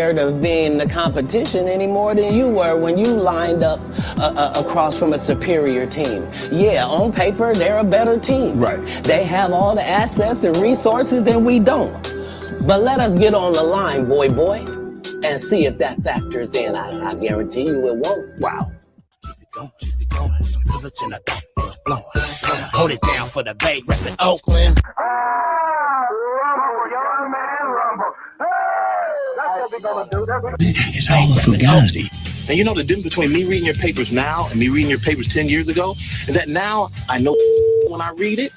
scared of being the competition any more than you were when you lined up across from a superior team. Yeah, on paper, they're a better team. Right. They have all the assets and resources and we don't. But let us get on the line, boy, and see if that factors in. I guarantee you it won't. Wow. Keep it going. Some privilege in the dark. Blowing. Hold it down for the Bay, reppin' Oakland. It's all a fugazi. And you know the difference between me reading your papers now and me reading your papers 10 years ago is that now I know when I read it.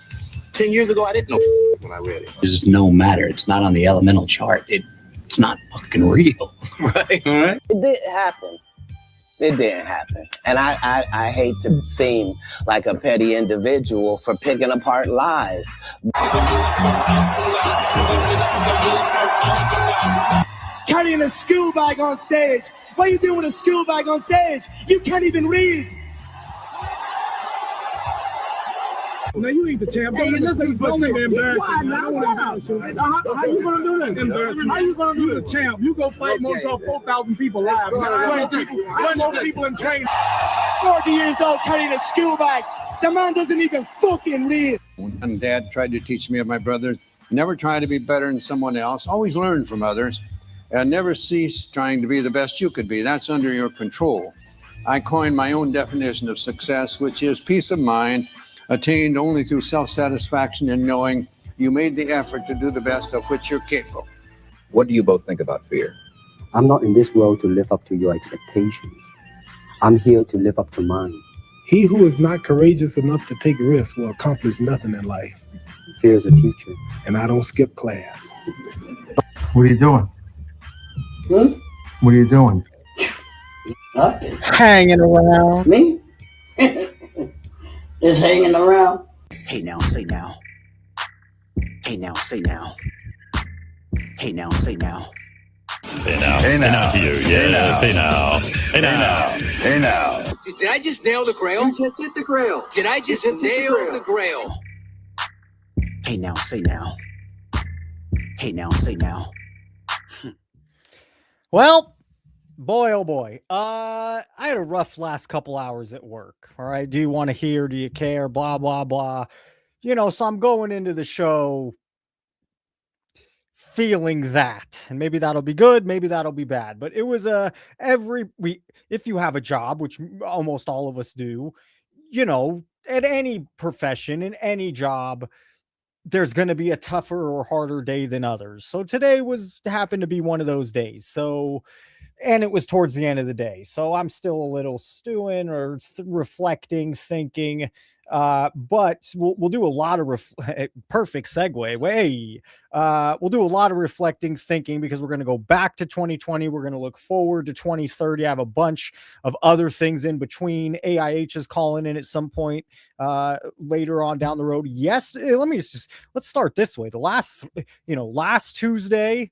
10 years ago, I didn't know when I read it. This is no matter. It's not on the elemental chart. It's not fucking real. Right. All right. It didn't happen. It didn't happen. And I hate to seem like a petty individual for picking apart lies. Carrying a school bag on stage. What are you doing with a school bag on stage? You can't even read. No, you ain't the champ. Hey, listen, don't make me embarrass you. How you gonna do this? Embarrassing. How you gonna do the champ? You go fight more than 4,000 people live. Most people in training. 40 years old carrying a school bag. The man doesn't even fucking read. And Dad tried to teach me and my brothers, never try to be better than someone else. Always learn from others. And never cease trying to be the best you could be. That's under your control. I coined my own definition of success, which is peace of mind, attained only through self-satisfaction in knowing you made the effort to do the best of which you're capable. What do you both think about fear? I'm not in this world to live up to your expectations. I'm here to live up to mine. He who is not courageous enough to take risks will accomplish nothing in life. Fear is a teacher. And I don't skip class. What are you doing? What are you doing? Hanging around. Me? Just hanging around. Hey now, say now. Hey now, say now. Hey now, say now. Hey now. Hey now to you. Yeah. Hey now. Hey now. Hey now. Did I just nail the grail? You just hit the grail. Did I just nail the grail? Hey now, say now. Hey now, say now. Well, boy, oh boy. I had a rough last couple hours at work. All right. Do you want to hear? Do you care? Blah, blah, blah. You know, so I'm going into the show feeling that, and maybe that'll be good. Maybe that'll be bad, but it was if you have a job, which almost all of us do, you know, at any profession, in any job, there's going to be a tougher or harder day than others. So today happened to be one of those days. So, and it was towards the end of the day. So I'm still a little stewing or reflecting, thinking, but we'll do a lot of perfect segue. We'll do a lot of reflecting, thinking, because we're going to go back to 2020. We're going to look forward to 2030. I have a bunch of other things in between. AIH is calling in at some point later on down the road. Yes, let's start this way. The last Tuesday,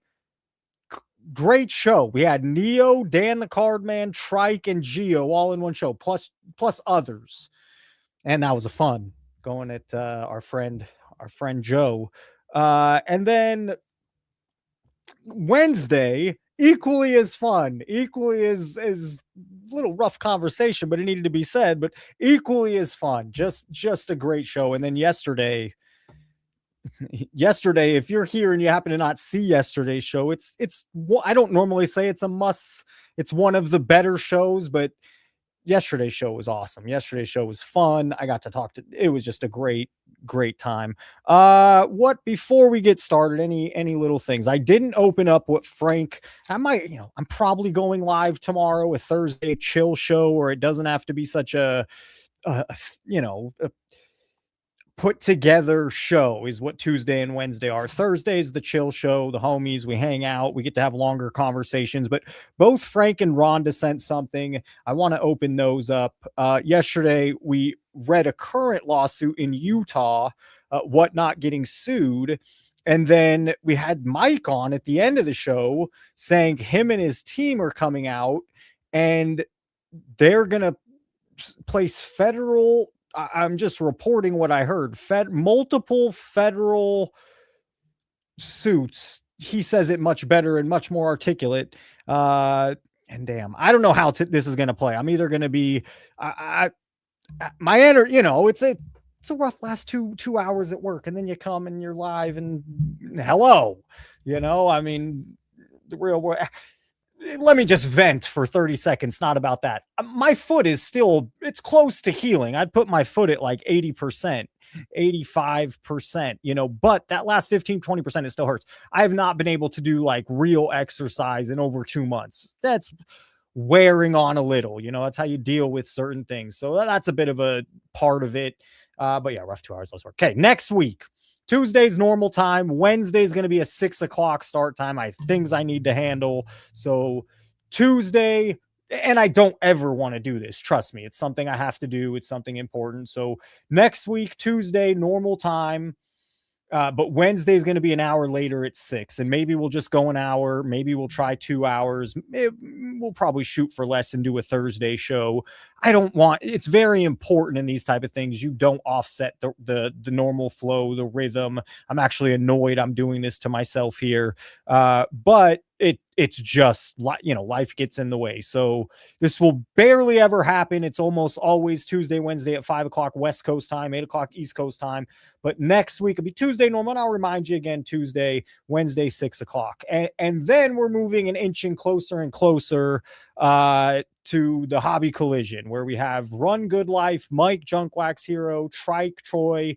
great show. We had Neo, Dan the Cardman, Trike, and Geo all in one show, plus others. And that was a fun going at our friend Joe. And then Wednesday, equally as fun, equally as little rough conversation, but it needed to be said, but equally as fun. Just a great show. And then yesterday, if you're here and you happen to not see yesterday's show, it's I don't normally say it's a must. It's one of the better shows, but yesterday's show was awesome. Yesterday's show was fun. I got to talk to, it was just a great time. Before we get started, any little things, I didn't open up what Frank, I'm probably going live tomorrow, a Thursday chill show, or it doesn't have to be such a put together show is what Tuesday and Wednesday are. Thursday is the chill show, the homies, we hang out, we get to have longer conversations, but both Frank and Rhonda sent something. I want to open those up. Yesterday, we read a current lawsuit in Utah, Whatnot getting sued. And then we had Mike on at the end of the show saying him and his team are coming out and they're going to place federal, I'm just reporting what I heard, multiple federal suits he says it much better and much more articulate. And damn, I don't know how this is going to play. I'm either going to be, my energy, it's a rough last two hours at work, and then you come and you're live and hello, I mean, the real world. Let me just vent for 30 seconds. Not about that. My foot is still, it's close to healing. I'd put my foot at like 80%, 85%, but that last 15, 20%, it still hurts. I have not been able to do like real exercise in over 2 months. That's wearing on a little, that's how you deal with certain things. So that's a bit of a part of it. But yeah, rough 2 hours less work. Okay. Next week, Tuesday's normal time. Wednesday's going to be a 6 o'clock start time. I have things I need to handle. So Tuesday, and I don't ever want to do this. Trust me. It's something I have to do. It's something important. So next week, Tuesday, normal time. But Wednesday is going to be an hour later at 6, and maybe we'll just go an hour. Maybe we'll try 2 hours. We'll probably shoot for less and do a Thursday show. It's very important in these type of things. You don't offset the normal flow, the rhythm. I'm actually annoyed I'm doing this to myself here. But it's just, life gets in the way. So this will barely ever happen. It's almost always Tuesday, Wednesday at 5 o'clock West Coast time, 8 o'clock East Coast time. But next week it'll be Tuesday normal. And I'll remind you again, Tuesday, Wednesday, 6 o'clock. And then we're moving and inching closer and closer to the hobby collision, where we have Run Good Life, Mike, Junkwax Hero, Trike, Troy,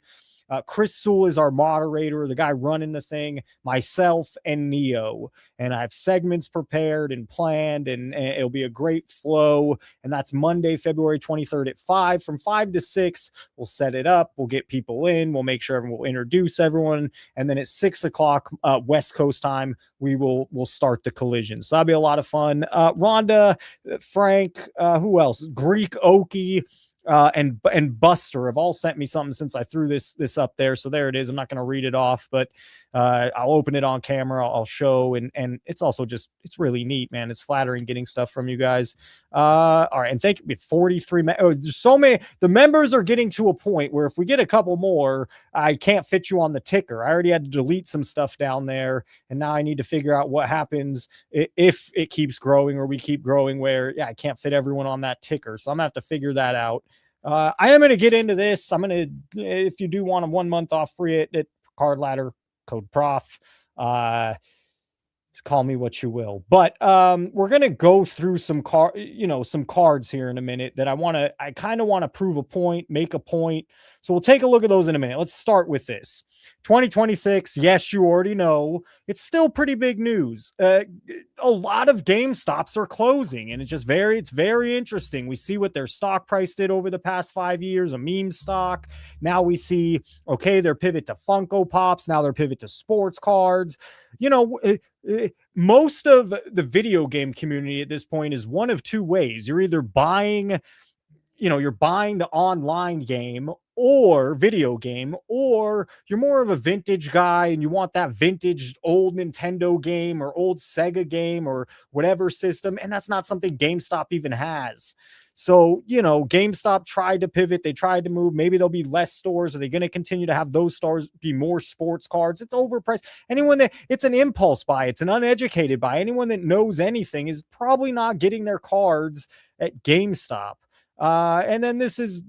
Chris Sewell is our moderator, the guy running the thing, myself, and Neo. And I have segments prepared and planned, and it'll be a great flow. And that's Monday, February 23rd at 5. From 5 to 6, we'll set it up. We'll get people in. We'll make sure everyone will introduce everyone. And then at 6 o'clock West Coast time, we'll start the collision. So that'll be a lot of fun. Rhonda, Frank, who else? Greek Okie, and Buster have all sent me something since I threw this up there. So there it is. I'm not going to read it off, but I'll open it on camera. I'll show, and it's also just, it's really neat, man. It's flattering getting stuff from you guys. All right. And thank you. 43. There's so many. The members are getting to a point where if we get a couple more, I can't fit you on the ticker. I already had to delete some stuff down there, and now I need to figure out what happens if it keeps growing or we keep growing where, I can't fit everyone on that ticker. So I'm gonna have to figure that out. I am going to get into this. I'm going to, if you do want a 1 month off free at Card Ladder, code prof, call me what you will, but we're going to go through some cards here in a minute that I kind of want to prove a point, make a point. So we'll take a look at those in a minute. Let's start with this 2026. Yes, you already know it's still pretty big news. A lot of GameStops are closing, and it's very interesting. We see what their stock price did over the past 5 years, a meme stock. Now we see, okay, their pivot to Funko Pops. Now their pivot to sports cards. Most of the video game community at this point is one of two ways. You're either buying, you're buying the online game or video game, or you're more of a vintage guy and you want that vintage old Nintendo game or old Sega game or whatever system. And that's not something GameStop even has. So, GameStop tried to pivot. They tried to move. Maybe there'll be less stores. Are they going to continue to have those stores be more sports cards? It's overpriced. It's an impulse buy. It's an uneducated buy. Anyone that knows anything is probably not getting their cards at GameStop. And then this is,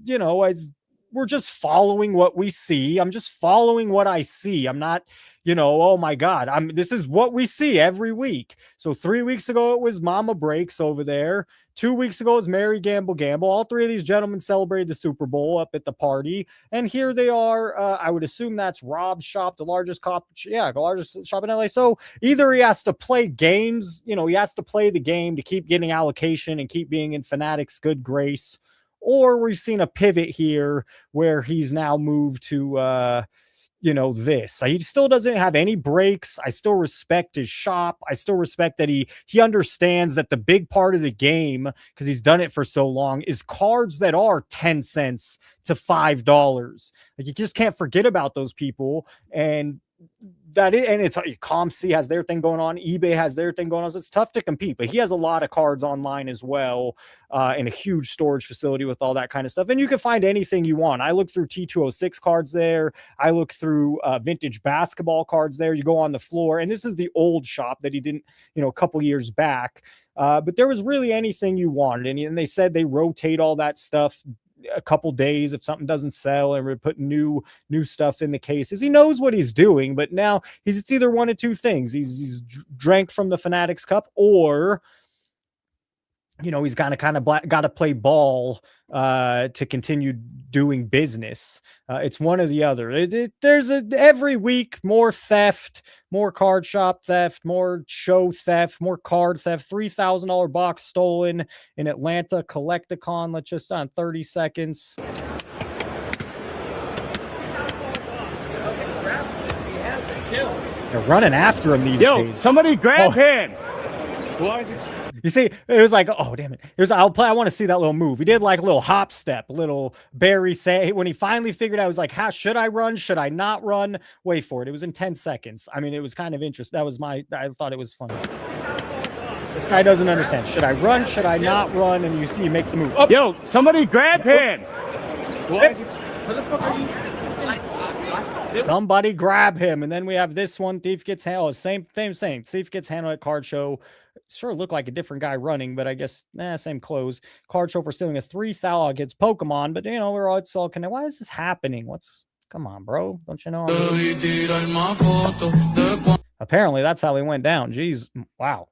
we're just following what we see. I'm just following what I see. I'm not, oh my God, this is what we see every week. So 3 weeks ago, it was Mama Breaks over there. 2 weeks ago, it was Mary Gamble Gamble. All three of these gentlemen celebrated the Super Bowl up at the party. And here they are. I would assume that's Rob's shop, the largest the largest shop in LA. So either he has to play games, he has to play the game to keep getting allocation and keep being in Fanatics' good grace, or we've seen a pivot here where he's now moved to, this. He still doesn't have any breaks. I still respect his shop. I still respect that he understands that the big part of the game, because he's done it for so long, is cards that are 10 cents to $5. You just can't forget about those people. And and it's ComC has their thing going on, eBay has their thing going on, so it's tough to compete. But he has a lot of cards online as well, in a huge storage facility with all that kind of stuff, and you can find anything you want. I look through T206 cards there, I look through vintage basketball cards there. You go on the floor, and this is the old shop that he didn't, a couple years back, but there was really anything you wanted, and they said they rotate all that stuff a couple days if something doesn't sell, and we're putting new stuff in the cases. He knows what he's doing, but now it's either one of two things. He's drank from the Fanatics Cup, or he's got to play ball to continue doing business. It's one or the other. There's every week more theft, more card shop theft, more show theft, more card theft. $3,000 box stolen in Atlanta Collecticon. Let's just on 30 seconds. They're running after him these days. Somebody grab him. You see, it was like, oh, damn it. I want to see that little move. He did like a little hop step, a little Barry say. When he finally figured out, I was like, should I run? Should I not run? Wait for it. It was in 10 seconds. I mean, it was kind of interesting. I thought it was funny. This guy doesn't understand. Should I run? Should I not run? And you see he makes a move. Oh. Yo, somebody grab him. What the fuck are you? Somebody grab him. And then we have this one. Thief gets handled. Same thing. Thief gets handled at card show. Sure looked like a different guy running, but I guess same clothes. Card show for stealing a 3,000 against Pokemon, but it's all connected. Why is this happening? Come on, bro? Don't you know? Apparently that's how he went down. Jeez, wow.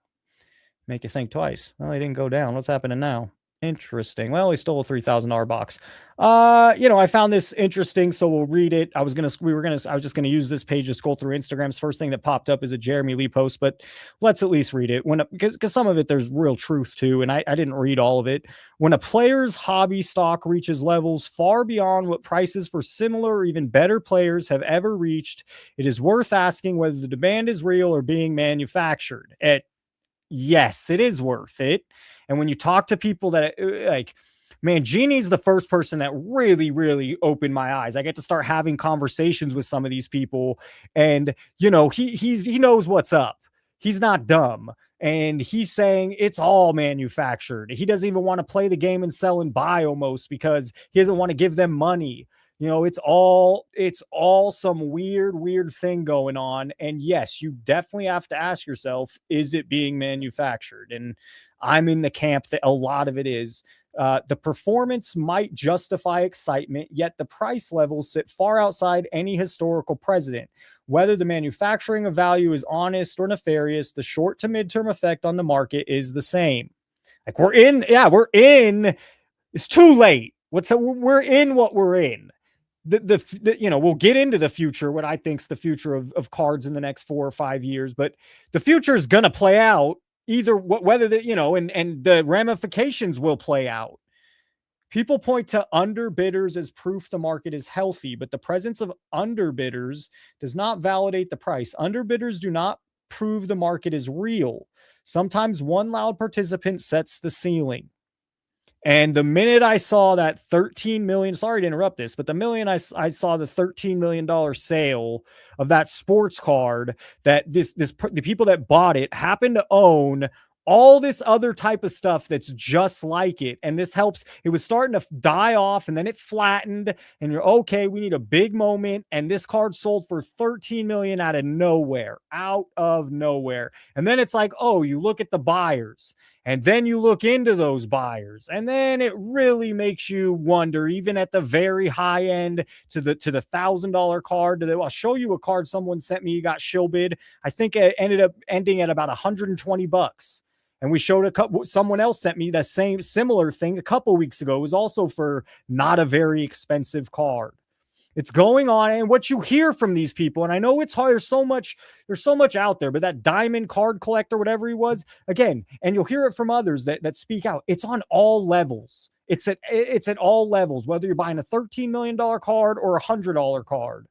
Make you think twice. Well, he didn't go down. What's happening now? Interesting. Well, he stole a $3,000 box. I found this interesting, so we'll read it. I was just gonna use this page to scroll through Instagram's. First thing that popped up is a Jeremy Lee post, but let's at least read it. Because some of it there's real truth to, and I didn't read all of it. When a player's hobby stock reaches levels far beyond what prices for similar or even better players have ever reached, it is worth asking whether the demand is real or being manufactured. Yes, it is worth it. And when you talk to people that Genie's the first person that really, really opened my eyes. I get to start having conversations with some of these people, and he knows what's up. He's not dumb, and he's saying it's all manufactured. He doesn't even want to play the game and sell and buy almost because he doesn't want to give them money. It's all some weird thing going on. And yes, you definitely have to ask yourself, is it being manufactured? And I'm in the camp that a lot of it is. The performance might justify excitement, yet the price levels sit far outside any historical precedent. Whether the manufacturing of value is honest or nefarious, the short to midterm effect on the market is the same. We're in. It's too late. We're in what we're in. We'll get into the future, what I think's the future of cards in the next 4 or 5 years, but the future is going to play out either whether and the ramifications will play out. People point to underbidders as proof the market is healthy, but the presence of underbidders does not validate the price. Underbidders do not prove the market is real. Sometimes one loud participant sets the ceiling. And the minute I saw that 13 million, sorry to interrupt this, but the million I saw the $13 million sale of that sports card that the people that bought it happened to own all this other type of stuff that's just like it. And this helps. It was starting to die off, and then it flattened, and you're okay. We need a big moment. And this card sold for 13 million out of nowhere. And then it's like, oh, you look at the buyers, and then you look into those buyers, and then it really makes you wonder, even at the very high end to the $1,000 card. I'll show you a card someone sent me. You got Shill bid. I think it ended up ending at about $120. And we showed someone else sent me that similar thing a couple weeks ago. It was also for not a very expensive card. It's going on, and what you hear from these people, and I know it's hard. There's so much out there, but that diamond card collector, whatever he was, again, and you'll hear it from others that speak out. It's on all levels. It's at all levels, whether you're buying a $13 million card or a $100 card.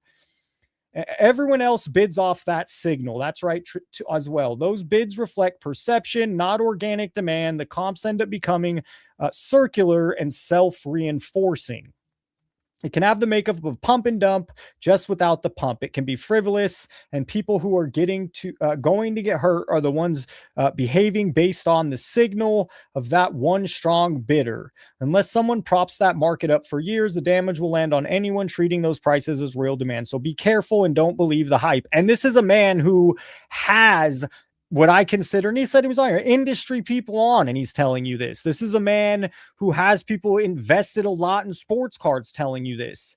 Everyone else bids off that signal. That's right as well. Those bids reflect perception, not organic demand. The comps end up becoming circular and self-reinforcing. It can have the makeup of a pump and dump just without the pump. It can be frivolous, and people who are going to get hurt are the ones behaving based on the signal of that one strong bidder. Unless someone props that market up for years, the damage will land on anyone treating those prices as real demand. So be careful and don't believe the hype. And this is a man who has what I consider, and he said he was on industry people on, and he's telling you this. This is a man who has people invested a lot in sports cards telling you this.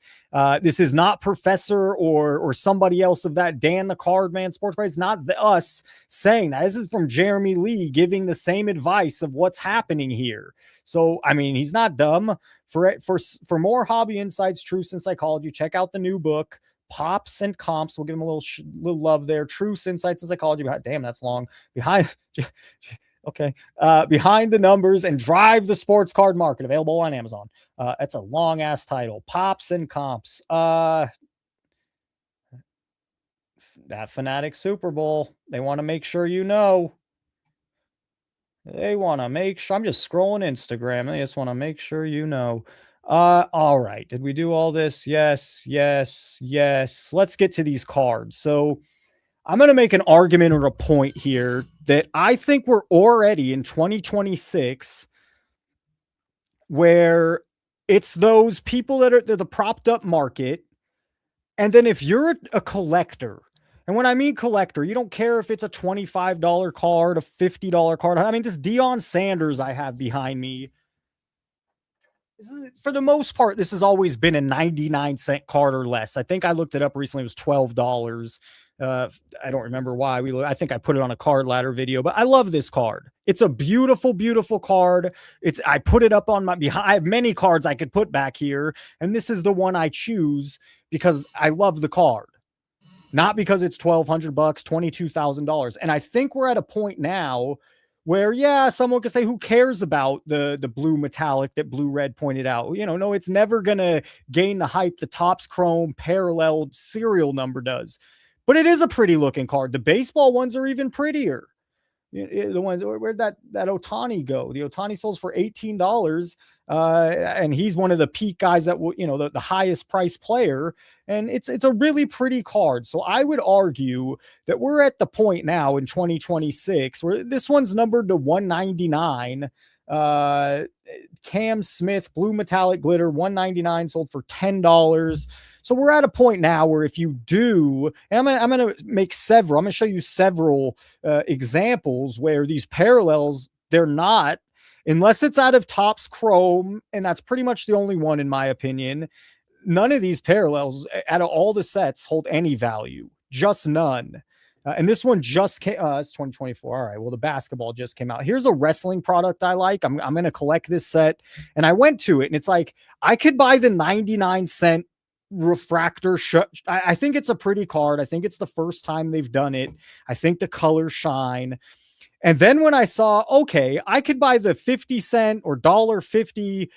This is not Professor or somebody else of that Dan the Card Man Sports Card. It's not us saying that. This is from Jeremy Lee giving the same advice of what's happening here. So, I mean, he's not dumb. For more hobby insights, truths, and psychology, check out the new book, Pops and Comps. We'll give him a little love there. Truths, Insights, and Psychology. Damn, that's long. Behind the Numbers and Drive the Sports Card Market. Available on Amazon. That's a long ass title. Pops and Comps. That Fanatics Super Bowl. They want to make sure you know. They want to make sure. I'm just scrolling Instagram. They just want to make sure you know. All right. Did we do all this? Yes. Let's get to these cards. So I'm going to make an argument or a point here that I think we're already in 2026 where it's those people that are the propped up market. And then if you're a collector, and when I mean collector, you don't care if it's a $25 card, a $50 card. I mean, this Deion Sanders I have behind me, for the most part, this has always been a 99-cent card or less. I think I looked it up recently. It was $12. I don't remember why. I think I put it on a card ladder video, but I love this card. It's a beautiful, beautiful card. I put it up on my behind. I have many cards I could put back here, and this is the one I choose because I love the card, not because it's $1,200, $22,000. And I think we're at a point now where, yeah, someone could say, who cares about the blue metallic that Blue Red pointed out? No, it's never going to gain the hype the Topps Chrome paralleled serial number does. But it is a pretty looking card. The baseball ones are even prettier. The ones, where'd that Ohtani go? The Ohtani sells for $18. And he's one of the peak guys that will, the highest price player. And it's a really pretty card. So I would argue that we're at the point now in 2026 where this one's numbered to 199. Cam Smith, blue metallic glitter, 199, sold for $10. So we're at a point now where if you do, and I'm going to show you several examples where these parallels, they're not, unless it's out of Topps Chrome, and that's pretty much the only one in my opinion. None of these parallels out of all the sets hold any value, just none. And this one just came, it's 2024. All right. Well, the basketball just came out. Here's a wrestling product I like. I'm going to collect this set. And I went to it and it's like, I could buy the 99-cent refractor. I think it's a pretty card. I think it's the first time they've done it. I think the colors shine. And then when I saw, okay, I could buy the 50-cent or $1.50,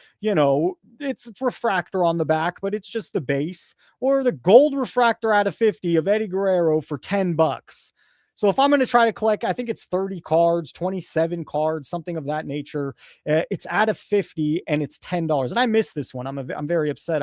it's refractor on the back, but it's just the base, or the gold refractor out of 50 of Eddie Guerrero for $10. So if I'm going to try to collect, I think it's 30 cards, 27 cards, something of that nature. It's out of 50 and it's $10. And I missed this one. I'm very upset.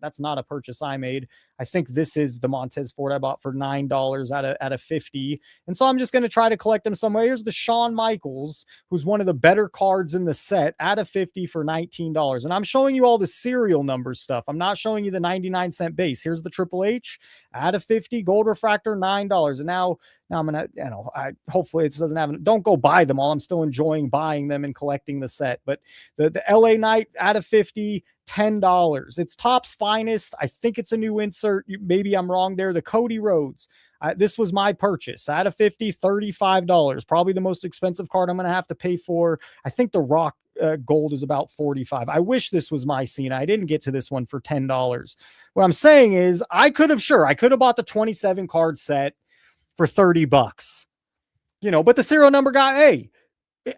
That's not a purchase I made. I think this is the Montez Ford I bought for $9 out of 50. And so I'm just going to try to collect them somewhere. Here's the Shawn Michaels, who's one of the better cards in the set, out of 50 for $19. And I'm showing you all the serial number stuff. I'm not showing you the 99-cent base. Here's the Triple H, out of 50, gold refractor, $9. And now I'm going to, hopefully it doesn't have, don't go buy them all. I'm still enjoying buying them and collecting the set. But the LA Knight out of 50, $10. It's Topps Finest. I think it's a new insert. Maybe I'm wrong there. The Cody Rhodes. This was my purchase. Out of 50, $35. Probably the most expensive card I'm going to have to pay for. I think the Rock gold is about $45. I wish this was my scene. I didn't get to this one for $10. What I'm saying is I could have bought the 27 card set for $30. But the serial number guy,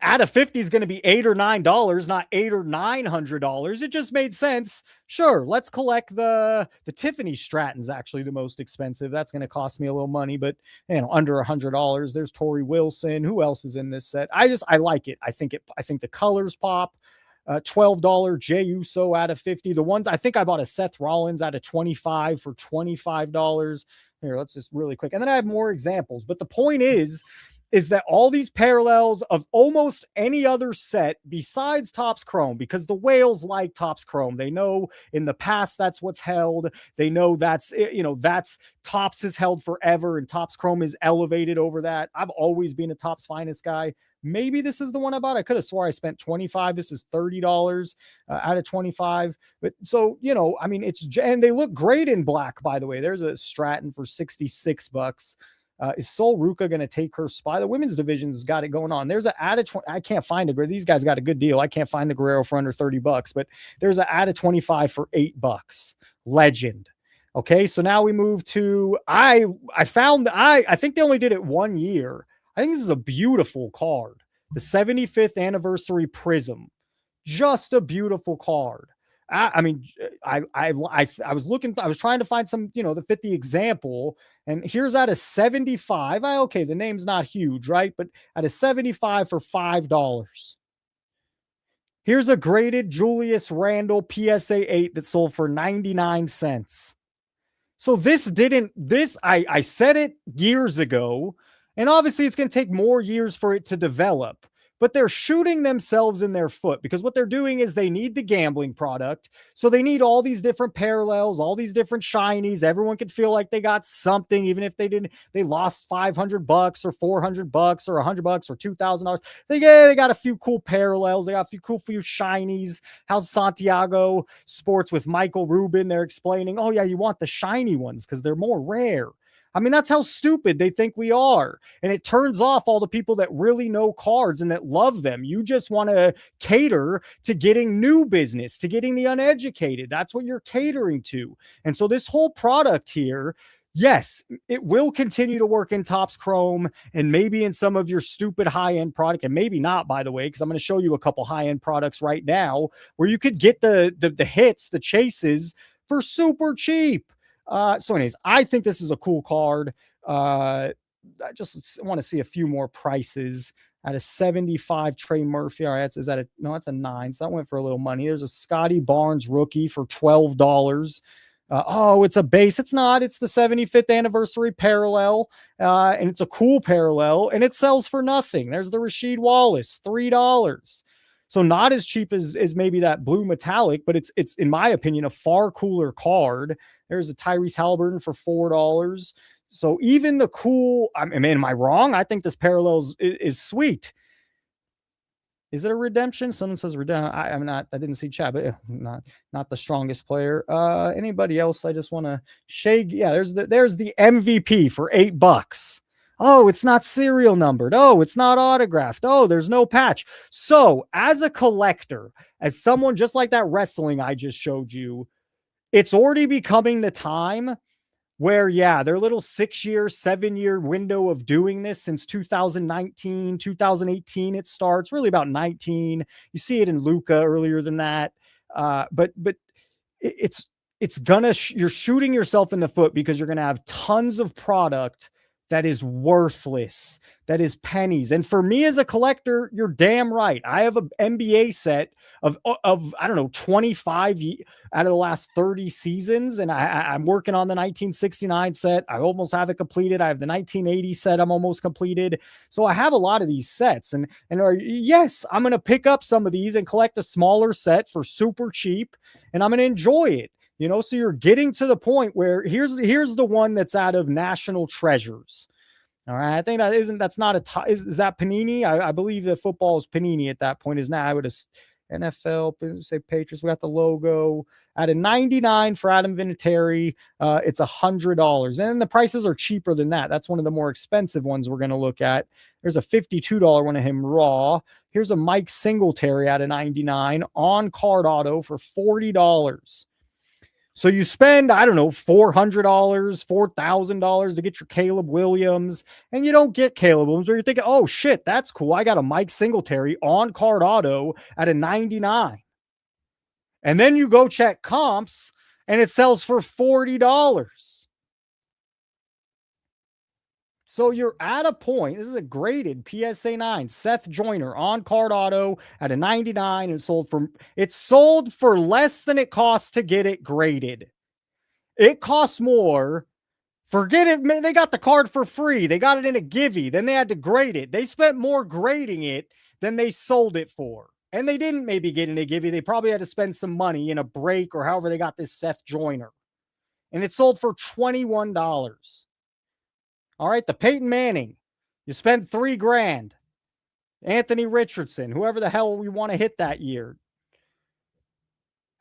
out of 50 is going to be $8 or $9, not $800 or $900. It just made sense. Sure, let's collect the Tiffany Stratton's actually the most expensive. That's going to cost me a little money, but under $100. There's Tori Wilson. Who else is in this set? I like it. I think the colors pop. $12 Jey Uso out of 50. The ones I think I bought a Seth Rollins out of 25 for $25. Here, let's just really quick. And then I have more examples. But the point is that all these parallels of almost any other set besides Topps Chrome, because the whales like Topps Chrome. They know in the past that's what's held. They know that's, that's Topps is held forever and Topps Chrome is elevated over that. I've always been a Topps Finest guy. Maybe this is the one I bought. I could have swore I spent $25. This is $30 out of 25. But so, I mean, and they look great in black, by the way. There's a Stratton for $66. Is Sol Ruka going to take her spot? The women's division's got it going on. There's an out of 20. I can't find a these guys got a good deal. I can't find the Guerrero for under $30, but there's an out of 25 for $8. Legend. Okay, so now we move to I think they only did it 1 year. I think this is a beautiful card. The 75th anniversary Prism. Just a beautiful card. I mean, I was looking, I was trying to find some, that fit the example. And here's out of 75. Okay, the name's not huge, right? But out of 75 for $5. Here's a graded Julius Randle PSA 8 that sold for 99 cents. So I said it years ago, and obviously it's going to take more years for it to develop. But they're shooting themselves in their foot because what they're doing is they need the gambling product. So they need all these different parallels, all these different shinies. Everyone could feel like they got something, even if they lost $500 or $400 or $100 or $2,000. They got a few cool parallels. They got a few shinies. How's Santiago Sports with Michael Rubin? They're explaining, oh yeah, you want the shiny ones because they're more rare. I mean, that's how stupid they think we are. And it turns off all the people that really know cards and that love them. You just want to cater to getting new business, to getting the uneducated. That's what you're catering to. And so this whole product here, yes, it will continue to work in Topps Chrome and maybe in some of your stupid high-end product, and maybe not, by the way, because I'm going to show you a couple high-end products right now where you could get the hits, the chases for super cheap. So anyways, I think this is a cool card. I just want to see a few more prices. At a 75 Trey Murphy. All right, that's a 9. So that went for a little money. There's a Scotty Barnes rookie for $12. It's a base. It's not. It's the 75th anniversary parallel. And it's a cool parallel. And it sells for nothing. There's the Rasheed Wallace, $3. So not as cheap as maybe that blue metallic, but it's in my opinion a far cooler card. There's a Tyrese Halliburton for $4. So even the cool, am I wrong? I think this parallel is sweet. Is it a redemption? Someone says redemption. I'm not. I didn't see chat, but not the strongest player. Anybody else? I just want to shake. Yeah, there's the MVP for $8. Oh, it's not serial numbered. Oh, it's not autographed. Oh, there's no patch. So as a collector, as someone just like that wrestling I just showed you, it's already becoming the time where, yeah, their little 6-year, 7-year window of doing this since 2019, 2018, it starts really about 19. You see it in Luca earlier than that. But it's gonna, you're shooting yourself in the foot because you're going to have tons of product that is worthless, that is pennies. And for me as a collector, you're damn right. I have an NBA set of I don't know, 25 out of the last 30 seasons. And I'm working on the 1969 set. I almost have it completed. I have the 1980 set. I'm almost completed. So I have a lot of these sets yes, I'm going to pick up some of these and collect a smaller set for super cheap. And I'm going to enjoy it. So you're getting to the point where here's the one that's out of National Treasures. All right. I think that's not is that Panini? I believe that football is Panini at that point. Is now I would have NFL, say Patriots. We got the logo at a 99 for Adam Vinatieri. It's $100. And the prices are cheaper than that. That's one of the more expensive ones we're going to look at. There's a $52 one of him raw. Here's a Mike Singletary at a 99 on card auto for $40. So you spend, I don't know, $400, $4,000 to get your Caleb Williams, and you don't get Caleb Williams, or you're thinking, oh shit, that's cool. I got a Mike Singletary on card auto at a 99. And then you go check comps and it sells for $40. So you're at a point. This is a graded PSA 9 Seth Joyner on card auto at a 99. It sold for less than it costs to get it graded. It costs more. Forget it. Man, they got the card for free. They got it in a givey. Then they had to grade it. They spent more grading it than they sold it for. And they didn't maybe get in a givey. They probably had to spend some money in a break or however they got this Seth Joyner. And it sold for $21. All right, the Peyton Manning. You spend $3,000. Anthony Richardson, whoever the hell we want to hit that year.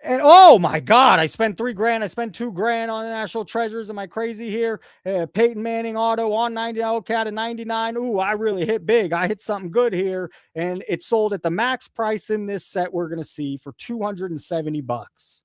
And oh my God, I spent $3,000. I spent $2,000 on the National Treasures. Am I crazy here? Peyton Manning auto on 90. Okay, at a 99. Ooh, I really hit big. I hit something good here. And it sold at the max price in this set we're going to see for $270.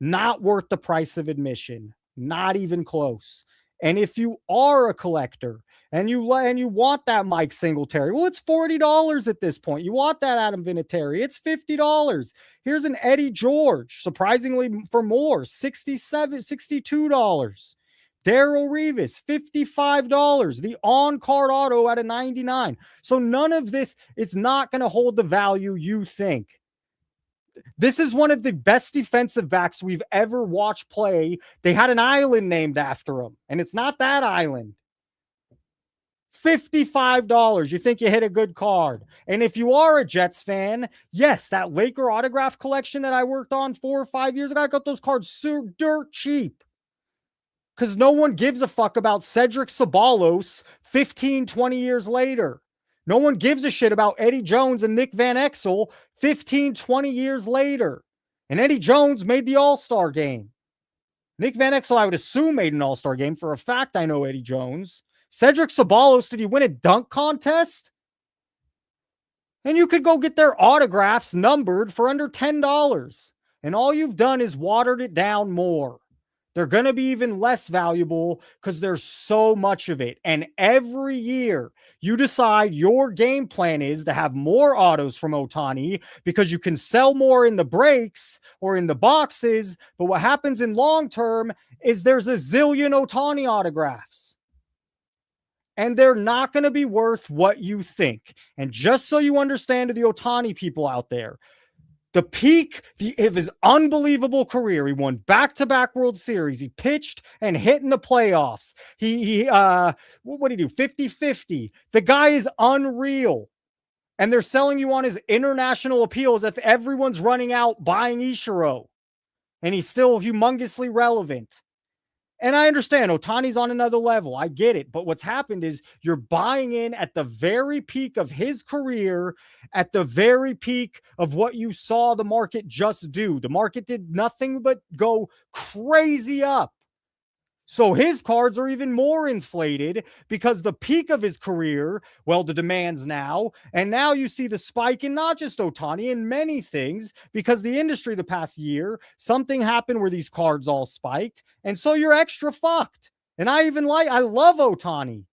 Not worth the price of admission. Not even close. And if you are a collector and you want that Mike Singletary, well, it's $40 at this point. You want that Adam Vinatieri, it's $50. Here's an Eddie George, surprisingly for more, $62. Darrell Revis, $55. The on-card auto at a 99. So none of this is not going to hold the value you think. This is one of the best defensive backs we've ever watched play. They had an island named after him, and it's not that island. $55. You think you hit a good card. And if you are a Jets fan, yes, that Laker autograph collection that I worked on 4 or 5 years ago, I got those cards so dirt cheap. Because no one gives a fuck about Cedric Ceballos 15, 20 years later. No one gives a shit about Eddie Jones and Nick Van Exel 15, 20 years later. And Eddie Jones made the All-Star game. Nick Van Exel, I would assume, made an All-Star game. For a fact, I know Eddie Jones. Cedric Ceballos, did he win a dunk contest? And you could go get their autographs numbered for under $10. And all you've done is watered it down more. They're going to be even less valuable because there's so much of it. And every year you decide your game plan is to have more autos from Ohtani because you can sell more in the breaks or in the boxes. But what happens in long term is there's a zillion Ohtani autographs. And they're not going to be worth what you think. And just so you understand to the Ohtani people out there, the peak of his unbelievable career, he won back-to-back World Series. He pitched and hit in the playoffs. What did he do? 50-50. The guy is unreal. And they're selling you on his international appeal as if everyone's running out buying Ichiro. And he's still humongously relevant. And I understand Ohtani's on another level. I get it. But what's happened is you're buying in at the very peak of his career, at the very peak of what you saw the market just do. The market did nothing but go crazy up. So his cards are even more inflated because the peak of his career, well, the demand's now. And now you see the spike in not just Ohtani, in many things, because the industry the past year, something happened where these cards all spiked. And so you're extra fucked. And I love Ohtani.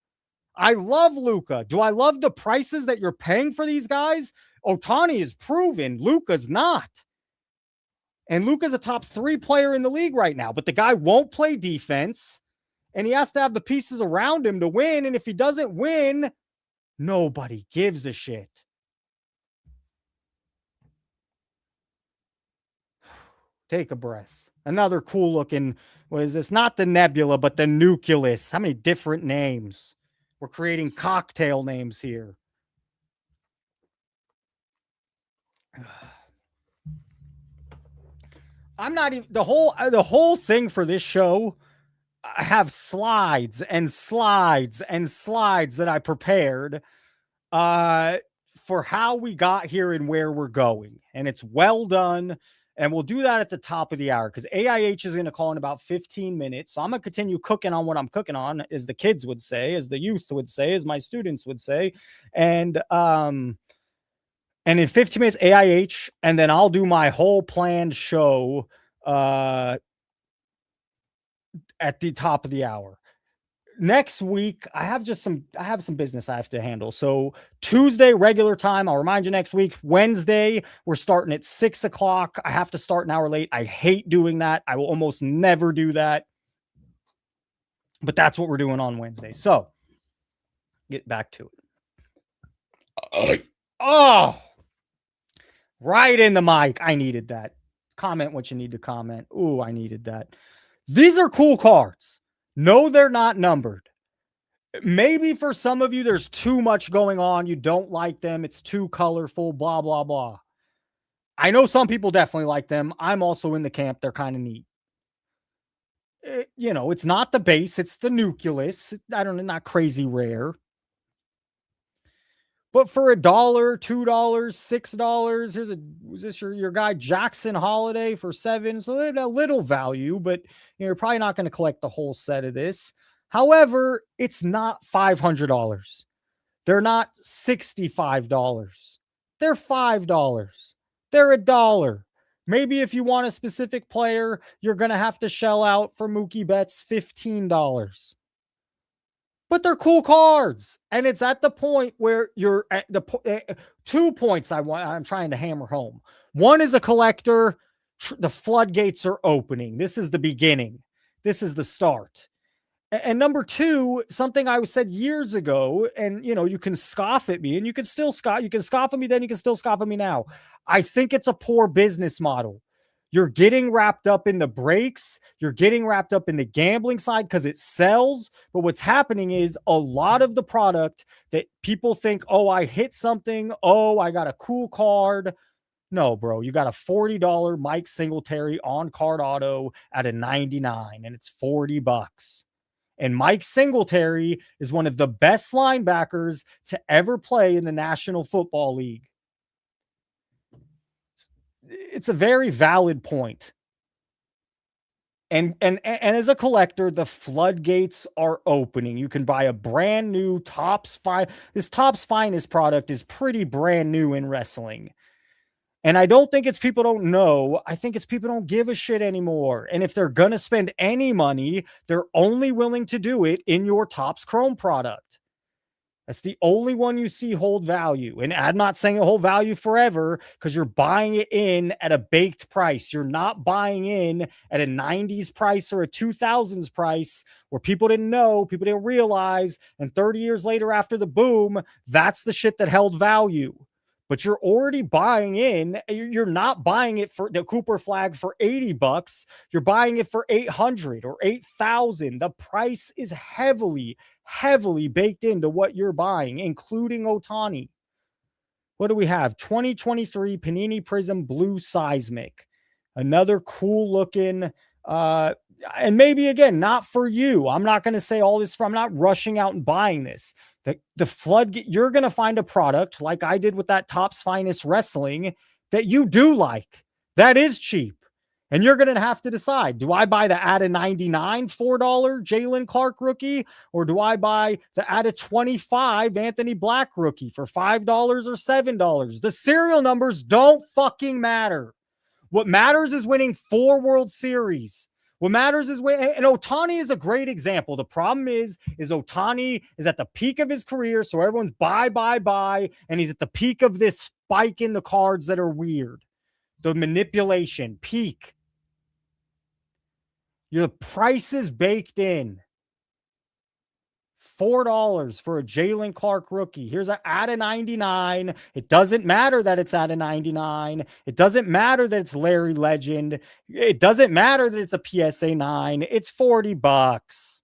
I love Luka. Do I love the prices that you're paying for these guys? Ohtani is proven. Luka's not. And Luka's a top 3 player in the league right now, but the guy won't play defense, and he has to have the pieces around him to win. And if he doesn't win, nobody gives a shit. Take a breath. Another cool looking, what is this? Not the Nebula, but the Nucleus. How many different names? We're creating cocktail names here. I'm not even the whole thing for this show. I have slides and slides and slides that I prepared for how we got here and where we're going. And it's well done. And we'll do that at the top of the hour because AIH is going to call in about 15 minutes. So I'm going to continue cooking on what I'm cooking on, as the kids would say, as the youth would say, as my students would say. And in 15 minutes, AIH, and then I'll do my whole planned show at the top of the hour. Next week, I have some business I have to handle. So Tuesday, regular time. I'll remind you next week. Wednesday, we're starting at 6 o'clock. I have to start an hour late. I hate doing that. I will almost never do that. But that's what we're doing on Wednesday. So Get back to it. Oh, right in the mic. I needed that. Comment what you need to comment. Ooh, I needed that. These are cool cards. No, they're not numbered. Maybe for some of you, there's too much going on. You don't like them. It's too colorful, blah, blah, blah. I know some people definitely like them. I'm also in the camp. They're kind of neat. It's not the base. It's the nucleus. I don't know, not crazy rare. But for $1, $2, $6, was this your guy Jackson Holiday for $7? So they had a little value, but you're probably not going to collect the whole set of this. However, it's not $500. They're not $65. They're $5. They're $1. Maybe if you want a specific player, you're going to have to shell out for Mookie Betts $15. But they're cool cards. And it's at the point where you're at the 2 points I'm trying to hammer home. One is a collector. The floodgates are opening. This is the beginning. This is the start. And number two, something I said years ago, and you can scoff at me, and you can still scoff. You can scoff at me then, you can still scoff at me now. I think it's a poor business model. You're getting wrapped up in the breaks. You're getting wrapped up in the gambling side because it sells. But what's happening is a lot of the product that people think, oh, I hit something. Oh, I got a cool card. No, bro, you got a $40 Mike Singletary on card auto at a 99, and it's $40. And Mike Singletary is one of the best linebackers to ever play in the National Football League. It's a very valid point. And as a collector, the floodgates are opening. You can buy a brand new This Topps Finest product is pretty brand new in wrestling. And I don't think it's people don't know. I think it's people don't give a shit anymore. And if they're going to spend any money, they're only willing to do it in your Topps Chrome product. That's the only one you see hold value. And I'm not saying it hold value forever because you're buying it in at a baked price. You're not buying in at a 90s price or a 2000s price where people didn't know, people didn't realize. And 30 years later after the boom, that's the shit that held value. But you're already buying in. You're not buying it for the Cooper flag for $80. You're buying it for $800 or $8,000. The price is heavily baked into what you're buying, including Ohtani. What do we have? 2023 Panini Prism Blue Seismic. Another cool looking, and maybe again, not for you. I'm not going to say all this. I'm not rushing out and buying this. The floodgate, you're going to find a product like I did with that Topps Finest Wrestling that you do like. That is cheap. And you're going to have to decide, do I buy the at a 99 $4 Jalen Clark rookie, or do I buy the at a 25 Anthony Black rookie for $5 or $7? The serial numbers don't fucking matter. What matters is winning 4 World Series. What matters is and Ohtani is a great example. The problem is Ohtani is at the peak of his career, so everyone's buy, and he's at the peak of this spike in the cards that are weird. The manipulation, peak. Your price is baked in. $4 for a Jalen Clark rookie. Here's at a 99. It doesn't matter that it's at a 99. It doesn't matter that it's Larry Legend. It doesn't matter that it's a PSA 9. It's $40.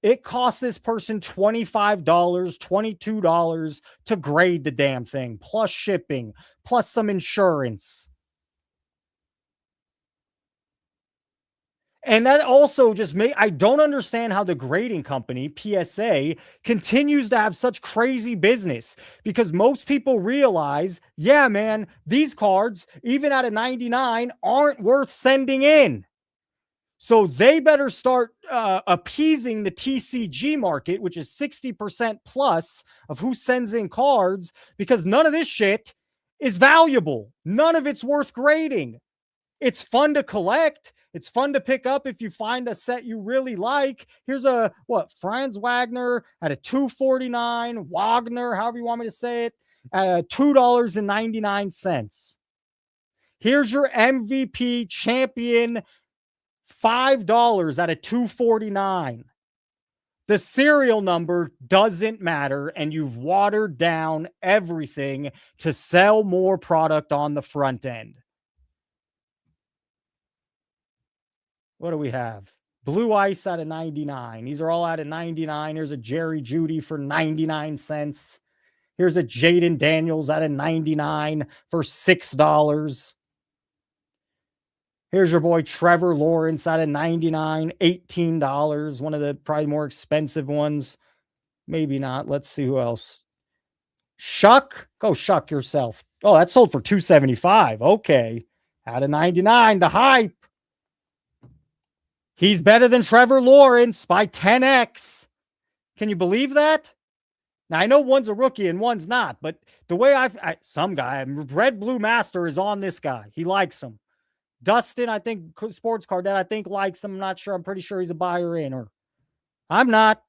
It costs this person $25, $22 to grade the damn thing, plus shipping, plus some insurance. And that also just I don't understand how the grading company, PSA, continues to have such crazy business, because most people realize, yeah, man, these cards, even at a 99, aren't worth sending in. So they better start appeasing the TCG market, which is 60% plus of who sends in cards, because none of this shit is valuable. None of it's worth grading. It's fun to collect. It's fun to pick up if you find a set you really like. Here's Franz Wagner at a $249, Wagner, however you want me to say it, at $2.99. Here's your MVP champion, $5 at a $249. The serial number doesn't matter, and you've watered down everything to sell more product on the front end. What do we have? Blue Ice out of 99. These are all out of 99. Here's a Jerry Judy for 99 cents. Here's a Jaden Daniels out of 99 for $6. Here's your boy Trevor Lawrence out of 99, $18. One of the probably more expensive ones. Maybe not. Let's see who else. Shuck. Go shuck yourself. Oh, that sold for $275. Okay. Out of 99, the hype. He's better than Trevor Lawrence by 10x. Can you believe that? Now, I know one's a rookie and one's not, but the way some guy, Red Blue Master is on this guy. He likes him. Dustin, I think, Sports Card, that I think likes him. I'm not sure. I'm pretty sure he's a buyer in, or I'm not.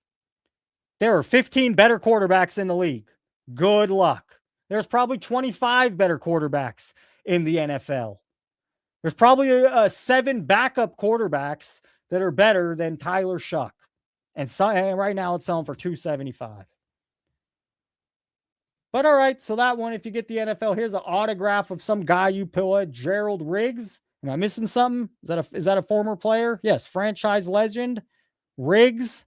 There are 15 better quarterbacks in the league. Good luck. There's probably 25 better quarterbacks in the NFL. There's probably 7 backup quarterbacks that are better than Tyler Shuck. And right now it's selling for $275. But all right, so that one, if you get the NFL, here's an autograph of some guy you pull at, Gerald Riggs. Am I missing something? Is that a former player? Yes, franchise legend. Riggs.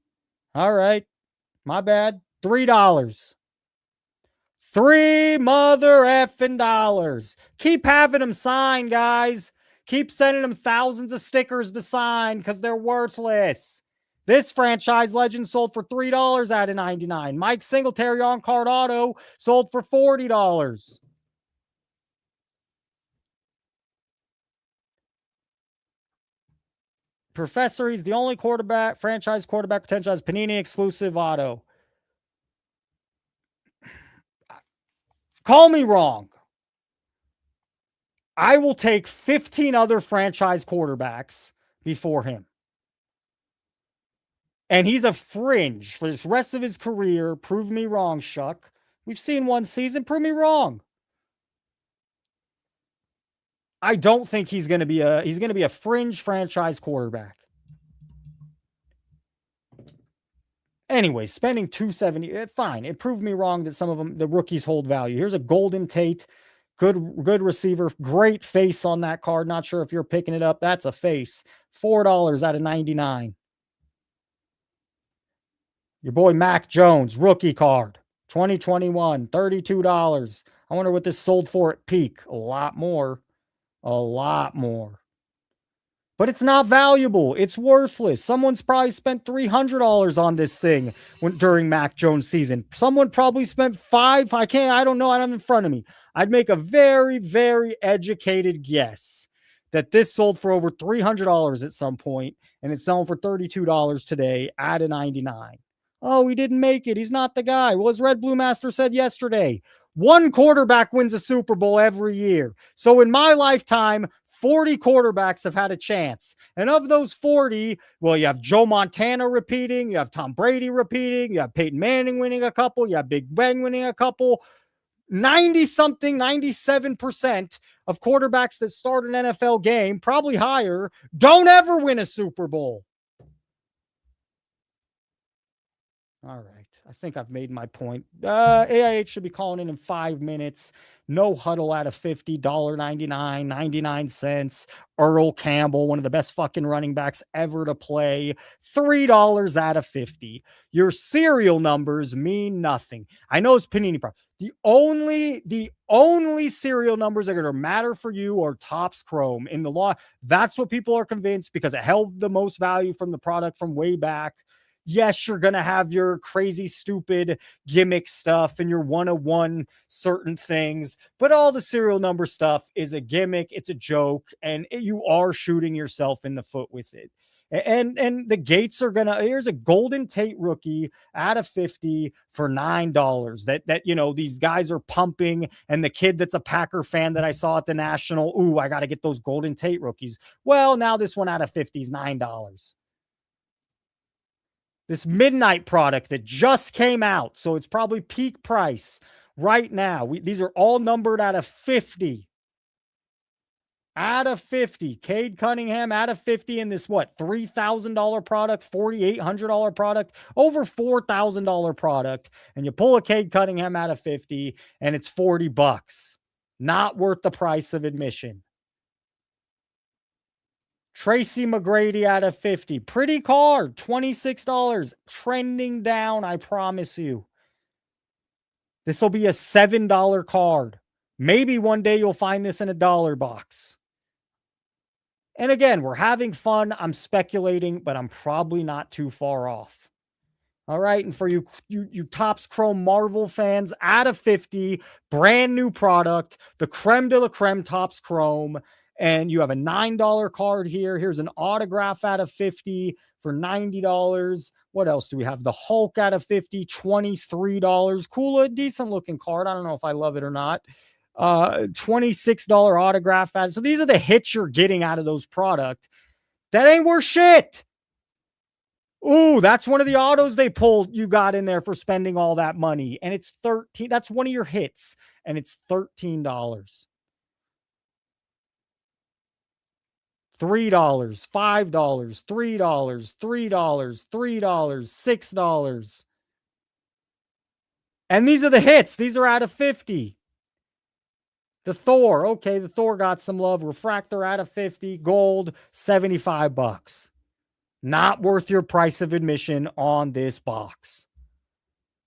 All right. My bad. $3. $3 mother effing dollars. Keep having them signed, guys. Keep sending them thousands of stickers to sign because they're worthless. This franchise legend sold for $3 out of 99. Mike Singletary on card auto sold for $40. Professor, he's the only franchise quarterback potential has Panini exclusive auto. Call me wrong. I will take 15 other franchise quarterbacks before him. And he's a fringe for the rest of his career. Prove me wrong, Shuck. We've seen one season. Prove me wrong. I don't think he's going to be a fringe franchise quarterback. Anyway, spending $270, fine. It proved me wrong that some of them, the rookies, hold value. Here's a Golden Tate, good receiver, great face on that card. Not sure if you're picking it up. That's a face. $4 out of 99. Your boy Mac Jones, rookie card, 2021, $32. I wonder what this sold for at peak. A lot more. A lot more. But it's not valuable. It's worthless. Someone's probably spent $300 on this thing during Mac Jones season. Someone probably spent $5. I don't know. I don't have it in front of me. I'd make a very, very educated guess that this sold for over $300 at some point, and it's selling for $32 today at a 99. Oh, he didn't make it. He's not the guy. Well, as Red Blue Master said yesterday, one quarterback wins a Super Bowl every year. So in my lifetime, 40 quarterbacks have had a chance. And of those 40, well, you have Joe Montana repeating, you have Tom Brady repeating, you have Peyton Manning winning a couple, you have Big Ben winning a couple. 90-something, 97% of quarterbacks that start an NFL game, probably higher, don't ever win a Super Bowl. All right. I think I've made my point. AIH should be calling in 5 minutes. No huddle out of 50, $1.99, 99 cents. Earl Campbell, one of the best fucking running backs ever to play. $3 out of 50. Your serial numbers mean nothing. I know it's Panini Pro. The only serial numbers that are going to matter for you are Topps Chrome in the law. That's what people are convinced because it held the most value from the product from way back. Yes, you're going to have your crazy, stupid gimmick stuff and your one-on-one certain things, but all the serial number stuff is a gimmick. It's a joke, and you are shooting yourself in the foot with it. And the gates are going to, here's a Golden Tate rookie out of 50 for $9 that, you know, these guys are pumping. And the kid that's a Packer fan that I saw at the National, ooh, I got to get those Golden Tate rookies. Well, now this one out of 50 is $9. This midnight product that just came out, so it's probably peak price right now. These are all numbered out of 50. Out of 50. Cade Cunningham out of 50 in this, what, $3,000 product, $4,800 product, over $4,000 product. And you pull a Cade Cunningham out of 50 and it's $40. Not worth the price of admission. Tracy McGrady out of 50. Pretty card, $26. Trending down, I promise you. This will be a $7 card. Maybe one day you'll find this in a dollar box. And again, we're having fun. I'm speculating, but I'm probably not too far off. All right. And for you Topps Chrome Marvel fans, out of 50, brand new product, the creme de la creme Topps Chrome. And you have a $9 card here. Here's an autograph out of 50 for $90. What else do we have? The Hulk out of 50, $23. Cool, a decent looking card. I don't know if I love it or not. $26 autograph ad. So these are the hits you're getting out of those products. That ain't worth shit. Ooh, that's one of the autos they pulled. You got in there for spending all that money. And it's 13. That's one of your hits. And it's $13. $3, $5, $3, $3, $6. And these are the hits. These are out of 50. The Thor, okay, the Thor got some love. Refractor out of 50, gold, $75. Not worth your price of admission on this box.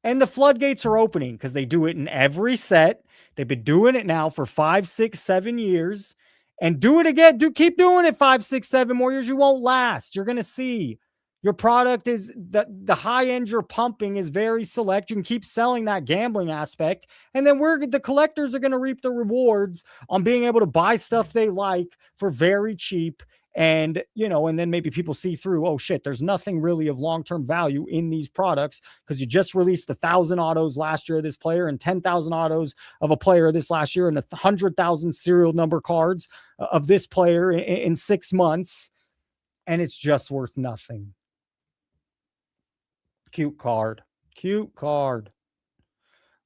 And the floodgates are opening because they do it in every set. They've been doing it now for 5, 6, 7 years. And do it again. Keep doing it 5, 6, 7 more years. You won't last. You're going to see. Your product is the high end you're pumping is very select. You can keep selling that gambling aspect. And then the collectors are going to reap the rewards on being able to buy stuff they like for very cheap. And, and then maybe people see through, oh shit, there's nothing really of long-term value in these products because you just released 1,000 autos last year of this player and 10,000 autos of a player this last year and 100,000 serial number cards of this player in 6 months. And it's just worth nothing. Cute card. Cute card.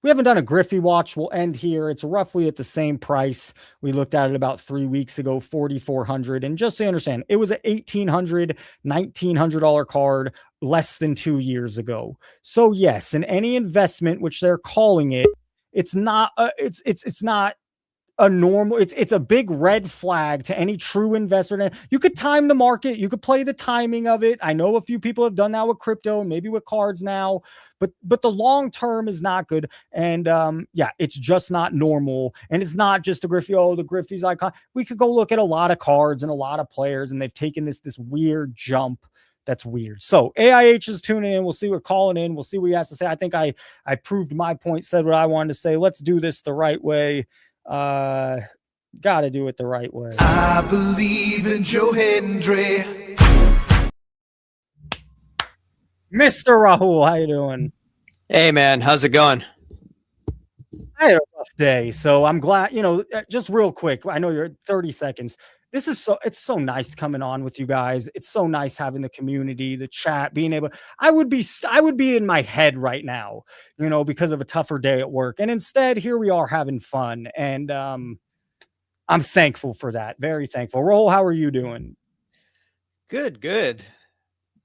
We haven't done a Griffey watch. We'll end here. It's roughly at the same price. We looked at it about 3 weeks ago, $4,400. And just so you understand, it was an $1,800, $1,900 card less than 2 years ago. So yes, in any investment, which they're calling it, it's not a normal, it's a big red flag to any true investor. You could time the market. You could play the timing of it. I know a few people have done that with crypto and maybe with cards now, but the long term is not good. And it's just not normal. And it's not just a Griffey. Oh, the Griffey's icon. We could go look at a lot of cards and a lot of players, and they've taken this weird jump. That's weird. So AIH is tuning in. We'll see what calling in. We'll see what he has to say. I think I proved my point, said what I wanted to say. Let's do this the right way. Gotta do it the right way. I believe in Joe Hendry. Mr. Rahul, how you doing? Hey man, how's it going? I had a rough day, so I'm glad, just real quick. I know you're at 30 seconds. It's so nice coming on with you guys. It's so nice having the community, the chat, being able, I would be in my head right now, because of a tougher day at work. And instead, here we are having fun. And I'm thankful for that. Very thankful. Roll, how are you doing? Good.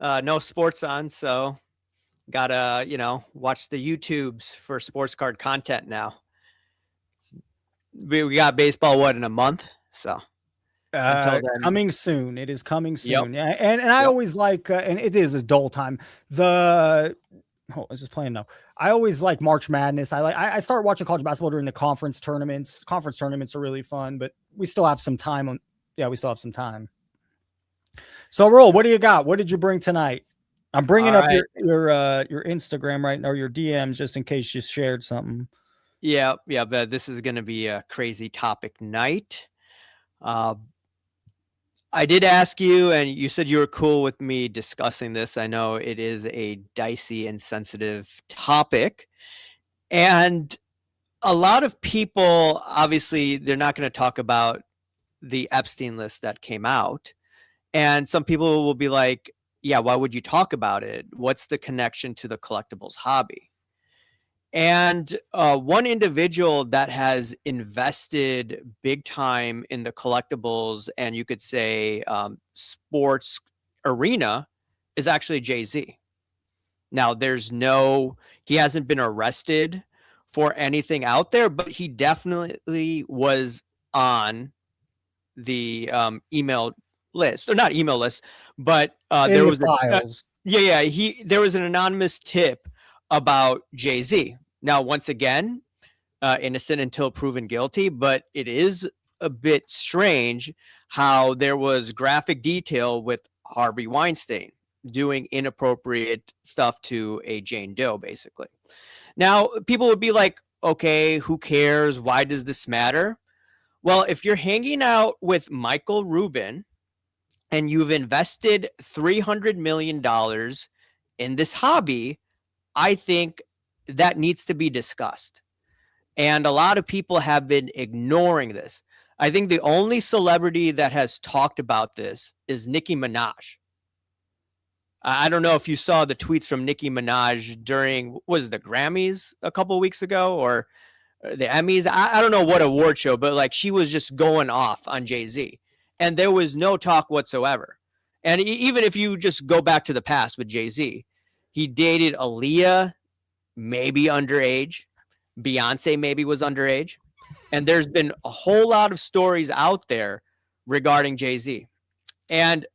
No sports on, so gotta, watch the YouTubes for sports card content now. We got baseball, in a month? So. Coming soon. It is coming soon. Yep. Yeah, and I always like, and it is a dull time. Is this playing now? I always like March Madness. I start watching college basketball during the conference tournaments. Conference tournaments are really fun, but we still have some time. We still have some time. So, Roll, what do you got? What did you bring tonight? I'm bringing up your Instagram right now, or your DMs, just in case you shared something. Yeah. But this is going to be a crazy topic night. I did ask you, and you said you were cool with me discussing this. I know it is a dicey and sensitive topic. And a lot of people, obviously, they're not going to talk about the Epstein list that came out. And some people will be like, yeah, why would you talk about it? What's the connection to the collectibles hobby? And one individual that has invested big time in the collectibles and you could say sports arena is actually Jay-Z. Now, he hasn't been arrested for anything out there, but he definitely was on the email list, or not email list, but there was files. There was an anonymous tip about Jay-Z. Now, once again, innocent until proven guilty, but it is a bit strange how there was graphic detail with Harvey Weinstein doing inappropriate stuff to a Jane Doe, basically. Now, people would be like, okay, who cares? Why does this matter? Well, if you're hanging out with Michael Rubin and you've invested $300 million in this hobby, I think that needs to be discussed. And a lot of people have been ignoring this. I think the only celebrity that has talked about this is Nicki Minaj. I don't know if you saw the tweets from Nicki Minaj during, the Grammys a couple of weeks ago or the Emmys? I don't know what award show, but like she was just going off on Jay-Z. And there was no talk whatsoever. And even if you just go back to the past with Jay-Z, he dated Aaliyah, maybe underage. Beyonce maybe was underage. And there's been a whole lot of stories out there regarding Jay-Z. And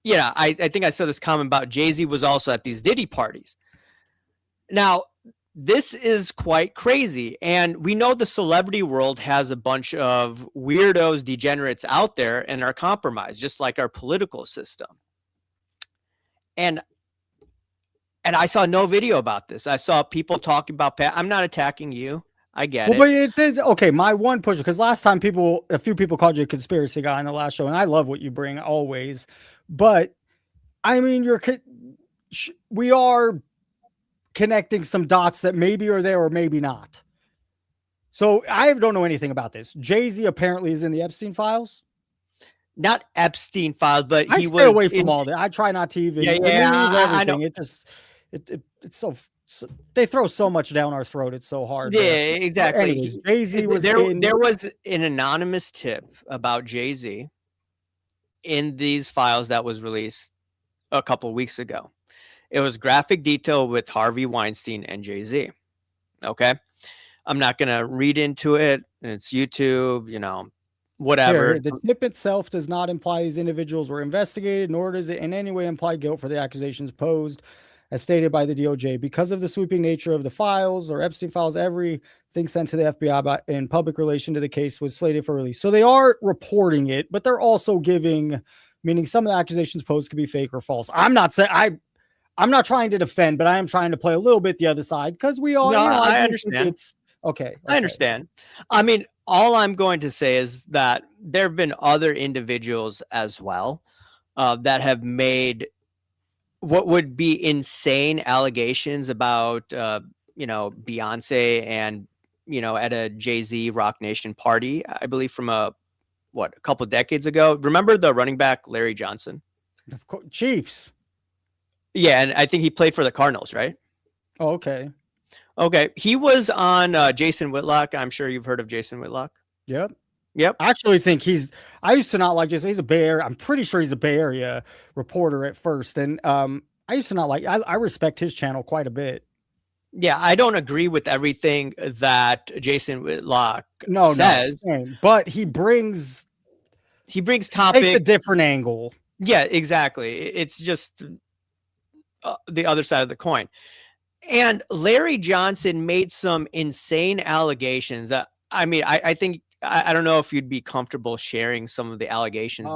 yeah, I think I saw this comment about Jay-Z was also at these Diddy parties. Now, this is quite crazy. And we know the celebrity world has a bunch of weirdos, degenerates out there and are compromised, just like our political system. And I saw no video about this. I saw people talking about I'm not attacking you. I get it. But it is okay. My one push, because last time a few people called you a conspiracy guy in the last show, and I love what you bring always. But I mean, we are connecting some dots that maybe are there or maybe not. So I don't know anything about this. Jay-Z apparently is in the Epstein files. Not Epstein files, but I stay away from all that. I try not to even. I know. It's so they throw so much down our throat. It's so hard. Yeah, exactly. Anyways, Jay-Z was there was an anonymous tip about Jay-Z in these files that was released a couple of weeks ago. It was graphic detail with Harvey Weinstein and Jay-Z. Okay. I'm not going to read into it. It's YouTube, whatever. Here, the tip itself does not imply these individuals were investigated, nor does it in any way imply guilt for the accusations posed, as stated by the DOJ. Because of the sweeping nature of the files or Epstein files, everything sent to the FBI in public relation to the case was slated for release. So they are reporting it, but they're also meaning some of the accusations posed could be fake or false. I'm not saying I'm not trying to defend, but I am trying to play a little bit the other side because we all. No, I understand. It's okay. I understand. I mean, all I'm going to say is that there have been other individuals as well that have made what would be insane allegations about, Beyonce and, at a Jay-Z Rock Nation party, I believe from a couple of decades ago. Remember the running back, Larry Johnson? Of course, Chiefs. Yeah, and I think he played for the Cardinals, right? Oh, okay. Okay. He was on Jason Whitlock. I'm sure you've heard of Jason Whitlock. Yep. Yep. I actually think I used to not like Jason. He's a Bay Area. I'm pretty sure he's a Bay Area reporter at first. And I used to not like, I respect his channel quite a bit. Yeah. I don't agree with everything that Jason Whitlock says. No, but he brings topics. Takes a different angle. Yeah, exactly. It's just the other side of the coin. And Larry Johnson made some insane allegations. I mean, I think, I don't know if you'd be comfortable sharing some of the allegations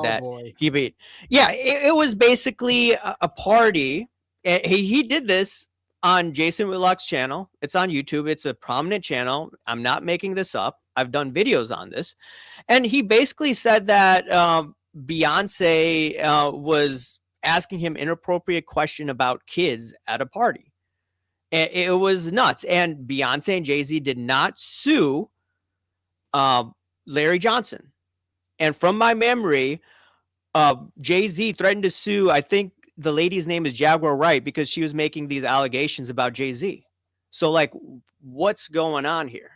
he made. Yeah, it was basically a party. He did this on Jason Whitlock's channel. It's on YouTube. It's a prominent channel. I'm not making this up. I've done videos on this. And he basically said that Beyonce was asking him inappropriate question about kids at a party. It was nuts. And Beyonce and Jay-Z did not sue Larry Johnson. And from my memory, Jay-Z threatened to sue, I think the lady's name is Jaguar Wright, because she was making these allegations about Jay-Z. So like, what's going on here?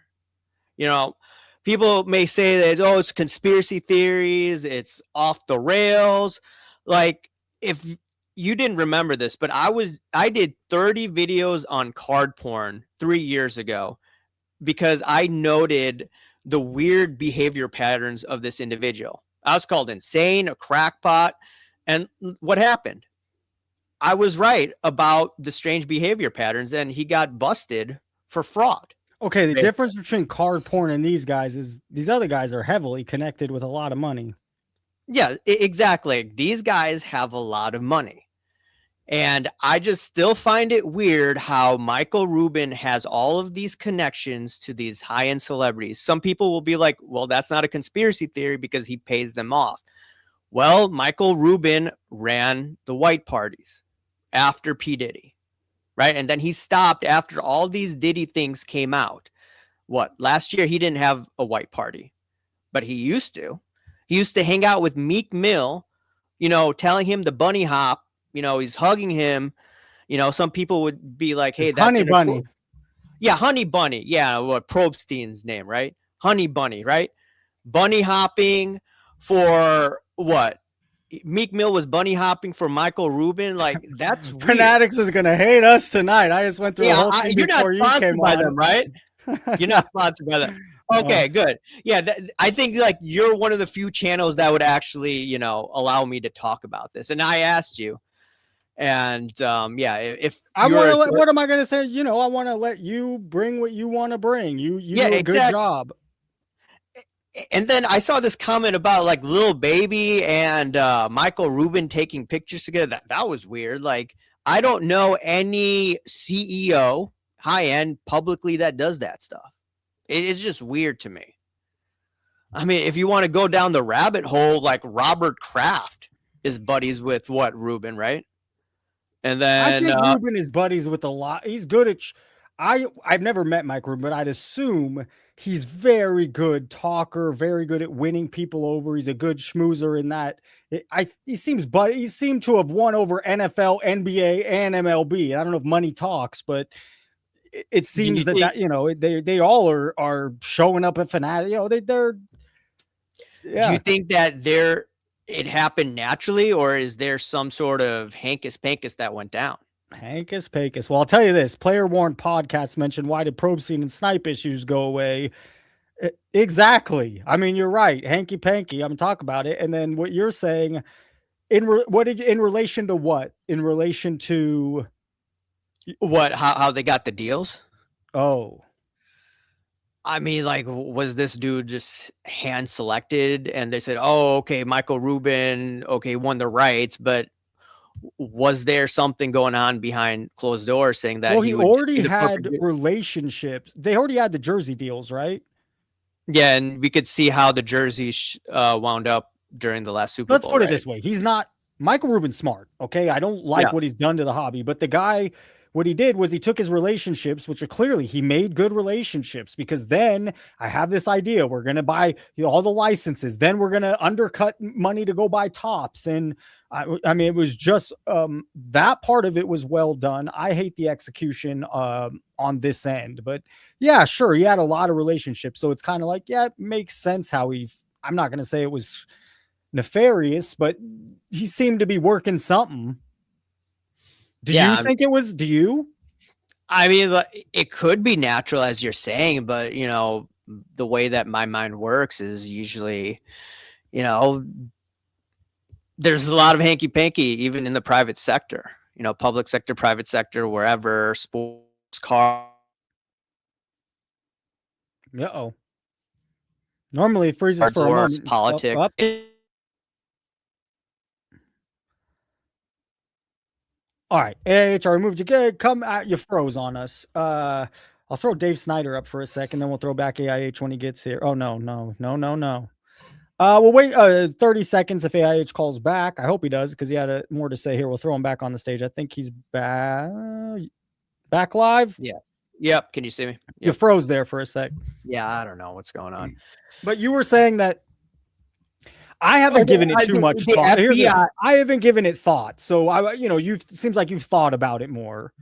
You know, people may say that, oh, it's conspiracy theories, it's off the rails. Like, if you didn't remember this, but I did 30 videos on card porn 3 years ago because I noted the weird behavior patterns of this individual. I was called insane, a crackpot. And what happened? I was right about the strange behavior patterns, and he got busted for fraud. Okay, the difference between card porn and these guys is these other guys are heavily connected with a lot of money. Yeah, exactly. These guys have a lot of money. And I just still find it weird how Michael Rubin has all of these connections to these high-end celebrities. Some people will be like, well, that's not a conspiracy theory because he pays them off. Well, Michael Rubin ran the white parties after P. Diddy, right? And then he stopped after all these Diddy things came out. What, last year he didn't have a white party, but he used to. He used to hang out with Meek Mill, you know, telling him the bunny hop. You know, he's hugging him. You know, some people would be like, hey, that's Honey Bunny. Yeah, Honey Bunny. Yeah, what Probstein's name, right? Honey Bunny, right? Bunny hopping for what? Meek Mill was bunny hopping for Michael Rubin. Like, that's weird. Fanatics is gonna hate us tonight. I just went through a whole thing you're not before you sponsored came by on. them, right? You're not sponsored by them. Okay, good. Yeah, I think like you're one of the few channels that would actually, you know, allow me to talk about this. And I asked you, and yeah, if I want to, what am I going to say? You know, I want to let you bring what you want to bring. You do a good job. And then I saw this comment about like Lil Baby and Michael Rubin taking pictures together. That was weird. Like, I don't know any CEO high end publicly that does that stuff. It's just weird to me. I mean, if you want to go down the rabbit hole, like Robert Kraft is buddies with what, Rubin, right? And then I think Rubin is buddies with a lot. He's good at. I've never met Mike Rubin, but I'd assume he's very good talker, very good at winning people over. He's a good schmoozer in that. He seemed to have won over NFL, NBA, and MLB. I don't know if money talks, but it seems that you know they all are showing up at Fanatics. You know they're. Yeah. Do you think that it happened naturally, or is there some sort of hankus pankus that went down? Hankus pankus. Well, I'll tell you this: Player Warn podcast mentioned why did Probstein and Snipe issues go away? Exactly. I mean, you're right. Hanky panky. I'm talking about it, and then what you're saying in relation to what? In relation to what? How they got the deals? Oh. I mean, like, was this dude just hand selected and they said, oh, okay, Michael Rubin, okay, won the rights, but was there something going on behind closed doors saying that he already had relationships? They already had the jersey deals, right? Yeah, and we could see how the jerseys wound up during the last Super Bowl. Let's put it this way. He's not Michael Rubin's smart, okay? I don't like what he's done to the hobby, but the guy, what he did was he took his relationships, which are clearly he made good relationships, because then I have this idea. We're going to buy all the licenses. Then we're going to undercut money to go buy tops. And I mean, it was just that part of it was well done. I hate the execution on this end, but yeah, sure. He had a lot of relationships. So it's kind of like, yeah, it makes sense how I'm not going to say it was nefarious, but he seemed to be working something. Do you think it was? Do you? I mean, it could be natural, as you're saying, but you know, the way that my mind works is usually, you know, there's a lot of hanky panky even in the private sector. You know, public sector, private sector, wherever, sports, car. Uh-oh. Normally it freezes for a moment. Politics. All right, I removed you. Good, come out. You froze on us. I'll throw Dave Snyder up for a second, then we'll throw back AIH when he gets here. Oh no. We'll wait 30 seconds if AIH calls back. I hope he does because he had more to say here. We'll throw him back on the stage. I think he's back live. Yeah. Yep. Can you see me? Yep. You froze there for a sec. Yeah, I don't know what's going on. But you were saying that I haven't given it too much thought. I haven't given it thought. So seems like you've thought about it more.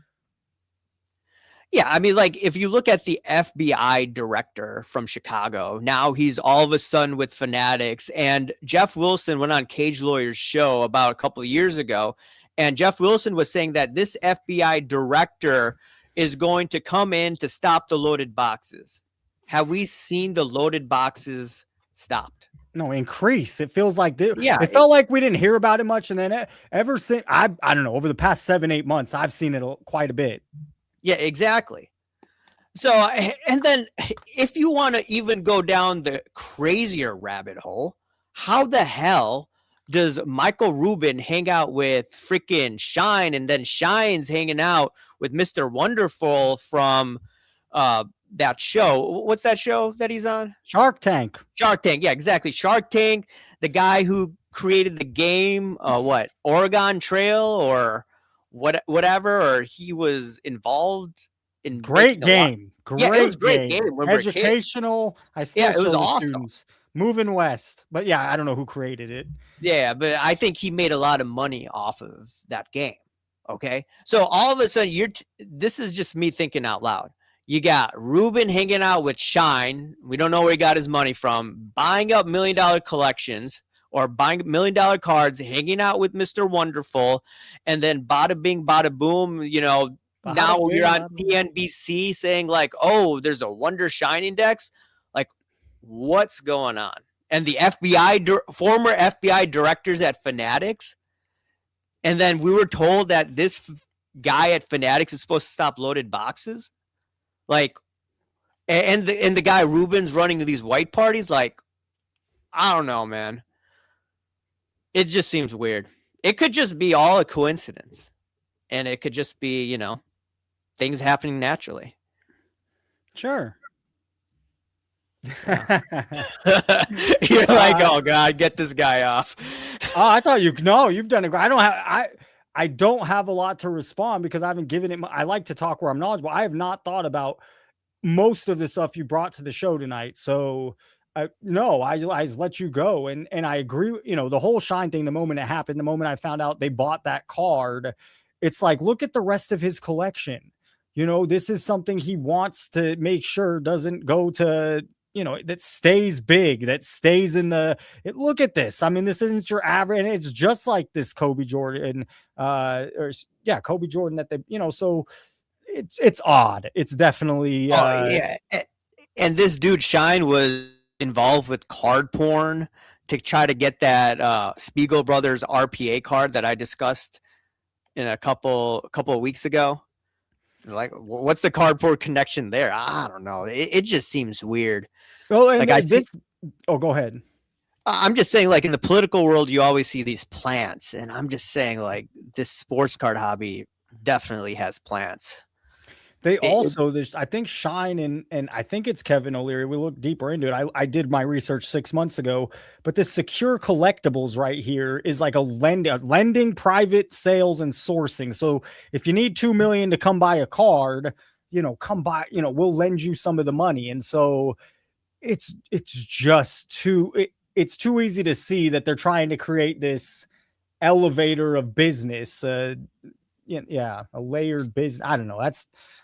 Yeah, I mean, like if you look at the FBI director from Chicago, now he's all of a sudden with Fanatics. And Jeff Wilson went on Cage Lawyer's show about a couple of years ago, and Jeff Wilson was saying that this FBI director is going to come in to stop the loaded boxes. Have we seen the loaded boxes stopped? No, increase. It feels like Yeah, it felt like we didn't hear about it much, and then ever since I don't know, over the past 7-8 months, I've seen it quite a bit. Yeah, exactly. So, and then if you want to even go down the crazier rabbit hole, how the hell does Michael Rubin hang out with freaking Shine, and then Shine's hanging out with Mr. Wonderful from that show? What's that show that he's on? Shark Tank. Shark Tank. Yeah, exactly. Shark Tank, the guy who created the game, Oregon Trail or whatever, or he was involved in great game. It was great game. Educational. I still it was show awesome. Students. Moving west. But yeah, I don't know who created it. Yeah, but I think he made a lot of money off of that game. Okay. So all of a sudden this is just me thinking out loud. You got Ruben hanging out with Shine. We don't know where he got his money from, buying up $1 million collections or buying $1 million cards, hanging out with Mr. Wonderful, and then bada bing, bada boom, now you're on CNBC saying like, oh, there's a Wonder Shine Index. Like, what's going on? And the former FBI directors at Fanatics. And then we were told that this guy at Fanatics is supposed to stop loaded boxes. Like, and the guy Ruben's running these white parties. Like, I don't know, man. It just seems weird. It could just be all a coincidence. And it could just be, things happening naturally. Sure. Yeah. You're like, oh God, get this guy off. I thought you've done it. I don't have a lot to respond because I haven't given it. I like to talk where I'm knowledgeable. I have not thought about most of the stuff you brought to the show tonight. So no, I let you go. And I agree. The whole Shine thing, the moment it happened, the moment I found out they bought that card, it's like, look at the rest of his collection. This is something he wants to make sure doesn't go to, that stays big, that stays in look at this. I mean, this isn't your average, and it's just like this Kobe Jordan, Kobe Jordan that they, so it's odd. It's definitely, yeah. And this dude Shine was involved with card porn to try to get that Spiegel Brothers RPA card that I discussed in a couple of weeks ago. Like, what's the cardboard connection there? I don't know. It just seems weird. Well, and like go ahead. I'm just saying, like, in the political world, you always see these plants, and I'm just saying, like, this sports card hobby definitely has plants. I think Shine and I think it's Kevin O'Leary. We look deeper into it. I did my research 6 months ago, but this secure collectibles right here is like a lending, private sales, and sourcing. So if you need $2 million to come buy a card, come buy. We'll lend you some of the money. And so it's just it's too easy to see that they're trying to create this elevator of business. A layered business. I don't know.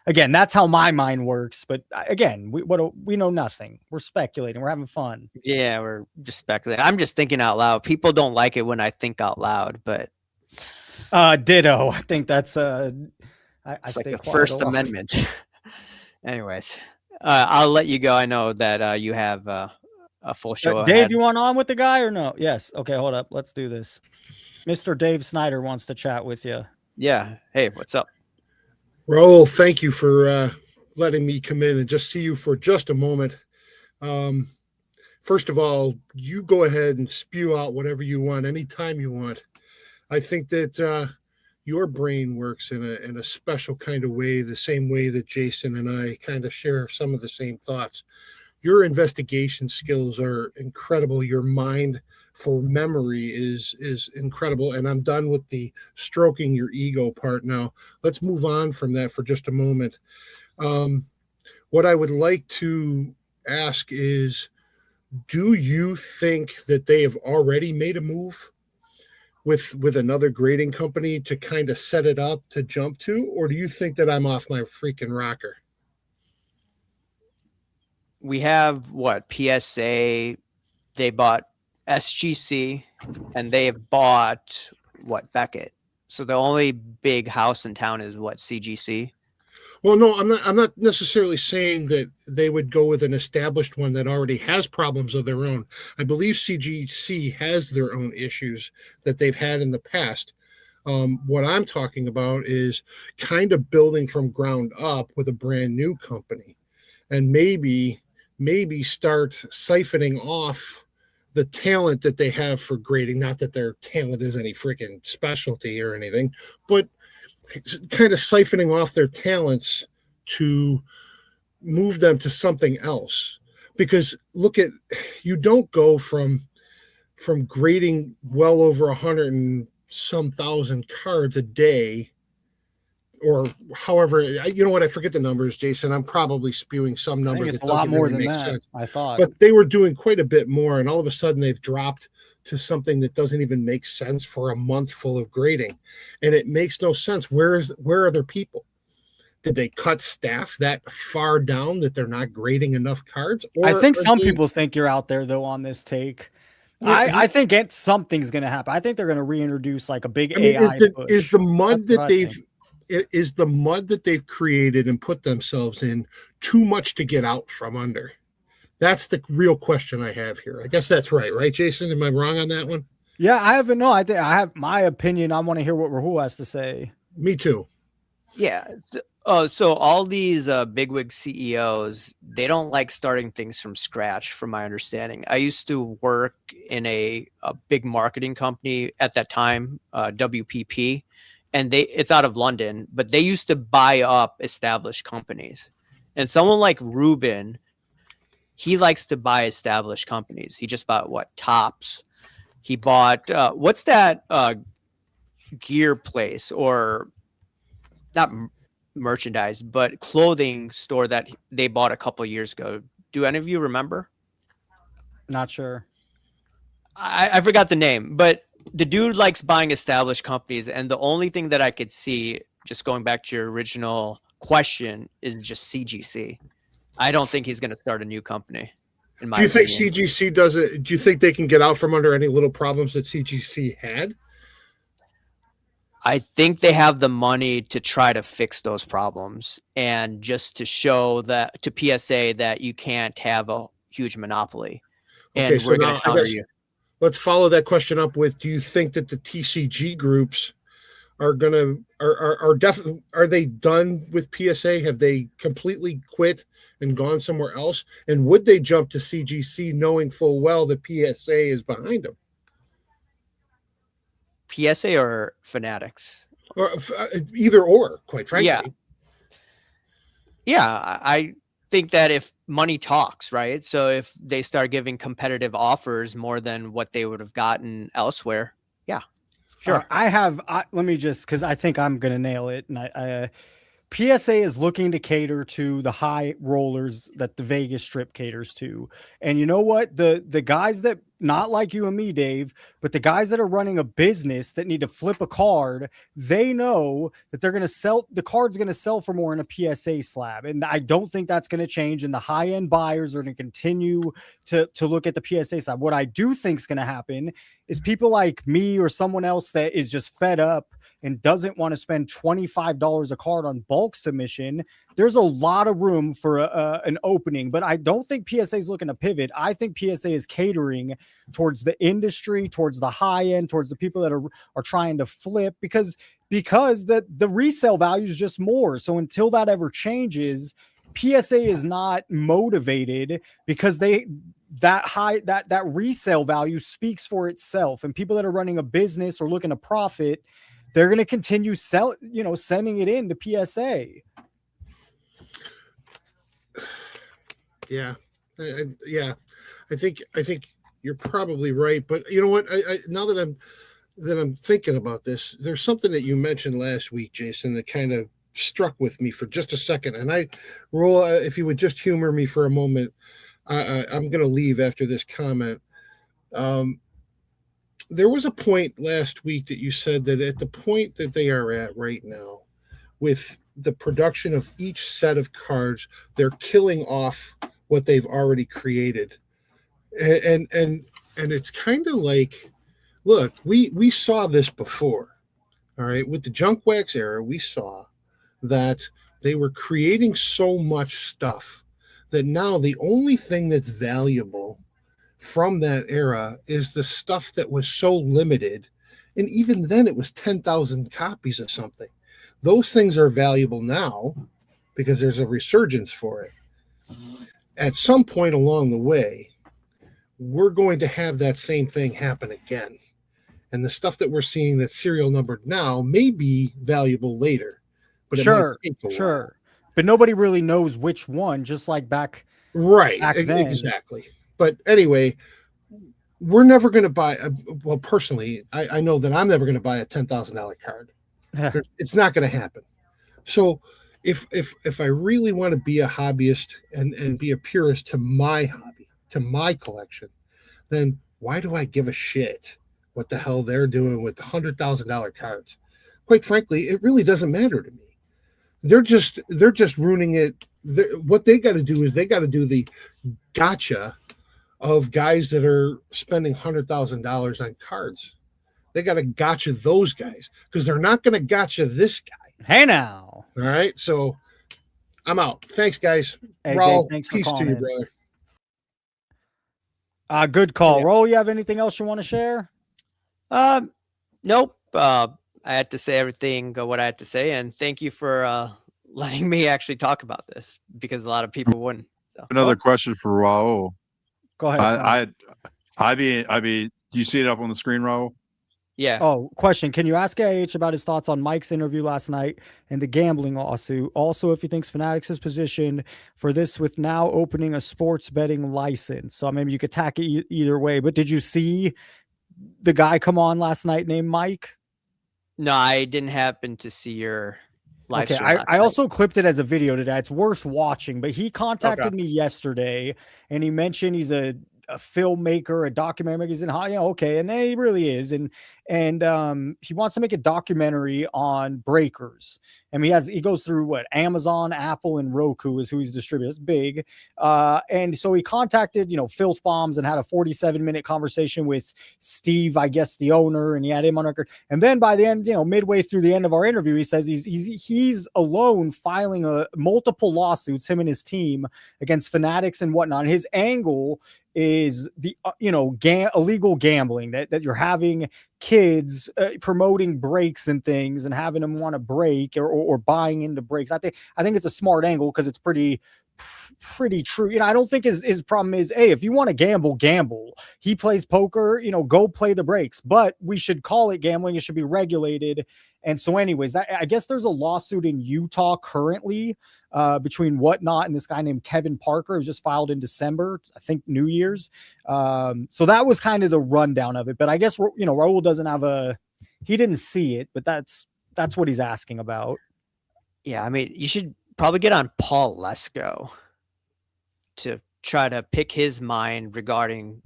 That's how my mind works. But again, we know nothing. We're speculating. We're having fun. Yeah, we're just speculating. I'm just thinking out loud. People don't like it when I think out loud, but ditto. I think that's I like the First Amendment. Anyways, I'll let you go. I know that you have a full show. Dave, you want on with the guy or no? Yes. Okay, hold up. Let's do this. Mr. Dave Snyder wants to chat with you. Yeah. Hey, what's up? Raul, thank you for letting me come in and just see you for just a moment. First of all, you go ahead and spew out whatever you want, anytime you want. I think that your brain works in a special kind of way, the same way that Jason and I kind of share some of the same thoughts. Your investigation skills are incredible. Your mind for memory is incredible. And I'm done with the stroking your ego part now. Let's move on from that for just a moment. What I would like to ask is, do you think that they have already made a move? with another grading company to kind of set it up to jump to, or do you think that I'm off my freaking rocker? We have what, PSA, they bought SGC, and they have bought what, Beckett. So the only big house in town is what, CGC. Well, no, I'm not necessarily saying that they would go with an established one that already has problems of their own. I believe CGC has their own issues that they've had in the past. What I'm talking about is kind of building from ground up with a brand new company, and maybe start siphoning off the talent that they have for grading. Not that their talent is any freaking specialty or anything, but kind of siphoning off their talents to move them to something else. Because you don't go from grading well over 100 and some thousand cards a day, or however, you know what, I forget the numbers, Jason. I'm probably spewing some number that doesn't really make sense. I thought, but they were doing quite a bit more, and all of a sudden they've dropped to something that doesn't even make sense for a month full of grading, and it makes no sense. Where are their people? Did they cut staff that far down that they're not grading enough cards? Or I think some people think you're out there though on this take. Yeah, I think something's going to happen. I think they're going to reintroduce like a big AI push. Is the mud that they've created and put themselves in too much to get out from under? That's the real question I have here. I guess that's right, Jason? Am I wrong on that one? Yeah, I haven't. No, I think I have my opinion. I want to hear what Rahul has to say. Me too. Yeah. So all these bigwig CEOs, they don't like starting things from scratch, from my understanding. I used to work in a big marketing company at that time, WPP, and it's out of London, but they used to buy up established companies. And someone like Ruben, he likes to buy established companies. He just bought what, Tops. He bought what's that gear place, or not merchandise, but clothing store that they bought a couple years ago. Do any of you remember? Not sure. I forgot the name, but the dude likes buying established companies, and the only thing that I could see, just going back to your original question, is just CGC. I don't think he's going to start a new company. In my opinion. Think CGC does it? Do you think they can get out from under any little problems that CGC had? I think they have the money to try to fix those problems, and just to show that to PSA that you can't have a huge monopoly. And Okay, we're going to counter you. Let's follow that question up with: do you think that the TCG groups are they done with PSA? Have they completely quit and gone somewhere else? And would they jump to CGC knowing full well that PSA is behind them? PSA or Fanatics? Or either or, quite frankly. Yeah, I think that if money talks, right? So if they start giving competitive offers more than what they would have gotten elsewhere, yeah, sure. Let me just, because I think I'm going to nail it. And PSA is looking to cater to the high rollers that the Vegas Strip caters to. And you know what? The guys that, not like you and me, Dave, but the guys that are running a business that need to flip a card, they know that they're going to sell, the card's going to sell for more in a PSA slab. And I don't think that's going to change. And the high-end buyers are going to continue to look at the PSA slab. What I do think is going to happen is people like me or someone else that is just fed up and doesn't want to spend $25 a card on bulk submission. There's a lot of room for an opening, but I don't think PSA is looking to pivot. I think PSA is catering towards the industry, towards the high end, towards the people that are trying to flip, because the resale value is just more. So until that ever changes, PSA is not motivated, because that resale value speaks for itself, and people that are running a business or looking to profit, they're going to continue sending it in to PSA. Yeah. I think you're probably right, but you know what? I now that I'm thinking about this, there's something that you mentioned last week, Jason, that kind of struck with me for just a second. And Roll, if you would just humor me for a moment, I'm going to leave after this comment. there was a point last week that you said that at the point that they are at right now, with the production of each set of cards, they're killing off what they've already created, and it's kind of like, look, we saw this before, all right, with the junk wax era. We saw that they were creating so much stuff that now the only thing that's valuable from that era is the stuff that was so limited, and even then it was 10,000 copies of something. Those things are valuable now because there's a resurgence for it. At some point along the way, we're going to have that same thing happen again. And the stuff that we're seeing that's serial numbered now may be valuable later. But sure. But nobody really knows which one, just like back then. Exactly. But anyway, we're never going to buy, well, personally, I know that I'm never going to buy a $10,000 card. It's not going to happen. So if I really want to be a hobbyist and be a purist to my hobby, to my collection, then why do I give a shit what the hell they're doing with $100,000 cards? Quite frankly, it really doesn't matter to me. They're just ruining it. What they got to do is they got to do the gotcha of guys that are spending $100,000 on cards. They got to gotcha those guys because they're not going to gotcha this guy. Hey now. All right. So I'm out. Thanks, guys. Hey, Raul, Dave, thanks for peace to calling you, in. brother. Good call. Raul, you have anything else you want to share? Nope. I had to say everything what I had to say, and thank you for letting me actually talk about this because a lot of people wouldn't. So. Another question for Raul. Go ahead. I mean, do you see it up on the screen, Raul? Yeah. Oh, question. Can you ask AH about his thoughts on Mike's interview last night and the gambling lawsuit? Also, if he thinks Fanatics is positioned for this with now opening a sports betting license. So maybe you could tack it either way. But did you see the guy come on last night named Mike? No, I didn't happen to see your live stream. I also clipped it as a video today. It's worth watching. But he contacted me yesterday, and he mentioned he's a filmmaker, a documentary maker. He's in okay, and he really is, and he wants to make a documentary on breakers. I mean, he goes through what Amazon, Apple, and Roku is who he's distributing. It's big, and so he contacted Filth Bombs and had a 47-minute conversation with Steve, I guess the owner, and he had him on record. And then by the end, midway through the end of our interview, he says he's alone filing multiple lawsuits, him and his team, against Fanatics and whatnot. And his angle is the illegal gambling that you're having kids promoting breaks and things and having them want to break or buying into breaks. I think it's a smart angle because it's pretty true. I don't think his problem is, hey, if you want to gamble. He plays poker, go play the breaks, but we should call it gambling. It should be regulated. And so anyways, I guess there's a lawsuit in Utah currently between Whatnot and this guy named Kevin Parker, who just filed in December, I think New Year's. So that was kind of the rundown of it. But I guess, Raul doesn't have he didn't see it, but that's what he's asking about. Yeah. I mean, you should probably get on Paul Lesko to try to pick his mind regarding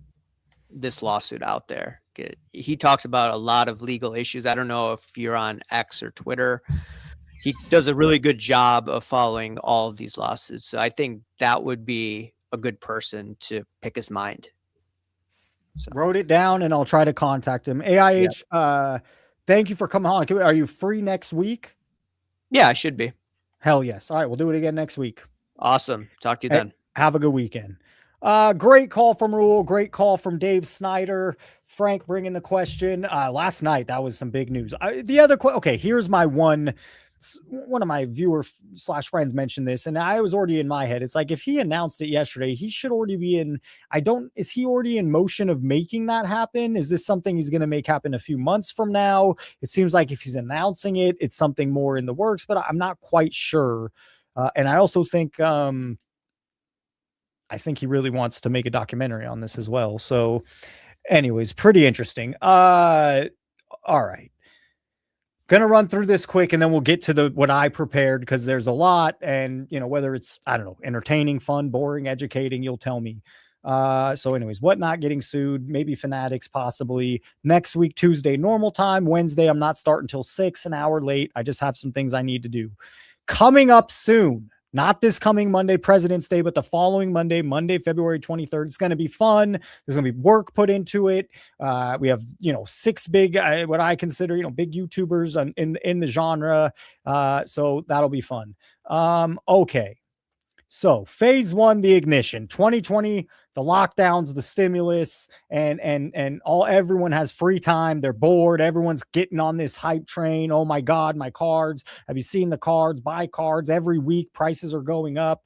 this lawsuit out there. He talks about a lot of legal issues. I don't know if you're on X or Twitter. He does a really good job of following all of these lawsuits. So I think that would be a good person to pick his mind. So. Wrote it down, and I'll try to contact him. AIH, thank you for coming on. Are you free next week? Yeah, I should be. Hell yes. All right, we'll do it again next week. Awesome. Talk to you then. Have a good weekend. Great call from Raul. Great call from Dave Snyder. Frank bringing the question. Last night, that was some big news. Here's my one of my viewer / friends mentioned this, and I was already in my head. It's like, if he announced it yesterday, he should already be is he already in motion of making that happen? Is this something he's going to make happen a few months from now? It seems like if he's announcing it, it's something more in the works, but I'm not quite sure. And I also think, I think he really wants to make a documentary on this as well. So anyways, pretty interesting. All right. Going to run through this quick, and then we'll get to what I prepared, because there's a lot, and whether it's, I don't know, entertaining, fun, boring, educating, you'll tell me. So anyways, Whatnot getting sued, maybe Fanatics possibly next week, Tuesday, normal time. Wednesday, I'm not starting until 6, an hour late. I just have some things I need to do. Coming up soon, not this coming Monday, President's Day, but the following Monday, February 23rd. It's going to be fun. There's going to be work put into it. We have, 6 big, what I consider, big YouTubers in the genre. So that'll be fun. Okay. So phase 1, the ignition, 2020, the lockdowns, the stimulus, and everyone has free time. They're bored. Everyone's getting on this hype train. Oh my God, my cards. Have you seen the cards? Buy cards every week. Prices are going up.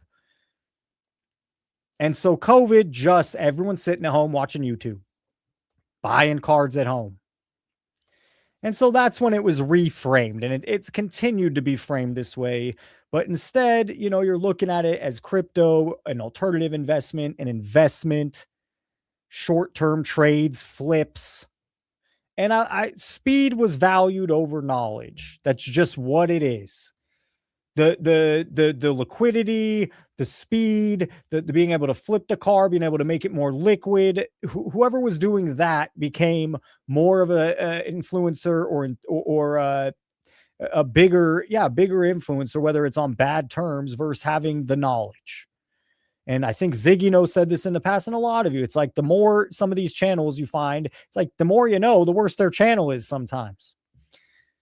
And so COVID, everyone's sitting at home watching YouTube, buying cards at home. And so that's when it was reframed, and it's continued to be framed this way. But instead, you're looking at it as crypto, an alternative investment, short-term trades, flips. And speed was valued over knowledge. That's just what it is. The liquidity, the speed, the being able to flip the car, being able to make it more liquid. Whoever was doing that became more of a influencer or a bigger influencer, whether it's on bad terms versus having the knowledge. And I think Ziggy said this in the past, and a lot of you, it's like the more some of these channels you find, it's like the more you know, the worse their channel is sometimes.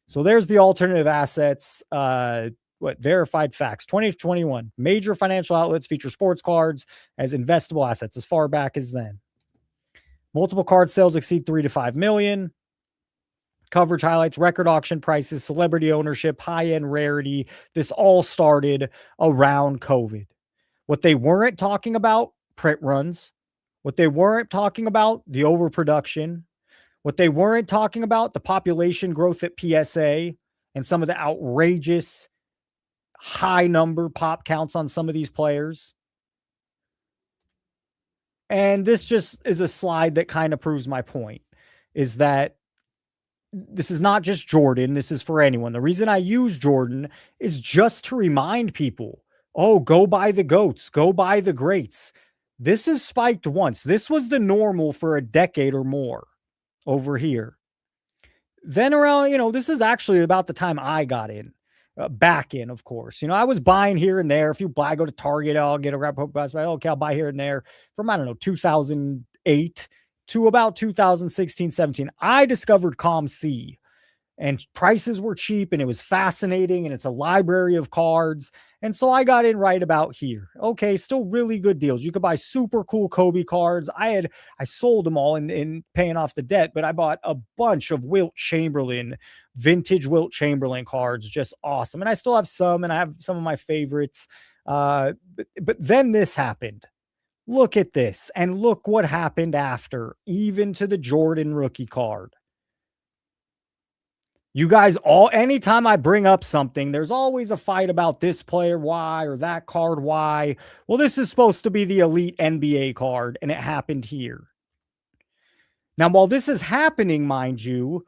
So there's the alternative assets. Verified facts. 2021, major financial outlets feature sports cards as investable assets as far back as then. Multiple card sales exceed 3 to 5 million. Coverage highlights, record auction prices, celebrity ownership, high-end rarity. This all started around COVID. What they weren't talking about, print runs. What they weren't talking about, the overproduction. What they weren't talking about, the population growth at PSA and some of the outrageous high number pop counts on some of these players. And this just is a slide that kind of proves my point, is that this is not just Jordan. This is for anyone. The reason I use Jordan is just to remind people, go buy the GOATs, go buy the greats. This is spiked once. This was the normal for a decade or more over here. Then around, this is actually about the time I got in. Back in, of course. I was buying here and there. If you buy, go to Target, I'll get a wrap up. Okay, I'll buy here and there from, 2008 to about 2016, 17. I discovered COMC, and prices were cheap, and it was fascinating, and it's a library of cards. And so I got in right about here. Okay, still really good deals. You could buy super cool Kobe cards. I sold them all in paying off the debt, but I bought a bunch of Wilt Chamberlain, vintage Wilt Chamberlain cards, just awesome. And I still have some, and I have some of my favorites. But then this happened. Look at this, and look what happened after, even to the Jordan rookie card. You guys anytime I bring up something, there's always a fight about this player why or that card why. Well, this is supposed to be the elite NBA card, and it happened here. Now, while this is happening, mind you,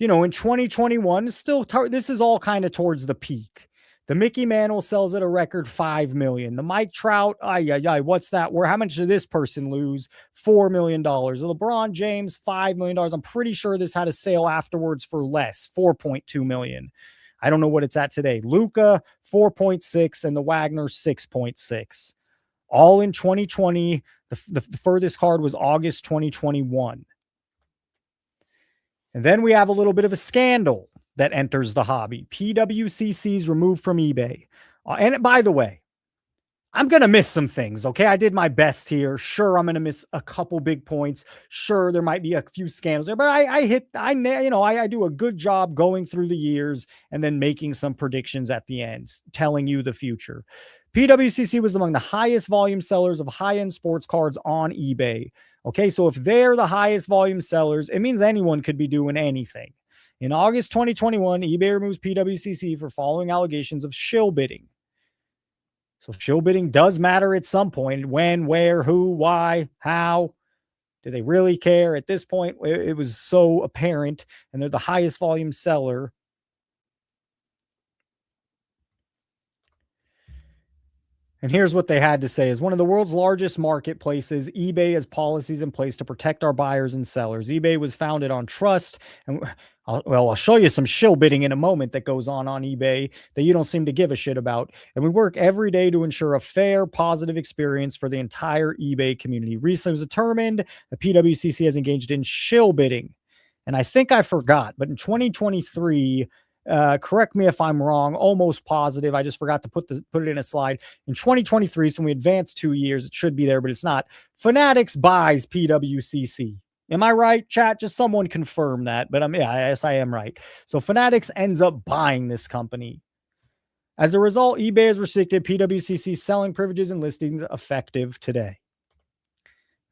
in 2021, this is all kind of towards the peak. The Mickey Mantle sells at a record $5 million. The Mike Trout, what's that? How much did this person lose? $4 million. The LeBron James, $5 million. I'm pretty sure this had a sale afterwards for less, $4.2 million. I don't know what it's at today. Luka, 4.6, and the Wagner, 6.6. All in 2020. The furthest card was August 2021. And then we have a little bit of a scandal that enters the hobby. PWCC's removed from eBay. And by the way, I'm going to miss some things, okay? I did my best here. Sure, I'm going to miss a couple big points. Sure, there might be a few scams there, but I do a good job going through the years and then making some predictions at the end, telling you the future. PWCC was among the highest volume sellers of high-end sports cards on eBay. Okay, so if they're the highest volume sellers, it means anyone could be doing anything. In August 2021, eBay removes PWCC for following allegations of shill bidding. So shill bidding does matter at some point. When, where, who, why, how. Do they really care? At this point, it was so apparent, and they're the highest volume seller. And here's what they had to say: as one of the world's largest marketplaces, eBay has policies in place to protect our buyers and sellers. eBay was founded on trust. And I'll show you some shill bidding in a moment that goes on eBay that you don't seem to give a shit about. And we work every day to ensure a fair, positive experience for the entire eBay community. Recently, it was determined that PWCC has engaged in shill bidding. And I think I forgot, but in 2023, correct me if I'm wrong, almost positive. I just forgot to put it in a slide. In 2023, so we advanced 2 years, it should be there, but it's not. Fanatics buys PWCC. Am I right, chat? Just someone confirm that. But yes, I am right. So Fanatics ends up buying this company. As a result, eBay has restricted PWCC selling privileges and listings effective today.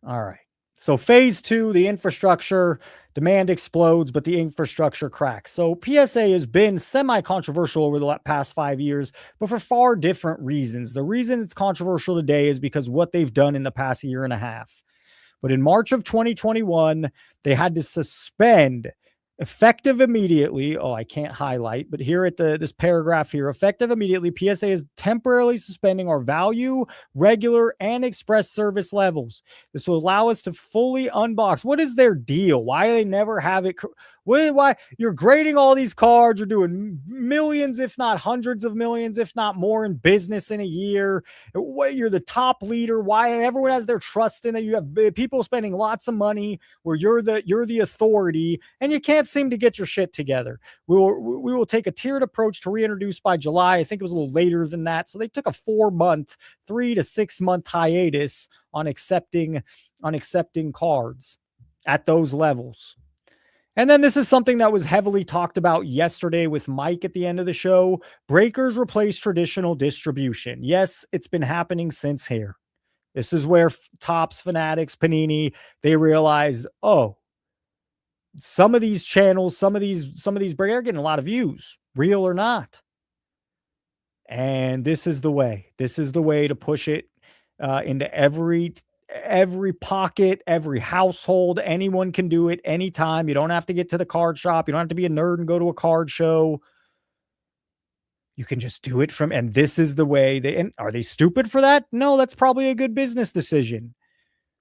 All right. So phase 2, the infrastructure, demand explodes, but the infrastructure cracks. So PSA has been semi-controversial over the past 5 years, but for far different reasons. The reason it's controversial today is because what they've done in the past year and a half. But in March of 2021, they had to suspend, effective immediately. Oh, I can't highlight, but here at this paragraph here, effective immediately, PSA is temporarily suspending our value, regular, and express service levels. This will allow us to fully unbox. What is their deal? Why do they never have it? Why you're grading all these cards? You're doing millions, if not hundreds of millions, if not more in business in a year. You're the top leader. Why everyone has their trust in that? You have people spending lots of money where you're the authority, and you can't seem to get your shit together. We will take a tiered approach to reintroduce by July. I think it was a little later than that. So they took a 4-month, 3 to 6 month hiatus on accepting cards at those levels. And then this is something that was heavily talked about yesterday with Mike at the end of the show. Breakers replace traditional distribution. Yes, it's been happening since here. This is where Topps, Fanatics, Panini, they realize, oh, some of these channels, some of these breakers are getting a lot of views, real or not. And this is the way. This is the way to push it into every pocket, every household. Anyone can do it anytime. You don't have to get to the card shop. You don't have to be a nerd and go to a card show. You can just do it from, and this is the way and are they stupid for that? No, that's probably a good business decision.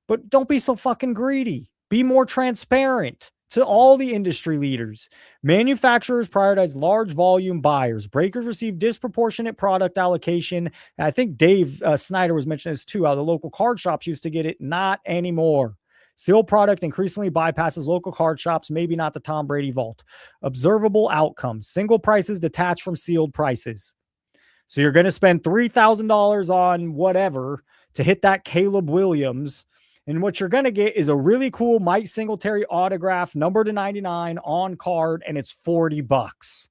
But don't be so fucking greedy. Be more transparent to all the industry leaders. Manufacturers prioritize large volume buyers. Breakers receive disproportionate product allocation. And I think Dave Snyder was mentioning this too, how the local card shops used to get it. Not anymore. Sealed product increasingly bypasses local card shops, maybe not the Tom Brady vault. Observable outcomes. Single prices detach from sealed prices. So you're going to spend $3,000 on whatever to hit that Caleb Williams. And what you're going to get is a really cool Mike Singletary autograph, number to 99 on card, and it's $40.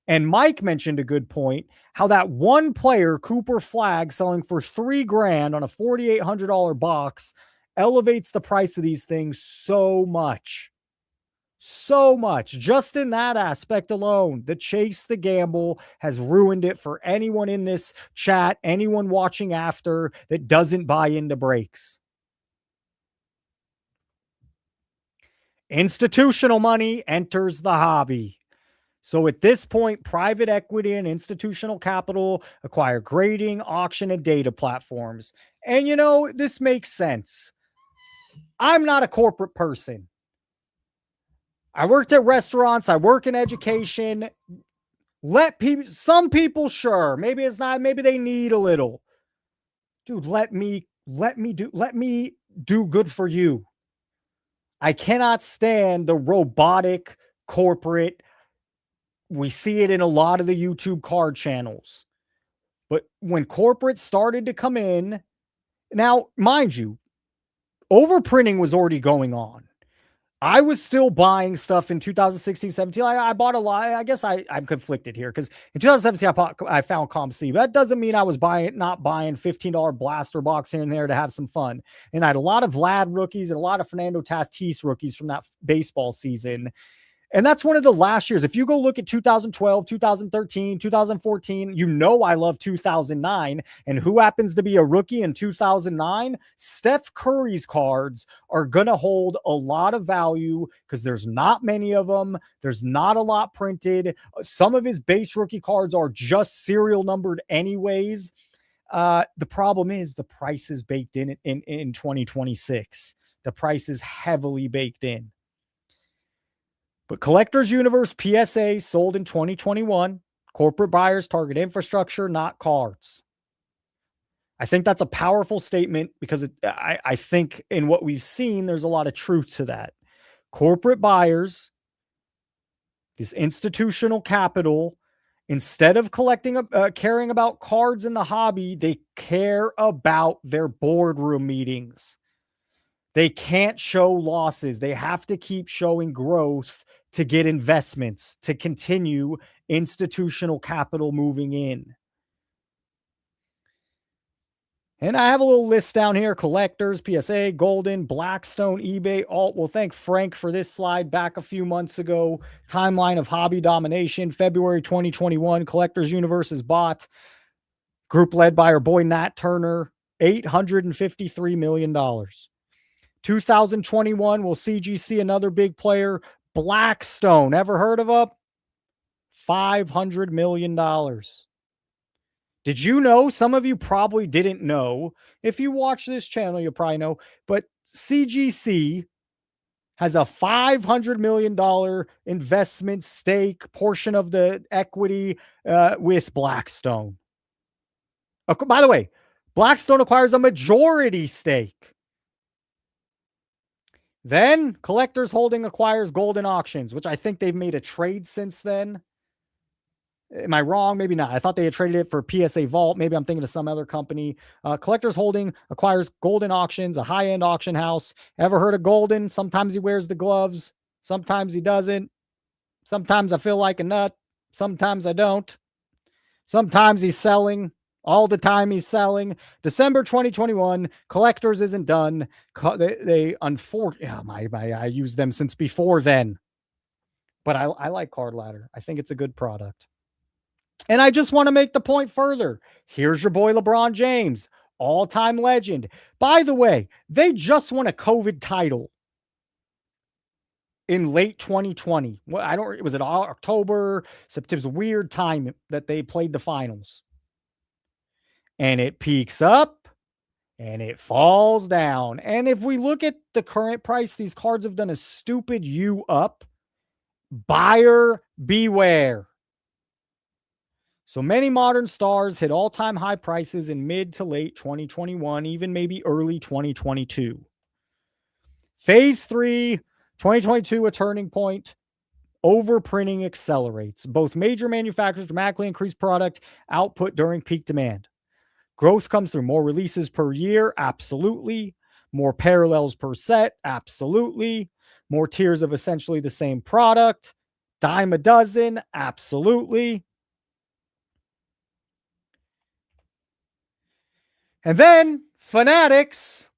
And Mike mentioned a good point, how that one player, Cooper Flag, selling for $3,000 on a $4,800 box elevates the price of these things so much. So much. Just in that aspect alone, the chase, the gamble has ruined it for anyone in this chat, anyone watching after that doesn't buy into breaks. Institutional money enters the hobby. So at this point, private equity and institutional capital acquire grading, auction, and data platforms. And this makes sense. I'm not a corporate person. I worked at restaurants. I work in education. Some people, sure. Maybe it's not, maybe they need a little. Dude, let me do good for you. I cannot stand the robotic corporate. We see it in a lot of the YouTube card channels. But when corporates started to come in, now, mind you, overprinting was already going on. I was still buying stuff in 2016, 17. I bought a lot. I guess I'm conflicted here because in 2017, I found ComC. But that doesn't mean I was not buying $15 blaster box here and there to have some fun. And I had a lot of Vlad rookies and a lot of Fernando Tatis rookies from that baseball season. And that's one of the last years. If you go look at 2012, 2013, 2014, I love 2009. And who happens to be a rookie in 2009? Steph Curry's cards are going to hold a lot of value because there's not many of them. There's not a lot printed. Some of his base rookie cards are just serial numbered anyways. The problem is the price is baked in 2026. The price is heavily baked in. But Collector's Universe PSA sold in 2021. Corporate buyers target infrastructure, not cards. I think that's a powerful statement because I think in what we've seen, there's a lot of truth to that. Corporate buyers, this institutional capital, instead of caring about cards in the hobby, they care about their boardroom meetings. They can't show losses. They have to keep showing growth to get investments, to continue institutional capital moving in. And I have a little list down here: collectors, PSA, Golden, Blackstone, eBay, Alt. We'll thank Frank for this slide back a few months ago. Timeline of hobby domination, February 2021, Collectors Universe is bought. Group led by our boy Nat Turner, $853 million. 2021, will CGC another big player? Blackstone, ever heard of them? $500 million. Did you know? Some of you probably didn't know. If you watch this channel, you probably know. But CGC has a $500 million investment stake, portion of the equity with Blackstone. By the way, Blackstone acquires a majority stake. Then Collectors Holding acquires Golden Auctions, which I think they've made a trade since then. Am I wrong? Maybe not. I thought they had traded it for PSA Vault. Maybe I'm thinking of some other company. Collectors Holding acquires Golden Auctions, a high-end auction house. Ever heard of Golden? Sometimes he wears the gloves. Sometimes he doesn't. Sometimes I feel like a nut. Sometimes I don't. Sometimes he's selling. All the time he's selling. December 2021, Collectors isn't done. They unfortunately, I used them since before then. But I like Card Ladder. I think it's a good product. And I just want to make the point further. Here's your boy LeBron James, all-time legend. By the way, they just won a COVID title in late 2020. Was it October, September? It was a weird time that they played the finals. And it peaks up and it falls down. And if we look at the current price, these cards have done a stupid U up. Buyer beware. So many modern stars hit all-time high prices in mid to late 2021, even maybe early 2022. Phase 3, 2022, a turning point. Overprinting accelerates. Both major manufacturers dramatically increase product output during peak demand. Growth comes through more releases per year, absolutely. More parallels per set, absolutely. More tiers of essentially the same product. Dime a dozen, absolutely. And then Fanatics.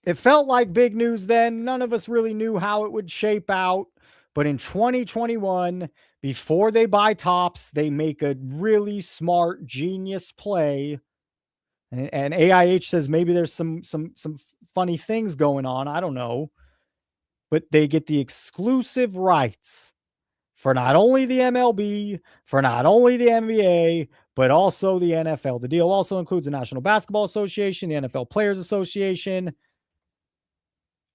It felt like big news then. None of us really knew how it would shape out. But in 2021, before they buy Topps, they make a really smart, genius play. And AIH says maybe there's some funny things going on. I don't know. But they get the exclusive rights for not only the MLB, for not only the NBA, but also the NFL. The deal also includes the National Basketball Association, the NFL Players Association.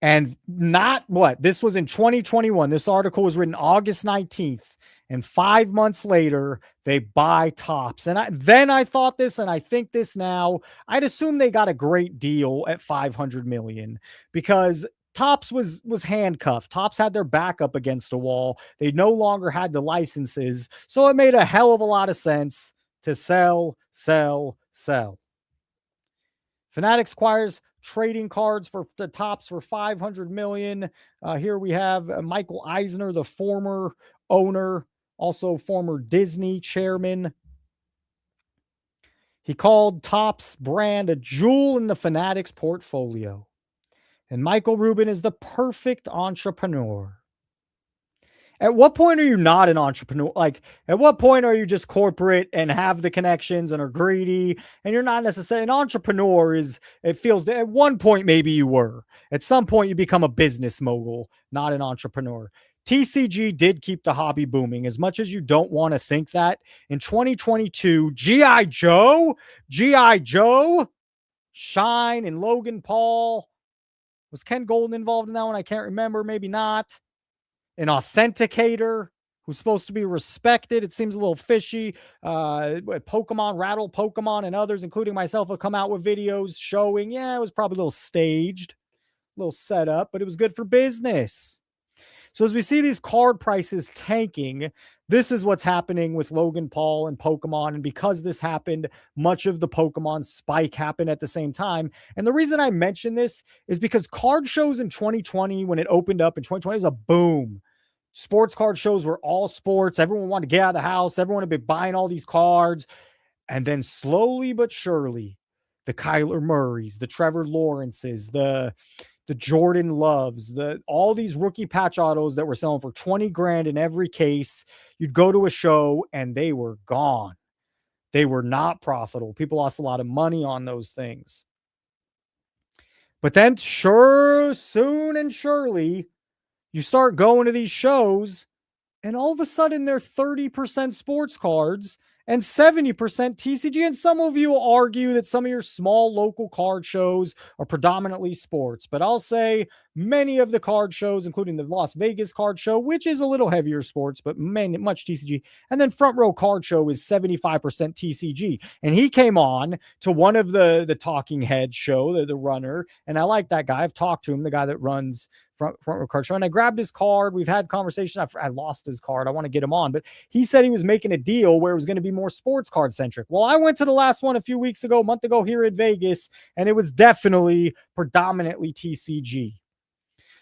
And not what? This was in 2021. This article was written August 19th. And 5 months later, they buy Topps. And then I thought this, and I think this now. I'd assume they got a great deal at $500 million because Topps was handcuffed. Topps had their back up against a wall. They no longer had the licenses. So it made a hell of a lot of sense to sell. Fanatics acquires trading cards for the Topps for $500 million. Here we have Michael Eisner, the former owner, also former Disney chairman. He called Topps brand a jewel in the Fanatics portfolio. And Michael Rubin is the perfect entrepreneur. At what point are you not an entrepreneur? Like, at what point are you just corporate and have the connections and are greedy and you're not necessarily an entrepreneur? It feels at one point maybe you were. At some point you become a business mogul, not an entrepreneur. TCG did keep the hobby booming. As much as you don't want to think that, in 2022, G.I. Joe, Shine and Logan Paul. Was Ken Golden involved in that one? I can't remember. Maybe not. An authenticator who's supposed to be respected. It seems a little fishy. Pokemon, Rattle Pokemon, and others, including myself, have come out with videos showing, it was probably a little staged, a little set up, but it was good for business. So as we see these card prices tanking, this is what's happening with Logan Paul and Pokemon. And because this happened, much of the Pokemon spike happened at the same time. And the reason I mention this is because card shows in 2020, when it opened up in 2020, was a boom. Sports card shows were all sports. Everyone wanted to get out of the house. Everyone had been buying all these cards. And then slowly but surely, the Kyler Murrays, the Trevor Lawrences, the Jordan Loves, all these rookie patch autos that were selling for 20 grand in every case. You'd go to a show and they were gone. They were not profitable. People lost a lot of money on those things. But then soon and surely, you start going to these shows and all of a sudden they're 30% sports cards and 70% TCG. And some of you will argue that some of your small local card shows are predominantly sports. But I'll say many of the card shows, including the Las Vegas card show, which is a little heavier sports, but much TCG. And then Front Row Card Show is 75% TCG. And he came on to one of the talking head show, the runner. And I like that guy. I've talked to him, the guy that runs Front Row Card Show. And I grabbed his card. We've had conversation. I lost his card. I want to get him on. But he said he was making a deal where it was going to be more sports card centric. Well, I went to the last one a month ago here in Vegas, and it was definitely predominantly TCG.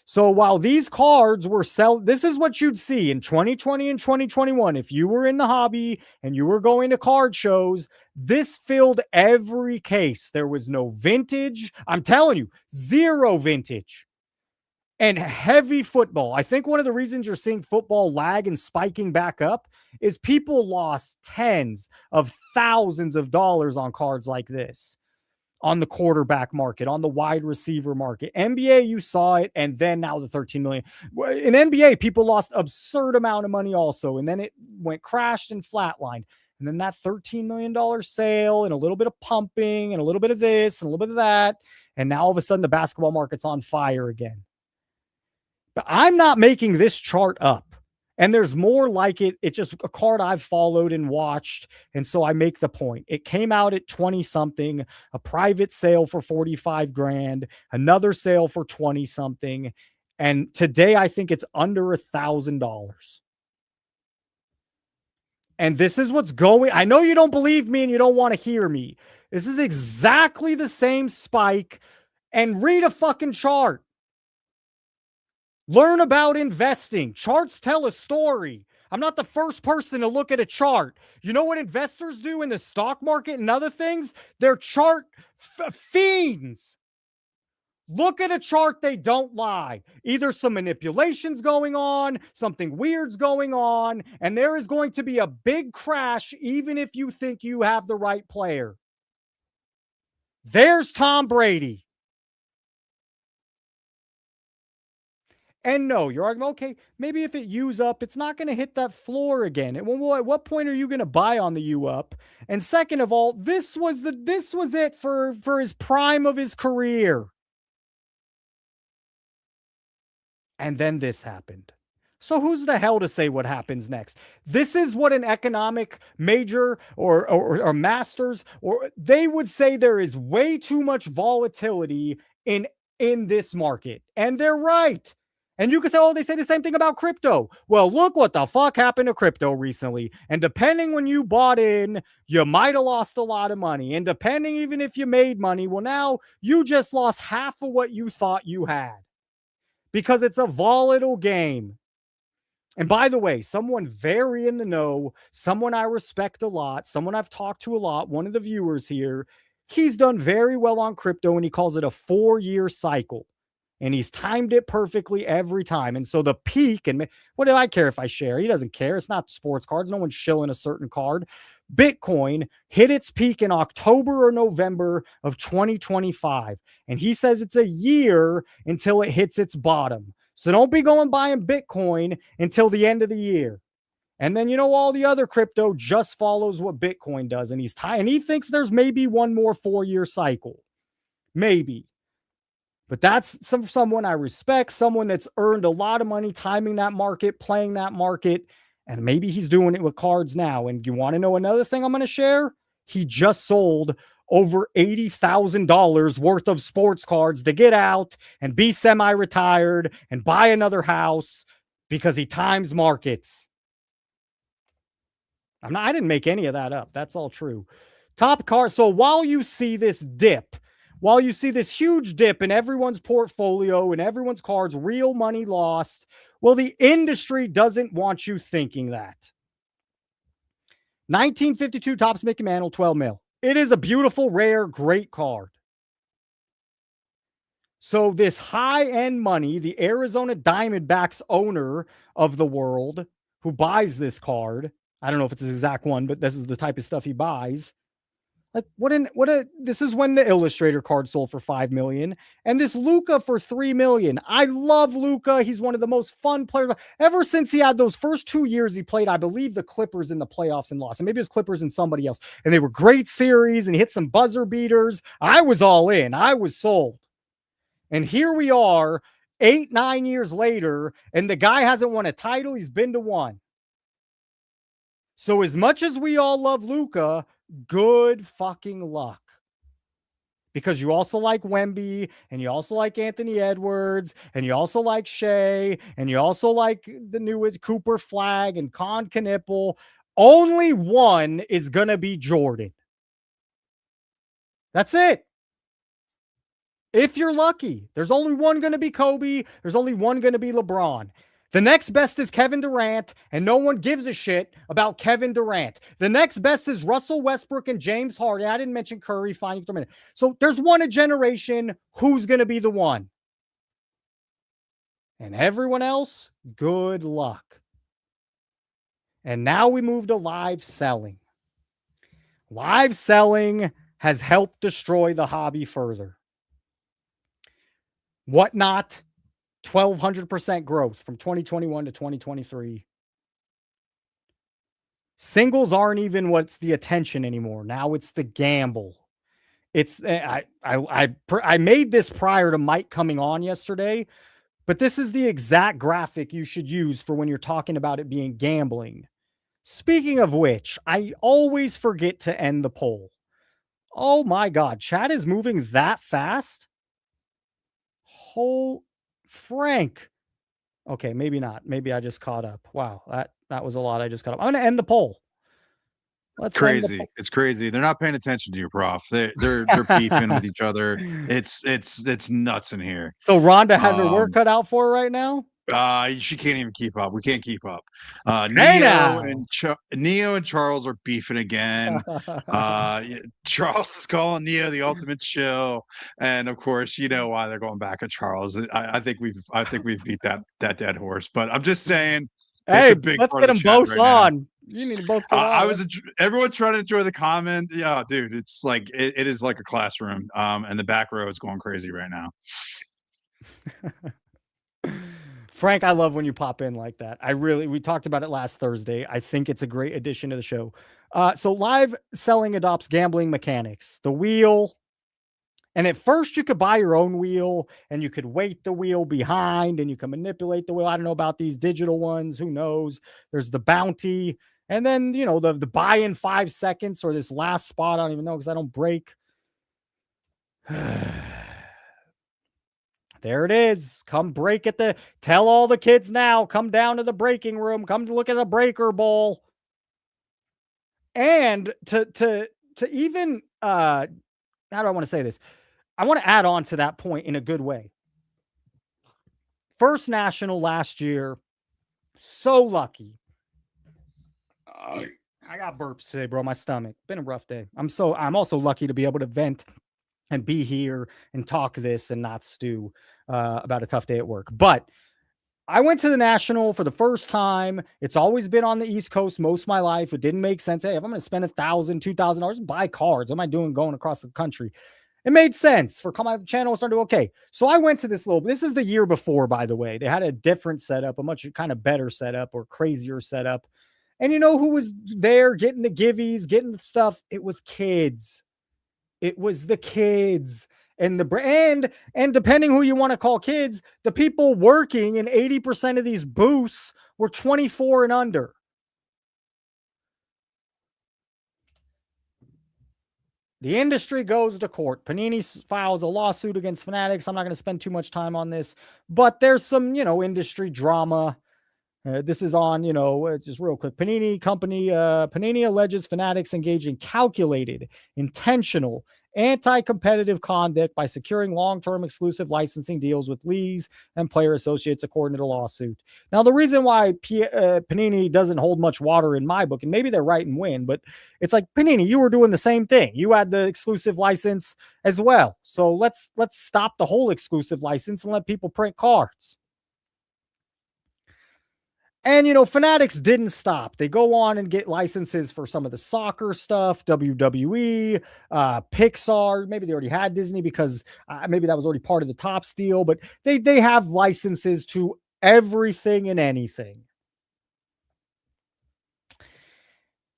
So while these cards were this is what you'd see in 2020 and 2021. If you were in the hobby and you were going to card shows, this filled every case. There was no vintage. I'm telling you, zero vintage. And heavy football. I think one of the reasons you're seeing football lag and spiking back up is people lost tens of thousands of dollars on cards like this. On the quarterback market, on the wide receiver market. NBA, you saw it, and then now the 13 million. In NBA, people lost absurd amount of money also, and then it crashed and flatlined. And then that $13 million sale and a little bit of pumping and a little bit of this and a little bit of that, and now all of a sudden the basketball market's on fire again. But I'm not making this chart up. And there's more like it. It's just a card I've followed and watched. And so I make the point. It came out at 20 something, a private sale for 45 grand, another sale for 20 something. And today I think it's under $1,000. And this is what's going. I know you don't believe me and you don't want to hear me. This is exactly the same spike. And read a fucking chart. Learn about investing. Charts tell a story. I'm not the first person to look at a chart. You know what investors do in the stock market and other things? They're chart fiends. Look at a chart, they don't lie. Either some manipulation's going on, something weird's going on, and there is going to be a big crash even if you think you have the right player. There's Tom Brady. And no, you're arguing, okay, maybe if it U's up, it's not going to hit that floor again. At what point are you going to buy on the U up? And second of all, this was it for his prime of his career. And then this happened. So who's the hell to say what happens next? This is what an economic major or masters, or they would say there is way too much volatility in this market. And they're right. And you could say, oh, they say the same thing about crypto. Well, look what the fuck happened to crypto recently. And depending when you bought in, you might have lost a lot of money. And depending even if you made money, well, now you just lost half of what you thought you had. Because it's a volatile game. And by the way, someone very in the know, someone I respect a lot, someone I've talked to a lot, one of the viewers here, he's done very well on crypto and he calls it a 4-year cycle. And he's timed it perfectly every time. And so the peak, and what do I care if I share? He doesn't care. It's not sports cards. No one's shilling a certain card. Bitcoin hit its peak in October or November of 2025. And he says it's a year until it hits its bottom. So don't be going buying Bitcoin until the end of the year. And then, all the other crypto just follows what Bitcoin does. And he thinks there's maybe one more 4-year cycle. Maybe. But that's someone I respect, someone that's earned a lot of money timing that market, playing that market. And maybe he's doing it with cards now. And you want to know another thing I'm going to share? He just sold over $80,000 worth of sports cards to get out and be semi-retired and buy another house because he times markets. I didn't make any of that up. That's all true. Top card. So while you see this dip, while you see this huge dip in everyone's portfolio and everyone's cards, real money lost, well, the industry doesn't want you thinking that. 1952 Topps Mickey Mantle, 12 mil. It is a beautiful, rare, great card. So this high-end money, the Arizona Diamondbacks owner of the world who buys this card, I don't know if it's his exact one, but this is the type of stuff he buys. Like this is when the Illustrator card sold for $5 million and this Luka for $3 million. I love Luka. He's one of the most fun players ever since he had those first 2 years he played, I believe the Clippers in the playoffs and lost. And maybe it was Clippers and somebody else. And they were great series and he hit some buzzer beaters. I was all in. I was sold. And here we are 8-9 years later and the guy hasn't won a title. He's been to one. So as much as we all love Luka, good fucking luck. Because you also like Wemby, and you also like Anthony Edwards, and you also like Shea, and you also like the newest Cooper Flag and Con Knipple. Only one is going to be Jordan. That's it. If you're lucky, there's only one going to be Kobe. There's only one going to be LeBron. The next best is Kevin Durant, and no one gives a shit about Kevin Durant. The next best is Russell Westbrook and James Harden. I didn't mention Curry. Fine, for a minute. So there's one a generation. Who's going to be the one? And everyone else, good luck. And now we move to live selling. Live selling has helped destroy the hobby further. Whatnot, 1,200% growth from 2021 to 2023. Singles aren't even what's the attention anymore. Now it's the gamble. It's I made this prior to Mike coming on yesterday, but this is the exact graphic you should use for when you're talking about it being gambling. Speaking of which, I always forget to end the poll. Oh my God, chat is moving that fast? Whole Frank. Okay, maybe not. Maybe I just caught up. Wow, that was a lot. I just caught up. I'm going to end the poll. Let's crazy. It's crazy. They're not paying attention to you, Prof. They're beefing with each other. It's nuts in here. So Rhonda has her work cut out for her right now. She can't even keep up. We can't keep up. Neo and Charles are beefing again. Charles is calling Neo the ultimate shill, and of course, you know why they're going back at Charles. I think we've beat that dead horse. But I'm just saying, hey, let's get them both on. Now. You need to both get on. Everyone trying to enjoy the comment. Yeah, dude, it's like it is like a classroom. And the back row is going crazy right now. Frank, I love when you pop in like that. We talked about it last Thursday. I think it's a great addition to the show. So live selling adopts gambling mechanics. The wheel. And at first you could buy your own wheel and you could weight the wheel behind and you can manipulate the wheel. I don't know about these digital ones. Who knows? There's the bounty. And then, the buy in 5 seconds or this last spot. I don't even know because I don't break. There it is. Come break at tell all the kids now, come down to the breaking room, come to look at the breaker bowl. And to even, how do I want to say this? I want to add on to that point in a good way. First National last year, so lucky. I got burps today, bro. My stomach. Been a rough day. I'm also lucky to be able to vent and be here and talk this and not stew about a tough day at work. But I went to the National for the first time. It's always been on the East Coast most of my life. It didn't make sense. Hey, if I'm going to spend $1,000, $2,000, buy cards. What am I doing going across the country? It made sense for my channel started to okay. So I went to this is the year before, by the way. They had a different setup, a much kind of better setup or crazier setup. And you know who was there getting the givvies, getting the stuff? It was kids. It was the kids. And the brand, and depending who you want to call kids, the people working in 80% of these booths were 24 and under. The industry goes to court. Panini files a lawsuit against Fanatics. I'm not going to spend too much time on this, but there's some, industry drama. This is on, just real quick. Panini alleges Fanatics engage in calculated, intentional, anti-competitive conduct by securing long-term exclusive licensing deals with leagues and player associates, according to the lawsuit. Now, the reason why Panini doesn't hold much water in my book, and maybe they're right and win, but it's like, Panini, you were doing the same thing. You had the exclusive license as well. So let's stop the whole exclusive license and let people print cards. And, Fanatics didn't stop. They go on and get licenses for some of the soccer stuff, WWE, Pixar. Maybe they already had Disney because maybe that was already part of the Topps deal. But they have licenses to everything and anything.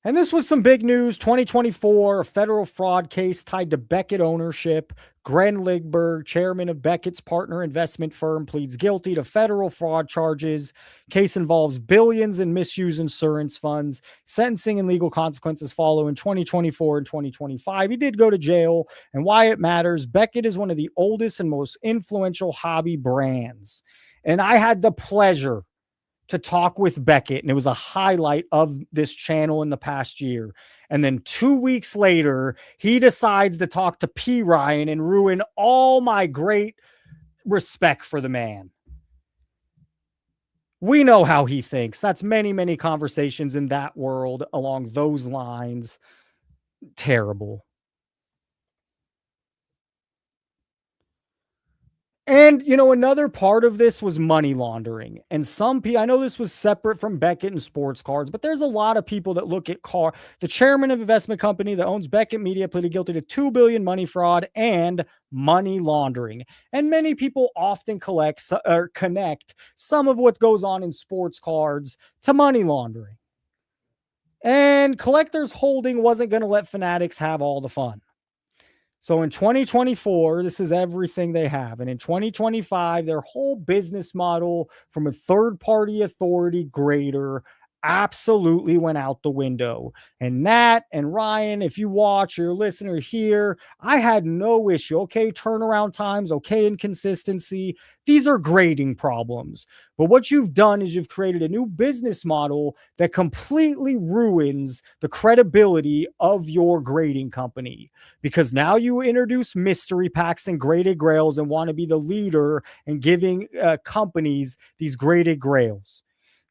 And this was some big news. 2024, a federal fraud case tied to Beckett ownership. Glenn Ligberg, chairman of Beckett's partner investment firm, pleads guilty to federal fraud charges. Case involves billions in misused insurance funds. Sentencing and legal consequences follow in 2024 and 2025. He did go to jail. And why it matters, Beckett is one of the oldest and most influential hobby brands. And I had the pleasure to talk with Beckett, and it was a highlight of this channel in the past year. And then 2 weeks later, he decides to talk to P. Ryan and ruin all my great respect for the man. We know how he thinks. That's many, many conversations in that world along those lines. Terrible. And, another part of this was money laundering. And some people, I know this was separate from Beckett and sports cards, but there's a lot of people that look at the chairman of investment company that owns Beckett Media pleaded guilty to $2 billion money fraud and money laundering. And many people often connect some of what goes on in sports cards to money laundering. And Collectors Holding wasn't going to let Fanatics have all the fun. So in 2024, this is everything they have. And in 2025, their whole business model from a third-party authority grader absolutely went out the window. And Nat and Ryan, if you watch or you're a listener here, I had no issue. Okay, turnaround times, okay, inconsistency. These are grading problems. But what you've done is you've created a new business model that completely ruins the credibility of your grading company. Because now you introduce mystery packs and graded grails and want to be the leader in giving companies these graded grails.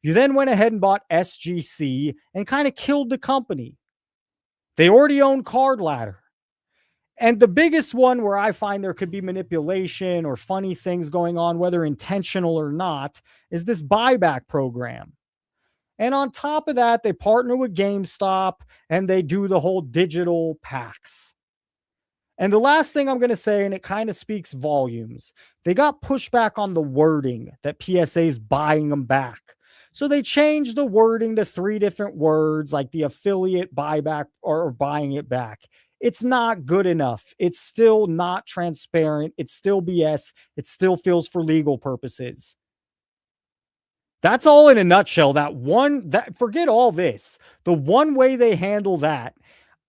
You then went ahead and bought SGC and kind of killed the company. They already own Card Ladder. And the biggest one where I find there could be manipulation or funny things going on, whether intentional or not, is this buyback program. And on top of that, they partner with GameStop and they do the whole digital packs. And the last thing I'm going to say, and it kind of speaks volumes, they got pushback on the wording that PSA is buying them back. So they changed the wording to 3 different words, like the affiliate buyback or buying it back. It's not good enough. It's still not transparent. It's still BS. It still feels for legal purposes. That's all in a nutshell. Forget all this. The one way they handle that,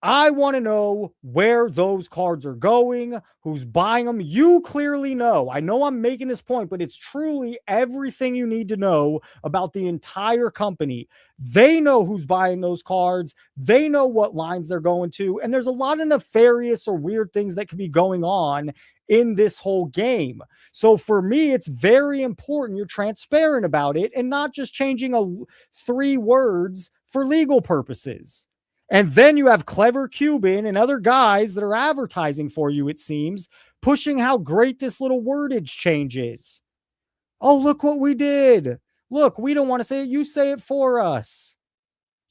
I want to know where those cards are going, who's buying them. You clearly know. I know I'm making this point, but it's truly everything you need to know about the entire company. They know who's buying those cards. They know what lines they're going to. And there's a lot of nefarious or weird things that could be going on in this whole game. So for me, it's very important you're transparent about it and not just changing 3 words for legal purposes. And then you have Clever Cuban and other guys that are advertising for you, it seems, pushing how great this little wordage change is. Oh, look what we did. Look, we don't want to say it. You say it for us.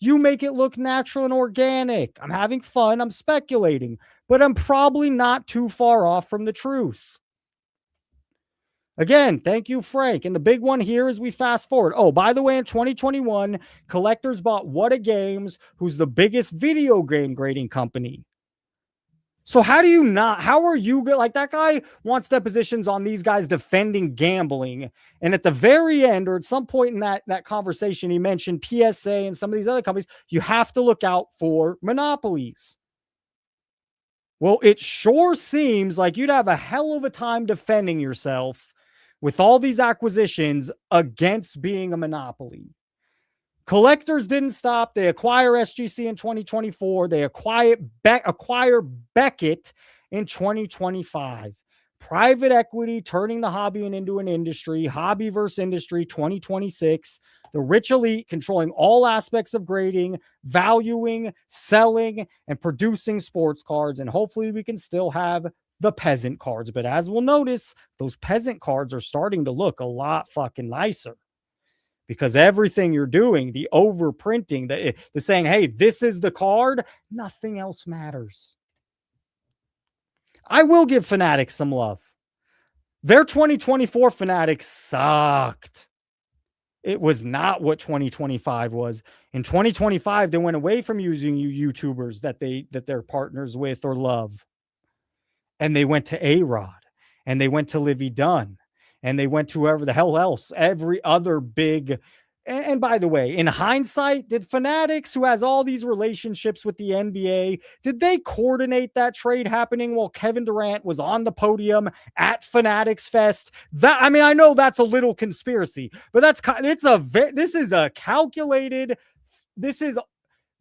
You make it look natural and organic. I'm having fun. I'm speculating, but I'm probably not too far off from the truth. Again, thank you, Frank. And the big one here is we fast forward. Oh, by the way, in 2021, collectors bought What A Games, who's the biggest video game grading company. So how are you like, that guy wants depositions on these guys defending gambling. And at the very end, or at some point in that conversation, he mentioned PSA and some of these other companies, you have to look out for monopolies. Well, it sure seems like you'd have a hell of a time defending yourself with all these acquisitions against being a monopoly. Collectors didn't stop. They acquire SGC in 2024. They acquire Beckett in 2025. Private equity turning the hobby into an industry. Hobby versus industry 2026. The rich elite controlling all aspects of grading, valuing, selling, and producing sports cards. And hopefully we can still have the peasant cards. But as we'll notice, those peasant cards are starting to look a lot fucking nicer. Because everything you're doing, the overprinting, the saying, hey, this is the card, nothing else matters. I will give Fanatics some love. Their 2024 Fanatics sucked. It was not what 2025 was. In 2025, they went away from using YouTubers that they're partners with or love. And they went to A-Rod. And they went to Livy Dunn. And they went to whoever the hell else, every other big. And by the way, in hindsight, did Fanatics, who has all these relationships with the NBA, did they coordinate that trade happening while Kevin Durant was on the podium at Fanatics Fest? I know that's a little conspiracy, but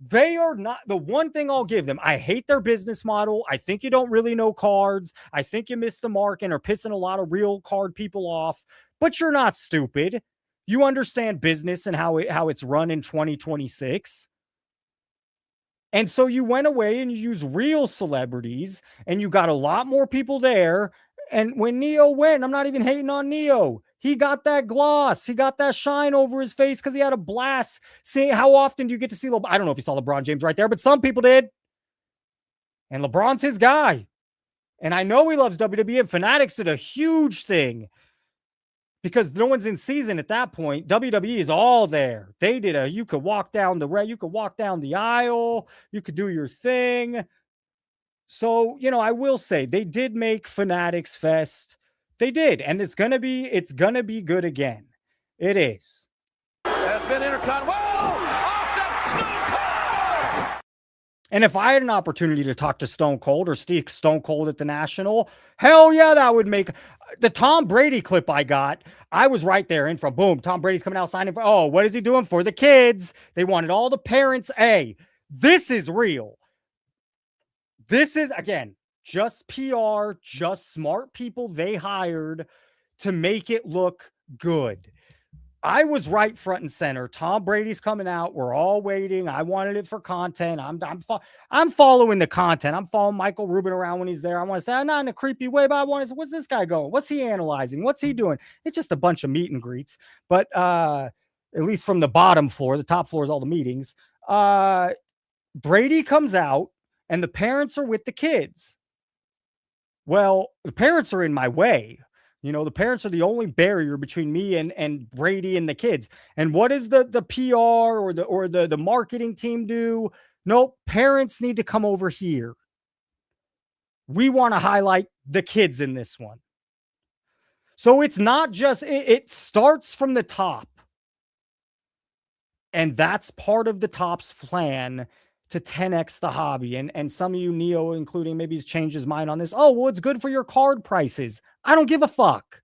they are not. The one thing I'll give them, I hate their business model. I think you don't really know cards. I think you missed the mark and are pissing a lot of real card people off, but you're not stupid. You understand business and how it's run in 2026. And so you went away and you used real celebrities and you got a lot more people there. And when Neo went, I'm not even hating on Neo. He got that gloss. He got that shine over his face because he had a blast. See, how often do you get to see I don't know if you saw LeBron James right there, but some people did. And LeBron's his guy. And I know he loves WWE, and Fanatics did a huge thing because no one's in season at that point. WWE is all there. They did you could walk down the aisle. You could do your thing. So, I will say they did make Fanatics Fest. They did, and it's gonna be good again. It is. Has been intercon. And if I had an opportunity to talk to Stone Cold or Steve Stone Cold at the National, hell yeah, that would make the Tom Brady clip I got. I was right there in front. Boom, Tom Brady's coming out signing for. Oh, what is he doing for the kids? They wanted all the parents. Hey, this is real. This is, again, just PR, just smart people they hired to make it look good. I was right front and center. Tom Brady's coming out. We're all waiting. I wanted it for content. I'm following the content. I'm following Michael Rubin around when he's there. I want to say, not in a creepy way, but I want to say, what's this guy going? What's he analyzing? What's he doing? It's just a bunch of meet and greets. But at least from the bottom floor, the top floor is all the meetings. Brady comes out and the parents are with the kids. Well, the parents are in my way. The parents are the only barrier between me and Brady and the kids. And what does the PR or the marketing team do? Nope, parents need to come over here. We want to highlight the kids in this one. So it's not just, it starts from the top. And that's part of the top's plan to 10x the hobby. And some of you, Neo, including, maybe he's changed his mind on this. Oh, well, it's good for your card prices. I don't give a fuck.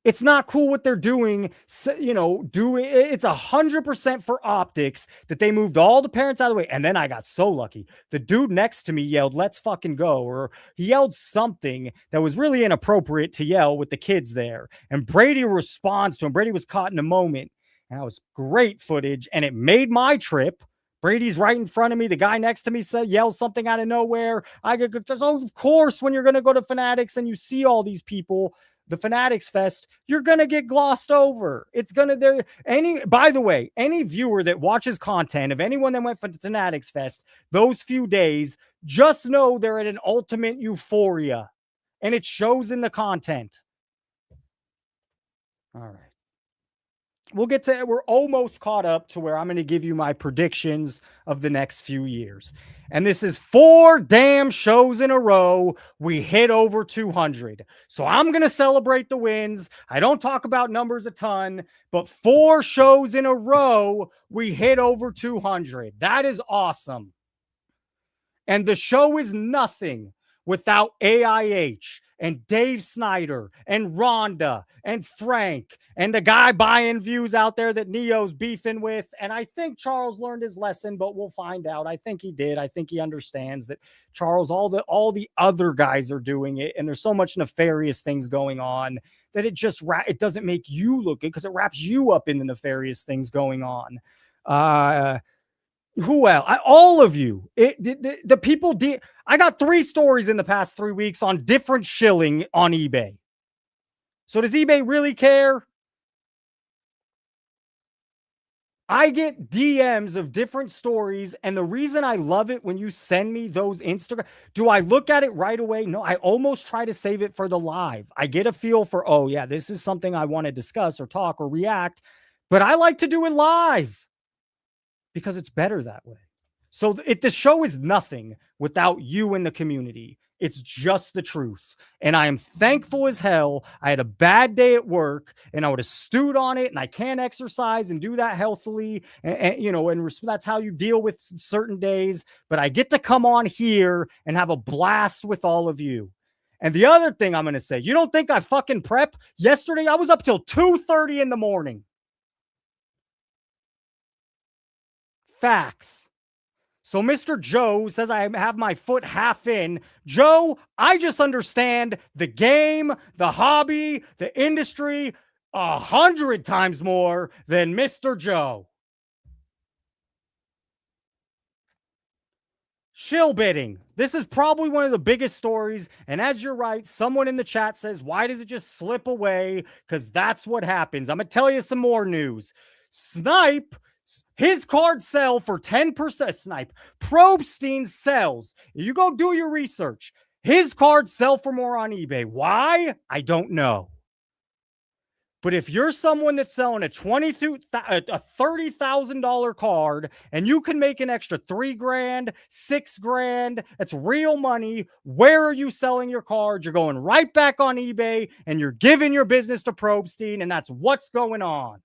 It's not cool what they're doing. It's 100% for optics that they moved all the parents out of the way. And then I got so lucky. The dude next to me yelled, "Let's fucking go." Or he yelled something that was really inappropriate to yell with the kids there. And Brady responds to him. Brady was caught in a moment. And that was great footage. And it made my trip. Brady's right in front of me. The guy next to me yells something out of nowhere. So of course, when you're going to go to Fanatics and you see all these people, the Fanatics Fest, you're going to get glossed over. It's going to, by the way, any viewer that watches content of anyone that went for the Fanatics Fest, those few days, just know they're at an ultimate euphoria, and it shows in the content. All right. We're almost caught up to where I'm going to give you my predictions of the next few years. And this is 4 damn shows in a row. We hit over 200. So I'm going to celebrate the wins. I don't talk about numbers a ton, but 4 shows in a row, we hit over 200. That is awesome. And the show is nothing without AIH and Dave Snyder and Rhonda and Frank and the guy buying views out there that Neo's beefing with. And I think Charles learned his lesson, but we'll find out. I think he did. I think he understands that Charles, all the other guys are doing it, and there's so much nefarious things going on that it doesn't make you look good because it wraps you up in the nefarious things going on. Who else? All of you. The people did. I got 3 stories in the past 3 weeks on different shilling on eBay. So does eBay really care? I get DMs of different stories, and the reason I love it when you send me those Instagram, do I look at it right away? No, I almost try to save it for the live. I get a feel for, oh yeah, this is something I want to discuss or talk or react, but I like to do it live because it's better that way. So the show is nothing without you in the community. It's just the truth. And I am thankful as hell. I had a bad day at work and I would have stewed on it, and I can't exercise and do that healthily. And that's how you deal with certain days. But I get to come on here and have a blast with all of you. And the other thing I'm going to say, you don't think I fucking prep? Yesterday, I was up till 2:30 in the morning. Facts. So Mr. Joe says I have my foot half in. Joe, I just understand the game, the hobby, the industry 100 times more than Mr. Joe. Shill bidding. This is probably one of the biggest stories. And as you're right, someone in the chat says, why does it just slip away? Because that's what happens. I'm going to tell you some more news. Snipe, his cards sell for 10%. Snipe. Probstein sells. You go do your research. His cards sell for more on eBay. Why? I don't know. But if you're someone that's selling a $30,000 card and you can make an extra $3,000, $6,000, that's real money. Where are you selling your cards? You're going right back on eBay and you're giving your business to Probstein, and that's what's going on.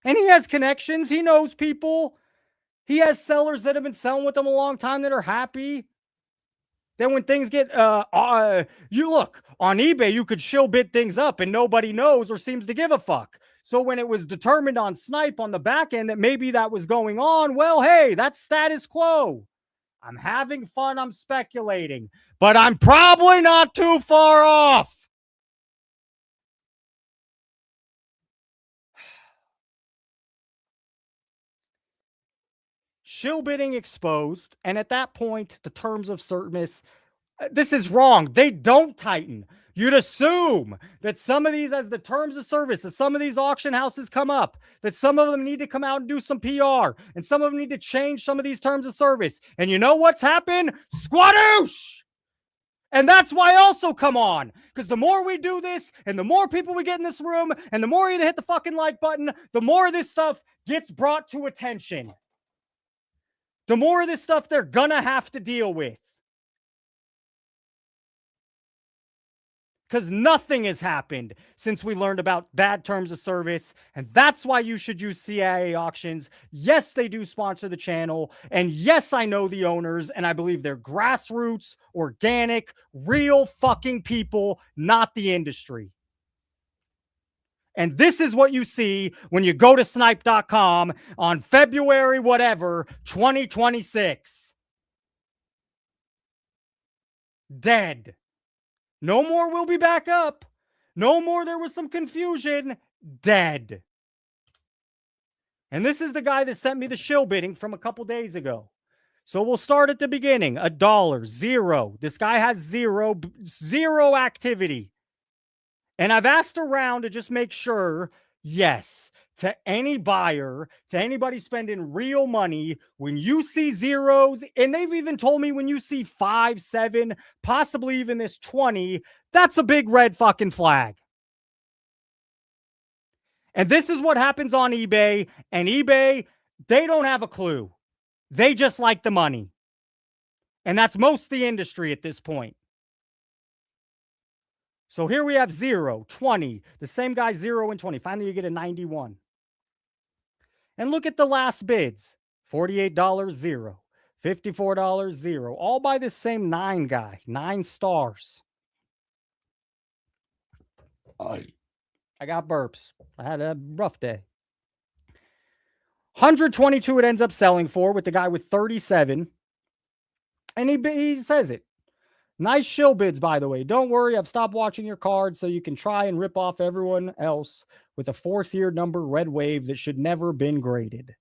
And he has connections. He knows people. He has sellers that have been selling with him a long time that are happy. Then when things get, you look, on eBay, you could shill bid things up and nobody knows or seems to give a fuck. So when it was determined on Snipe on the back end that maybe that was going on, well, hey, that's status quo. I'm having fun. I'm speculating. But I'm probably not too far off. Shill bidding exposed, and at that point, the terms of service, this is wrong. They don't tighten. You'd assume that some of these, as the terms of service, as some of these auction houses come up, that some of them need to come out and do some PR, and some of them need to change some of these terms of service. And you know what's happened? Squadoosh! And that's why I also come on, because the more we do this, and the more people we get in this room, and the more you hit the fucking like button, the more of this stuff gets brought to attention. The more of this stuff they're gonna have to deal with. Because nothing has happened since we learned about bad terms of service. And that's why you should use CIA auctions. Yes, they do sponsor the channel. And yes, I know the owners. And I believe they're grassroots, organic, real fucking people, not the industry. And this is what you see when you go to snipe.com on February, whatever, 2026. Dead. No more will be back up. No more there was some confusion. Dead. And this is the guy that sent me the shill bidding from a couple days ago. So we'll start at the beginning. $1, 0. This guy has zero activity. And I've asked around to just make sure, yes, to any buyer, to anybody spending real money, when you see zeros, and they've even told me when you see 5, 7, possibly even this 20, that's a big red fucking flag. And this is what happens on eBay. And eBay, they don't have a clue. They just like the money. And that's most of the industry at this point. So here we have 0, 20. The same guy, 0 and 20. Finally, you get a 91. And look at the last bids. $48, 0. $54, 0. All by this same 9 guy. 9 stars. I got burps. I had a rough day. 122 it ends up selling for with the guy with 37. And he says it. Nice shill bids, by the way. Don't worry, I've stopped watching your cards so you can try and rip off everyone else with a 4th-year number red wave that should never been graded.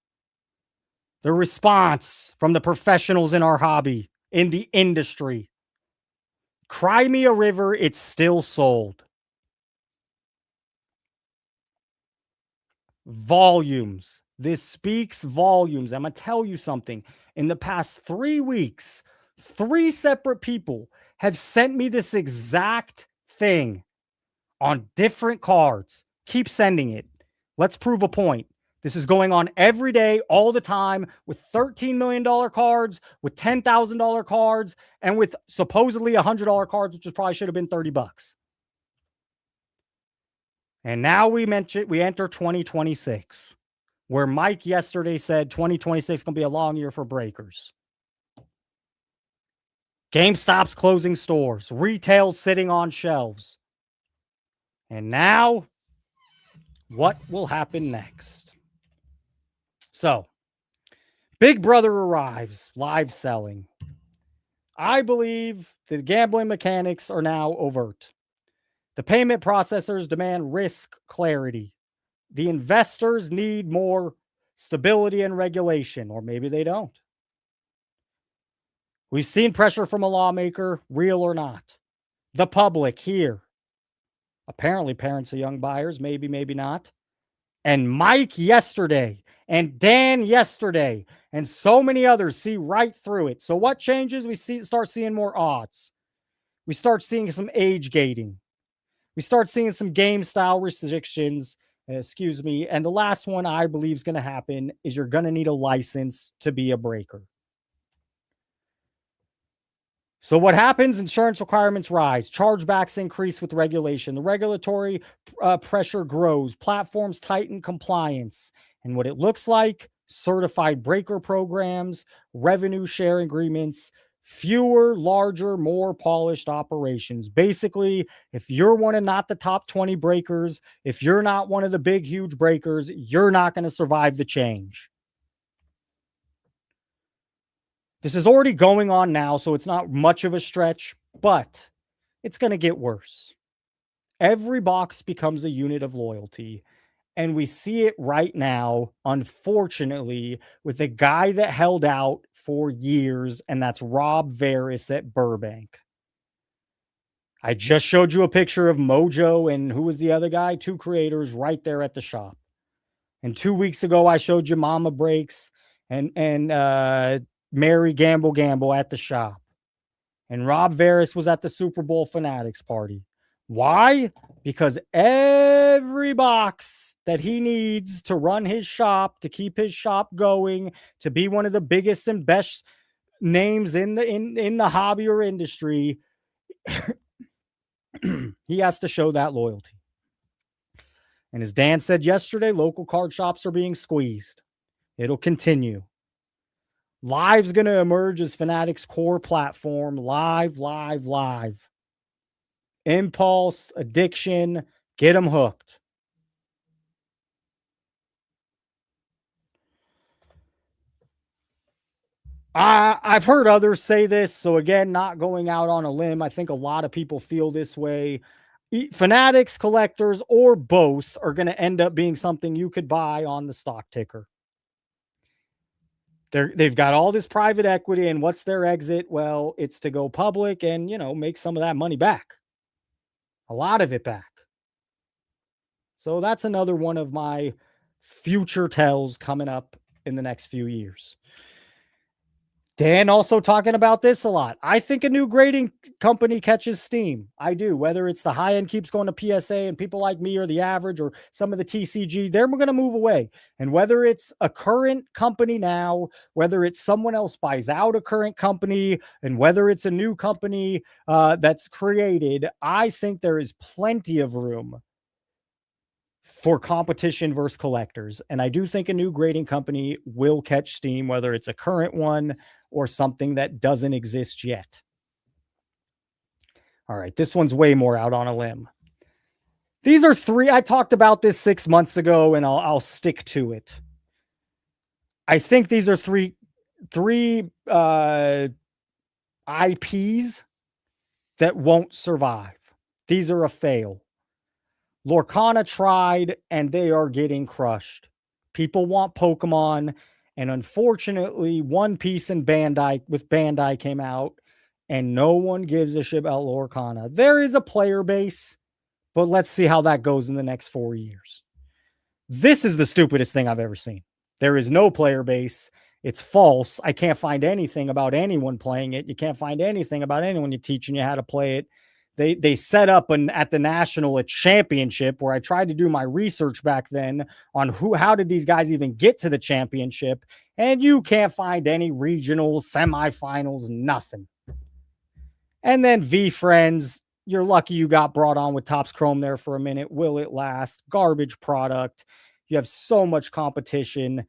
The response from the professionals in our hobby, in the industry. Cry me a river, it's still sold. Volumes. This speaks volumes. I'm going to tell you something. In the past 3 weeks, 3 separate people have sent me this exact thing on different cards. Keep sending it. Let's prove a point. This is going on every day, all the time, with $13 million cards, with $10,000 cards, and with supposedly $100 cards, which probably should have been $30. And now we enter 2026, where Mike yesterday said 2026 is going to be a long year for breakers. GameStop's closing stores, retail sitting on shelves. And now, what will happen next? So, Big Brother arrives, live selling. I believe the gambling mechanics are now overt. The payment processors demand risk clarity. The investors need more stability and regulation, or maybe they don't. We've seen pressure from a lawmaker, real or not. The public here. Apparently parents of young buyers, maybe, maybe not. And Mike yesterday, and Dan yesterday, and so many others see right through it. So what changes? We start seeing more odds. We start seeing some age gating. We start seeing some game style restrictions, and the last one I believe is going to happen is you're going to need a license to be a breaker. So what happens? Insurance requirements rise. Chargebacks increase with regulation. The regulatory pressure grows. Platforms tighten compliance. And what it looks like, certified breaker programs, revenue share agreements, fewer, larger, more polished operations. Basically, if you're one of not the top 20 breakers, if you're not one of the big, huge breakers, you're not going to survive the change. This is already going on now, so it's not much of a stretch, but it's going to get worse. Every box becomes a unit of loyalty, and we see it right now, unfortunately, with a guy that held out for years, and that's Rob Veris at Burbank. I just showed you a picture of Mojo and who was the other guy? 2 creators right there at the shop. And 2 weeks ago, I showed you Mama Breaks and Mary Gamble at the shop. And Rob Veris was at the Super Bowl Fanatics party. Why? Because every box that he needs to run his shop, to keep his shop going, to be one of the biggest and best names in the hobby or industry, he has to show that loyalty. And as Dan said yesterday, local card shops are being squeezed. It'll continue. Live's going to emerge as Fanatics' core platform. Live. Impulse, addiction, get them hooked. I've heard others say this, so again, not going out on a limb. I think a lot of people feel this way. Fanatics, collectors, or both are going to end up being something you could buy on the stock ticker. They've got all this private equity, and what's their exit? Well, it's to go public and, make some of that money back. A lot of it back. So that's another one of my future tells coming up in the next few years. Dan also talking about this a lot. I think a new grading company catches steam. I do. Whether it's the high end keeps going to PSA and people like me or the average or some of the TCG, they're going to move away. And whether it's a current company now, whether it's someone else buys out a current company, and whether it's a new company that's created, I think there is plenty of room for competition versus collectors. And I do think a new grading company will catch steam, whether it's a current one or something that doesn't exist yet. All right, this one's way more out on a limb. These are three. I talked about this 6 months ago, and I'll stick to it. I think these are three IPs that won't survive. These are a fail. Lorcana tried, and they are getting crushed. People want Pokemon, and unfortunately, One Piece and Bandai came out, and no one gives a shit about Lorcana. There is a player base, but let's see how that goes in the next 4 years. This is the stupidest thing I've ever seen. There is no player base. It's false. I can't find anything about anyone playing it. You can't find anything about anyone teaching you how to play it. They set up at the National a championship where I tried to do my research back then on how did these guys even get to the championship, and you can't find any regionals, semifinals, nothing. And then V-Friends, you're lucky you got brought on with Topps Chrome there for a minute. Will it last? Garbage product. You have so much competition.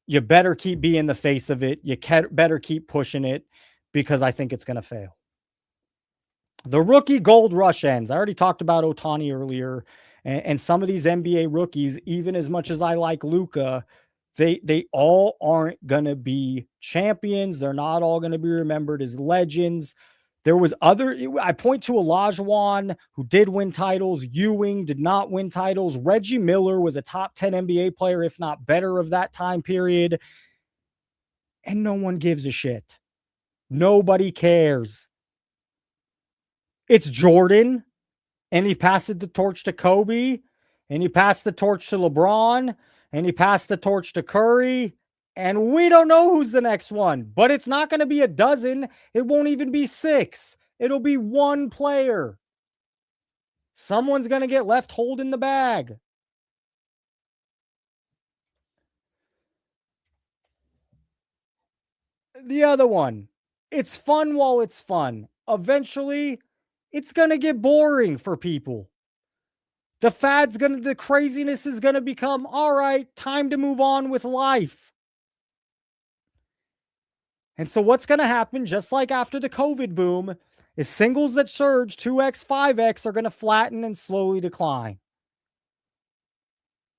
You better keep being the face of it. You better keep pushing it, because I think it's going to fail. The rookie gold rush ends. I already talked about Ohtani earlier, and some of these NBA rookies, even as much as I like Luka, they all aren't going to be champions. They're not all going to be remembered as legends. There was I point to Olajuwon, who did win titles. Ewing did not win titles. Reggie Miller was a top 10 NBA player, if not better, of that time period. And no one gives a shit. Nobody cares. It's Jordan, and he passed the torch to Kobe, and he passed the torch to LeBron, and he passed the torch to Curry, and we don't know who's the next one, but it's not going to be a dozen. It won't even be 6. It'll be one player. Someone's going to get left holding the bag. The other one, it's fun while it's fun. Eventually, it's going to get boring for people. The craziness is going to become, all right, time to move on with life. And so what's going to happen, just like after the COVID boom, is singles that surge 2x, 5x are going to flatten and slowly decline.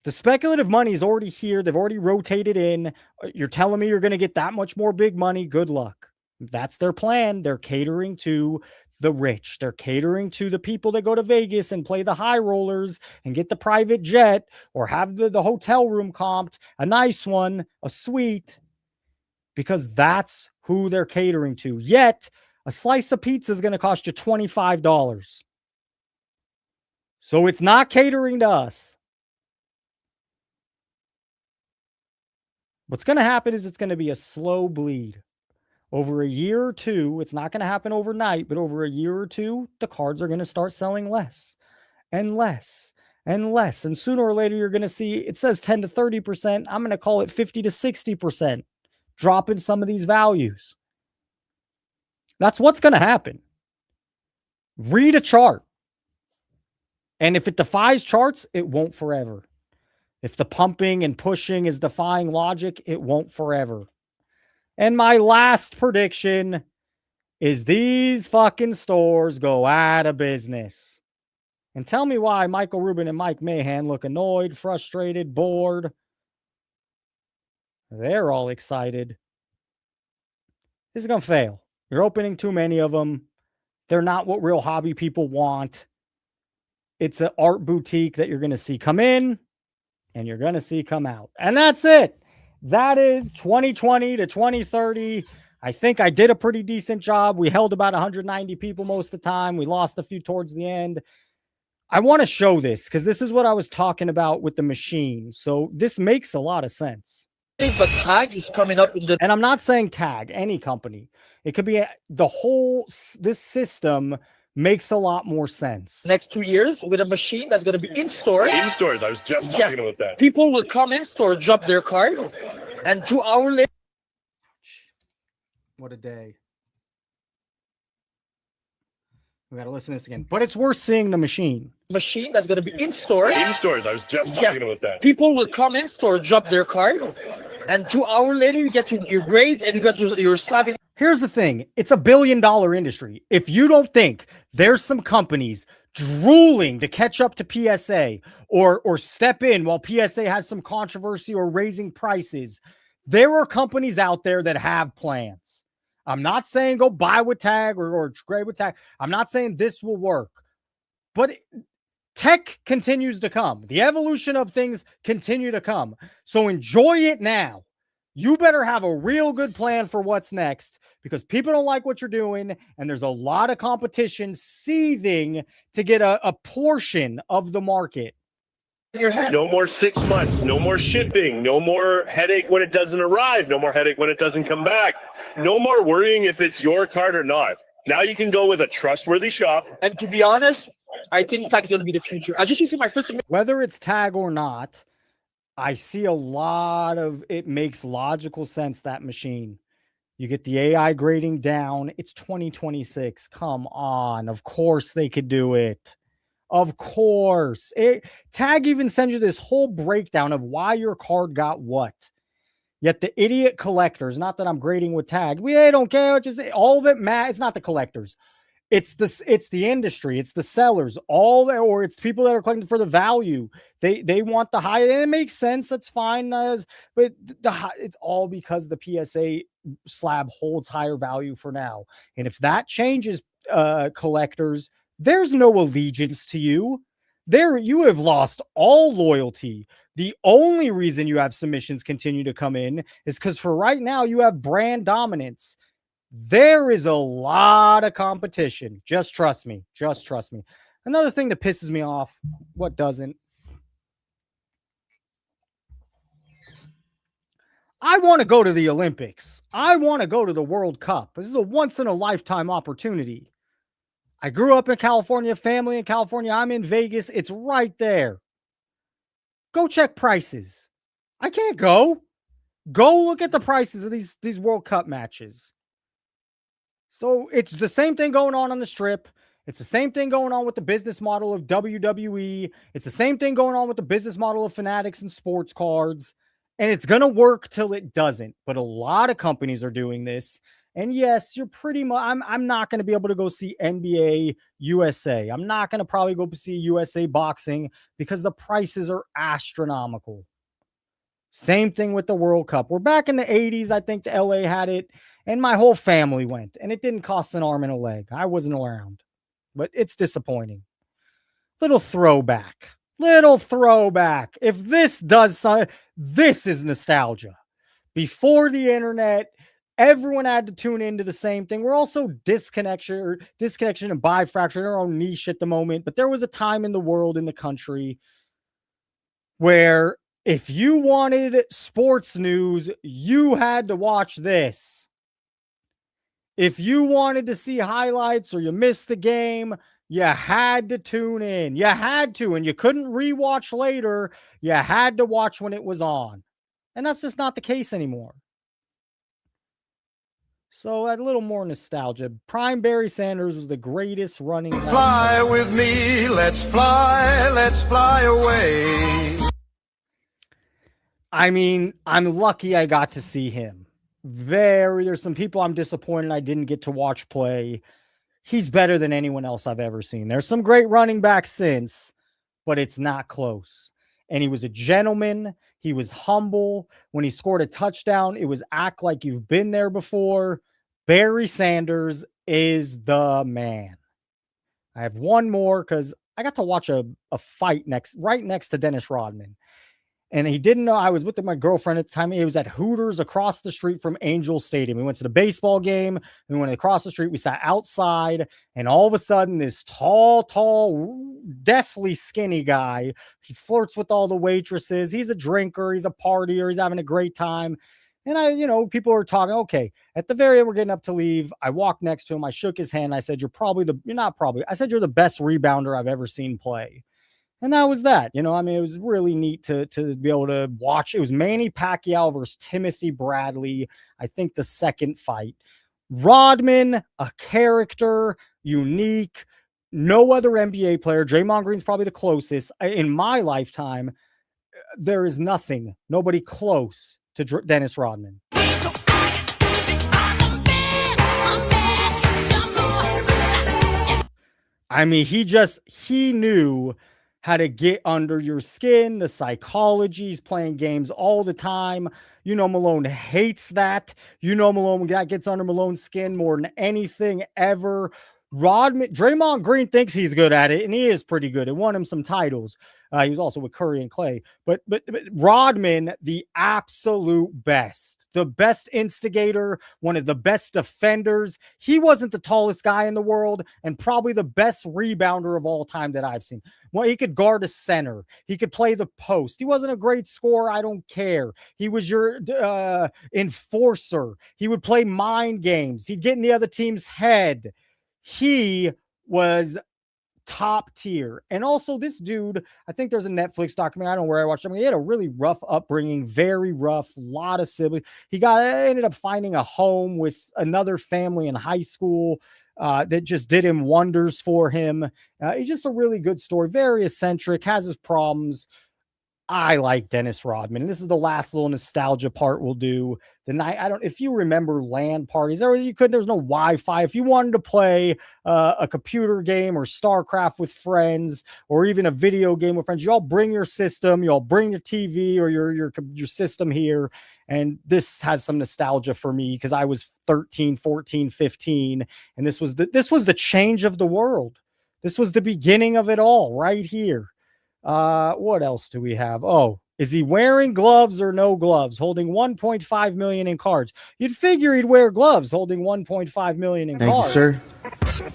The speculative money is already here. They've already rotated in. You're telling me you're going to get that much more big money? Good luck. That's their plan. They're catering to the rich. They're catering to the people that go to Vegas and play the high rollers and get the private jet or have the hotel room comped, a nice one, a suite, because that's who they're catering to. Yet, a slice of pizza is going to cost you $25. So it's not catering to us. What's going to happen is it's going to be a slow bleed. Over a year or two, it's not going to happen overnight, but over a year or two, the cards are going to start selling less and less and less. And sooner or later, you're going to see, it says 10 to 30%. I'm going to call it 50 to 60%. Drop in some of these values. That's what's going to happen. Read a chart. And if it defies charts, it won't forever. If the pumping and pushing is defying logic, it won't forever. And my last prediction is these fucking stores go out of business. And tell me why Michael Rubin and Mike Mahan look annoyed, frustrated, bored. They're all excited. This is going to fail. You're opening too many of them. They're not what real hobby people want. It's an art boutique that you're going to see come in and you're going to see come out. And that's it. that is 2020 to 2030. I think I did a pretty decent job. We held about 190 people most of the time. We lost a few towards the end. I want to show this because this is what I was talking about with the machine. So this makes a lot of sense. But Tag is coming up in the. And I'm not saying Tag, any company. It could be the whole, this system makes a lot more sense. Next 2 years with a machine that's going to be in store. In stores. I was just talking about that. People will come in store, drop their card, and 2 hours later. What a day. We got to listen to this again. But it's worth seeing the machine. Machine that's going to be in store. In stores. I was just talking about that. People will come in store, drop their card, and 2 hours later you get your grade and you got your slapping. Here's the thing. It's a $1 billion industry. If you don't think there's some companies drooling to catch up to PSA or step in while PSA has some controversy or raising prices, there are companies out there that have plans. I'm not saying go buy with Tag or trade with Tag. I'm not saying this will work. But tech continues to come. The evolution of things continue to come. So enjoy it now. You better have a real good plan for what's next because people don't like what you're doing. And there's a lot of competition seething to get a portion of the market. No more 6 months. No more shipping. No more headache when it doesn't arrive. No more headache when it doesn't come back. No more worrying if it's your card or not. Now you can go with a trustworthy shop. And to be honest, I think Tag is going to be the future. I just used my first. Whether it's Tag or not, I see a lot of it makes logical sense, that machine. You get the AI grading down. It's 2026. Come on. Of course they could do it. Of course. Tag even sends you this whole breakdown of why your card got what. Yet the idiot collectors, not that I'm grading with Tag, we don't care. It's just all that matters. It's not the collectors. It's the industry. It's the sellers. Or it's people that are collecting for the value. They want the high. And it makes sense. That's fine. But it's all because the PSA slab holds higher value for now. And if that changes, collectors, there's no allegiance to you. You have lost all loyalty. The only reason you have submissions continue to come in is because for right now you have brand dominance. There is a lot of competition. Just trust me. Just trust me. Another thing that pisses me off, what doesn't? I want to go to the Olympics. I want to go to the World Cup. This is a once-in-a-lifetime opportunity. I grew up in California, family in California. I'm in Vegas. It's right there. Go check prices. I can't go. Go look at the prices of these World Cup matches. So it's the same thing going on the strip. It's the same thing going on with the business model of WWE. It's the same thing going on with the business model of Fanatics and sports cards. And it's going to work till it doesn't. But a lot of companies are doing this. And yes, you're pretty much, I'm not going to be able to go see NBA USA. I'm not going to probably go see USA boxing because the prices are astronomical. Same thing with the World Cup. We're back in the 80s. I think the LA had it and my whole family went and it didn't cost an arm and a leg. I wasn't around, but it's disappointing. Little throwback. If this does, this is nostalgia. Before the internet, everyone had to tune into the same thing. We're also disconnection and bifracture in our own niche at the moment. But there was a time in the world, in the country, where if you wanted sports news, you had to watch this. If you wanted to see highlights or you missed the game, you had to tune in. You had to, and you couldn't rewatch later. You had to watch when it was on. And that's just not the case anymore. So a little more nostalgia. Prime Barry Sanders was the greatest running back. Fly with me, let's fly away. I mean, I'm lucky I got to see him. There's some people I'm disappointed I didn't get to watch play. He's better than anyone else I've ever seen. There's some great running backs since, but it's not close. And he was a gentleman. He was humble. When he scored a touchdown, it was act like you've been there before. Barry Sanders is the man. I have one more because I got to watch a fight right next to Dennis Rodman. And he didn't know I was with my girlfriend at the time. It was at Hooters across the street from Angel Stadium. We went to the baseball game. We went across the street. We sat outside. And all of a sudden, this tall, deathly skinny guy, he flirts with all the waitresses. He's a drinker. He's a partier. He's having a great time. And people are talking. Okay. At the very end, we're getting up to leave. I walked next to him. I shook his hand. I said, I said, you're the best rebounder I've ever seen play. And that was that. It was really neat to be able to watch. It was Manny Pacquiao versus Timothy Bradley. I think the second fight. Rodman, a character, unique. No other NBA player. Draymond Green's probably the closest. In my lifetime, there is nobody close to Dennis Rodman. I mean, he knew how to get under your skin, the psychology. He's playing games all the time. Malone hates that. Malone gets under Malone's skin more than anything ever. Draymond Green thinks he's good at it, and he is pretty good. It won him some titles. He was also with Curry and Clay. But Rodman, the absolute best. The best instigator, one of the best defenders. He wasn't the tallest guy in the world, and probably the best rebounder of all time that I've seen. Well, he could guard a center. He could play the post. He wasn't a great scorer. I don't care. He was your enforcer. He would play mind games. He'd get in the other team's head. He was top tier. And also this dude, I think there's a Netflix documentary. I don't know where I watched him. He had a really rough upbringing, very rough, a lot of siblings. He ended up finding a home with another family in high school that just did him wonders for him. He's just a really good story. Very eccentric, has his problems. I like Dennis Rodman. And this is the last little nostalgia part we'll do. If you remember LAN parties, there's no Wi-Fi. If you wanted to play a computer game or StarCraft with friends, or even a video game with friends, you all bring your system, you all bring your TV or your system here. And this has some nostalgia for me because I was 13, 14, 15. And this was the change of the world. This was the beginning of it all right here. What else do we have? Oh, is he wearing gloves or no gloves? Holding 1.5 million in cards. You'd figure he'd wear gloves holding 1.5 million in cards. Thank you, sir.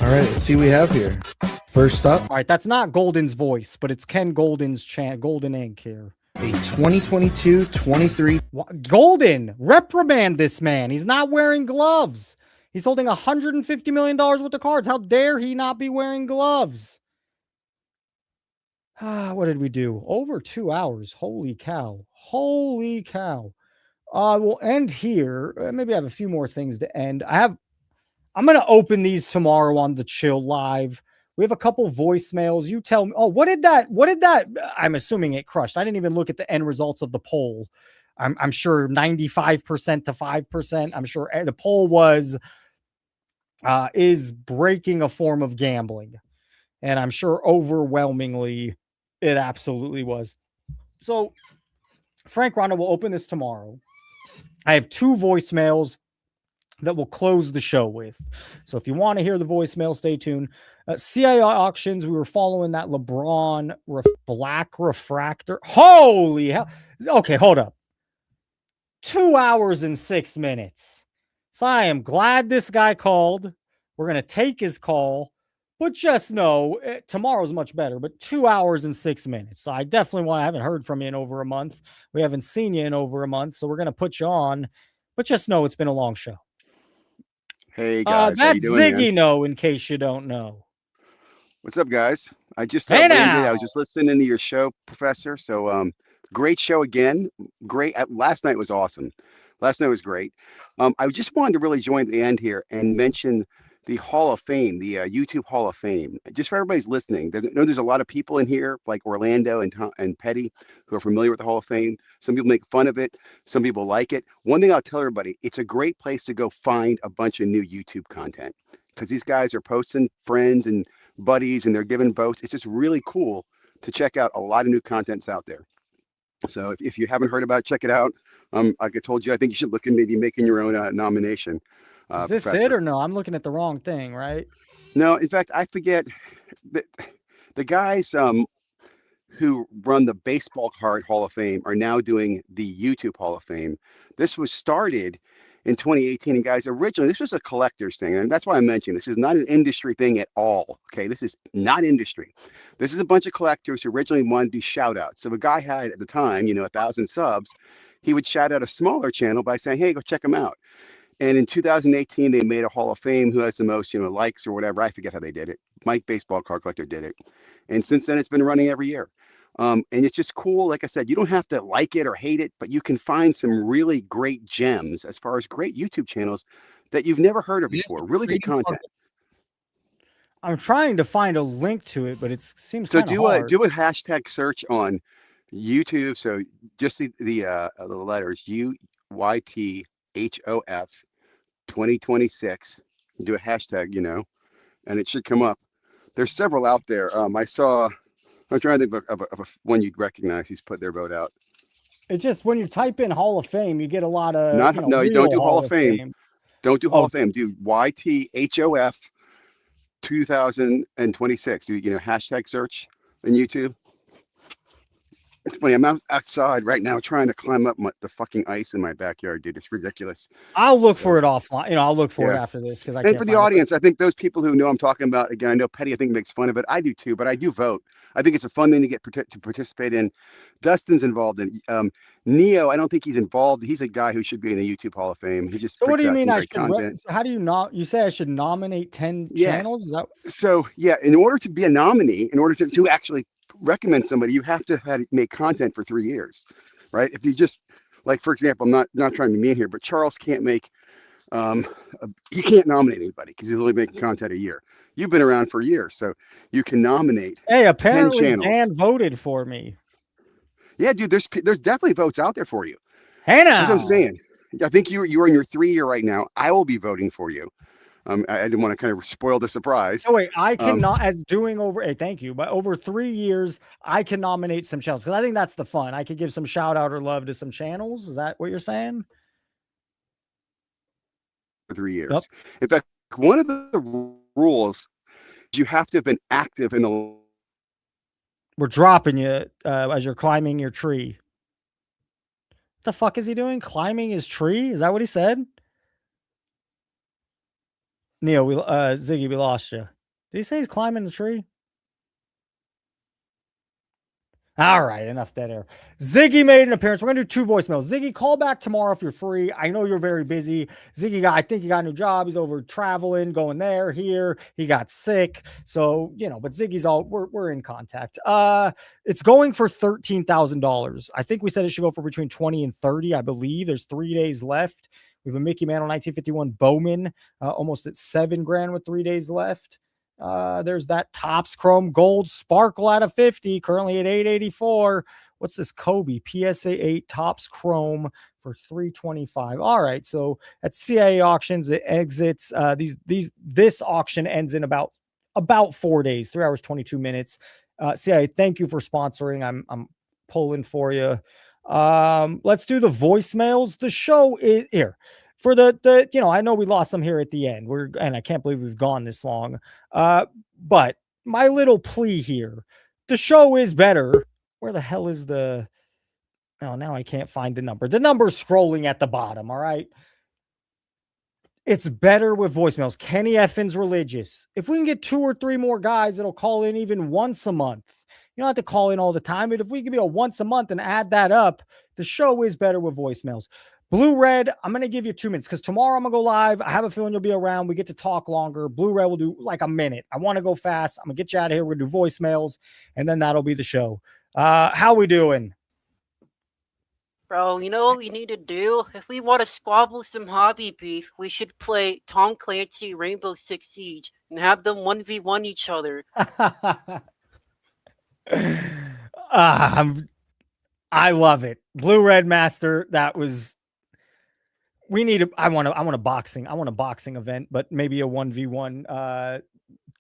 All right, let's see what we have here. First up. All right, that's not Golden's voice, but it's Ken Golden's Golden Ink here. A 2022-23. Golden, reprimand this man. He's not wearing gloves. He's holding $150 million worth of cards. How dare he not be wearing gloves? What did we do? Over 2 hours. Holy cow. Holy cow. We'll end here. Maybe I have a few more things to end. I'm going to open these tomorrow on the Chill Live. We have a couple voicemails. You tell me. Oh, what did that? I'm assuming it crushed. I didn't even look at the end results of the poll. I'm sure 95% to 5%. I'm sure the poll is breaking a form of gambling. And I'm sure overwhelmingly it absolutely was. So Frank Ronda will open this tomorrow. I have 2 voicemails that we'll close the show with. So if you want to hear the voicemail, stay tuned. CI auctions, we were following that LeBron black refractor. Holy hell. Okay, hold up. 2 hours and 6 minutes. So I am glad this guy called. We're going to take his call. But just know, tomorrow's much better, but 2 hours and 6 minutes. So I haven't heard from you in over a month. We haven't seen you in over a month, so we're going to put you on. But just know it's been a long show. Hey, guys. That's Ziggy, no, in case you don't know. What's up, guys? I was just listening to your show, Professor. So great show again. Great. Last night was awesome. Last night was great. I just wanted to really join the end here and mention the Hall of Fame, the YouTube Hall of Fame. Just for everybody's listening, there's a lot of people in here, like Orlando and Petty, who are familiar with the Hall of Fame. Some people make fun of it. Some people like it. One thing I'll tell everybody, it's a great place to go find a bunch of new YouTube content, because these guys are posting friends and buddies, and they're giving votes. It's just really cool to check out a lot of new contents out there. So if you haven't heard about it, check it out. Like I told you, I think you should look at maybe making your own nomination. Is this Professor. it or no? I'm looking at the wrong thing, right? No, in fact, I forget the guys. who run the Baseball Card Hall of Fame are now doing the YouTube Hall of Fame. This was started in 2018. And guys, originally this was a collector's thing. And that's why I'm mentioning this is not an industry thing at all. Okay, this is not industry. This is a bunch of collectors who originally wanted to do shout outs. So a guy had at the time, 1,000 subs, he would shout out a smaller channel by saying, hey, go check them out. And in 2018, they made a Hall of Fame. Who has the most, likes or whatever? I forget how they did it. Mike Baseball Card Collector did it. And since then, it's been running every year. And it's just cool. Like I said, you don't have to like it or hate it, but you can find some really great gems as far as great YouTube channels that you've never heard of before. Really good content. I'm trying to find a link to it, but it seems so kind of hard. Do a hashtag search on YouTube. So just the letters UYTHOF 2026. Do a hashtag, and it should come up. There's several out there. I'm trying to think of a one you'd recognize. He's put their vote out. It's just when you type in Hall of Fame, you get a lot of. No, you don't do Hall of Fame. Don't do Hall of Fame. Do YTHOF 2026. Do hashtag search in YouTube. It's funny. I'm outside right now trying to climb up the fucking ice in my backyard, dude. It's ridiculous. I'll look for it offline. I'll look for it after this because I. And for the audience, I think those people who know I'm talking about, again, I know Petty, I think makes fun of it. I do too, but I do vote. I think it's a fun thing to to participate in. Dustin's involved in. Neo, I don't think he's involved. He's a guy who should be in the YouTube Hall of Fame. He just. So what do you mean I should? How do you not? You say I should nominate 10 channels? Is that? So yeah, in order to be a nominee, in order to actually recommend somebody, you have to make content for 3 years, right? If you just for example, I'm not trying to be mean here, but Charles can't make he can't nominate anybody because he's only making content a year. You've been around for years, so you can nominate. Hey, apparently Dan voted for me. Yeah, dude, there's definitely votes out there for you. Hey, now that's what I'm saying. I think you're in your 3 year right now. I will be voting for you. I didn't want to kind of spoil the surprise. So wait, I cannot thank you, but over 3 years, I can nominate some channels because I think that's the fun. I could give some shout out or love to some channels. Is that what you're saying? For 3 years. Yep. In fact, one of the rules is you have to have been active in the. We're dropping you as you're climbing your tree. What the fuck is he doing? Climbing his tree? Is that what he said? Neo, Ziggy, we lost you. Did he say he's climbing the tree? All right, enough dead air. Ziggy made an appearance. We're going to do 2 voicemails. Ziggy, call back tomorrow if you're free. I know you're very busy. Ziggy, I think he got a new job. He's over traveling, going there, here. He got sick. So, but Ziggy's we're in contact. It's going for $13,000. I think we said it should go for between 20 and 30, I believe. There's 3 days left. We have a Mickey Mantle 1951 Bowman, almost at $7,000 with 3 days left. There's that Topps Chrome Gold Sparkle out of 50, currently at $884. What's this Kobe PSA 8 Topps Chrome for $325? All right, so at CIA auctions, it exits. This auction ends in about 4 days, 3 hours 22 minutes. CIA, thank you for sponsoring. I'm pulling for you. Let's do the voicemails. The show is here. For the I know we lost some here at the end. And I can't believe we've gone this long. But my little plea here, the show is better. Where the hell is the? Oh, now I can't find the number. The number's scrolling at the bottom. All right. It's better with voicemails. Kenny Effins Religious. If we can get 2 or 3 more guys that'll call in even once a month, you don't have to call in all the time. But if we can be a once a month and add that up, the show is better with voicemails. Blue Red, I'm going to give you 2 minutes because tomorrow I'm going to go live. I have a feeling you'll be around. We get to talk longer. Blue Red will do like a minute. I want to go fast. I'm going to get you out of here. We're going to do voicemails, and then that'll be the show. How we doing? Bro, you know what we need to do? If we want to squabble some hobby beef, we should play Tom Clancy Rainbow Six Siege and have them 1v1 each other. I love it. Blue Red Master, that was... I want a boxing event, but maybe a 1v1